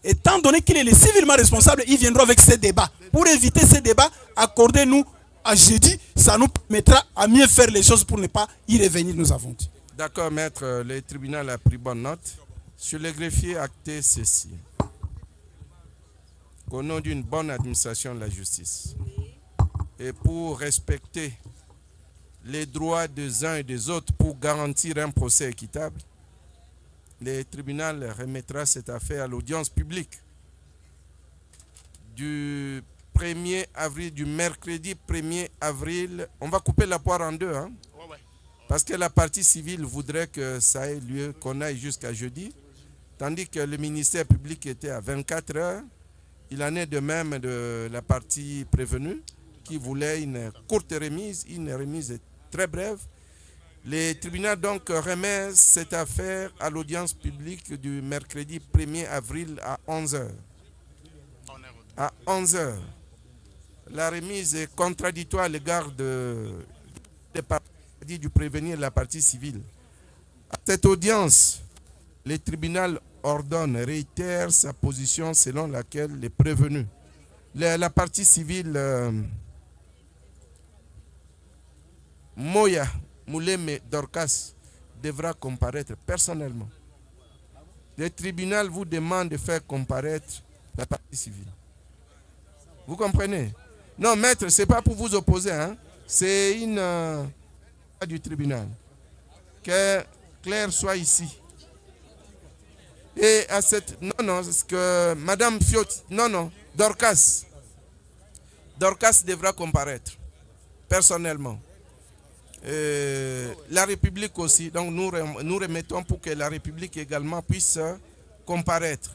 étant donné qu'il est le civilement responsable, il viendra avec ces débats. Pour éviter ces débats, accordez-nous à jeudi, ça nous permettra à mieux faire les choses pour ne pas y revenir, nous avons dit. D'accord, maître, le tribunal a pris bonne note. Sur le greffier, actez ceci. Au nom d'une bonne administration de la justice et pour respecter les droits des uns et des autres pour garantir un procès équitable, le tribunal remettra cette affaire à l'audience publique du 1er avril, du mercredi 1er avril. On va couper la poire en deux, hein? Parce que la partie civile voudrait que ça ait lieu, qu'on aille jusqu'à jeudi, tandis que le ministère public était à 24 heures. Il en est de même de la partie prévenue qui voulait une courte remise, une remise très brève. Le tribunal donc remet cette affaire à l'audience publique du mercredi 1er avril à 11h. À 11h. La remise est contradictoire à l'égard du prévenu et de la partie civile. À cette audience, le tribunal ordonne, réitère sa position selon laquelle les prévenus, la partie civile Moya Mouleme Dorcas devra comparaître personnellement. Le tribunal vous demande de faire comparaître la partie civile. Vous comprenez? Non, maître, ce n'est pas pour vous opposer, hein? C'est une du tribunal. Que Claire soit ici. Et à cette... Non, c'est que Madame Fiot... Non, Dorcas devra comparaître, personnellement. La République aussi. Donc nous remettons pour que la République également puisse comparaître.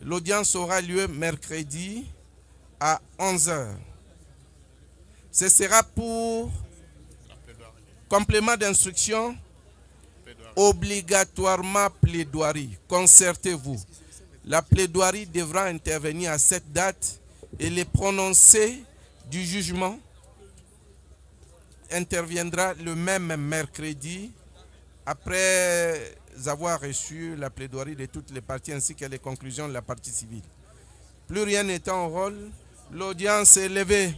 L'audience aura lieu mercredi à 11h. Ce sera pour complément d'instruction, obligatoirement plaidoirie. Concertez-vous. La plaidoirie devra intervenir à cette date et les prononcés du jugement interviendra le même mercredi après avoir reçu la plaidoirie de toutes les parties ainsi que les conclusions de la partie civile. Plus rien n'étant en rôle, l'audience est levée.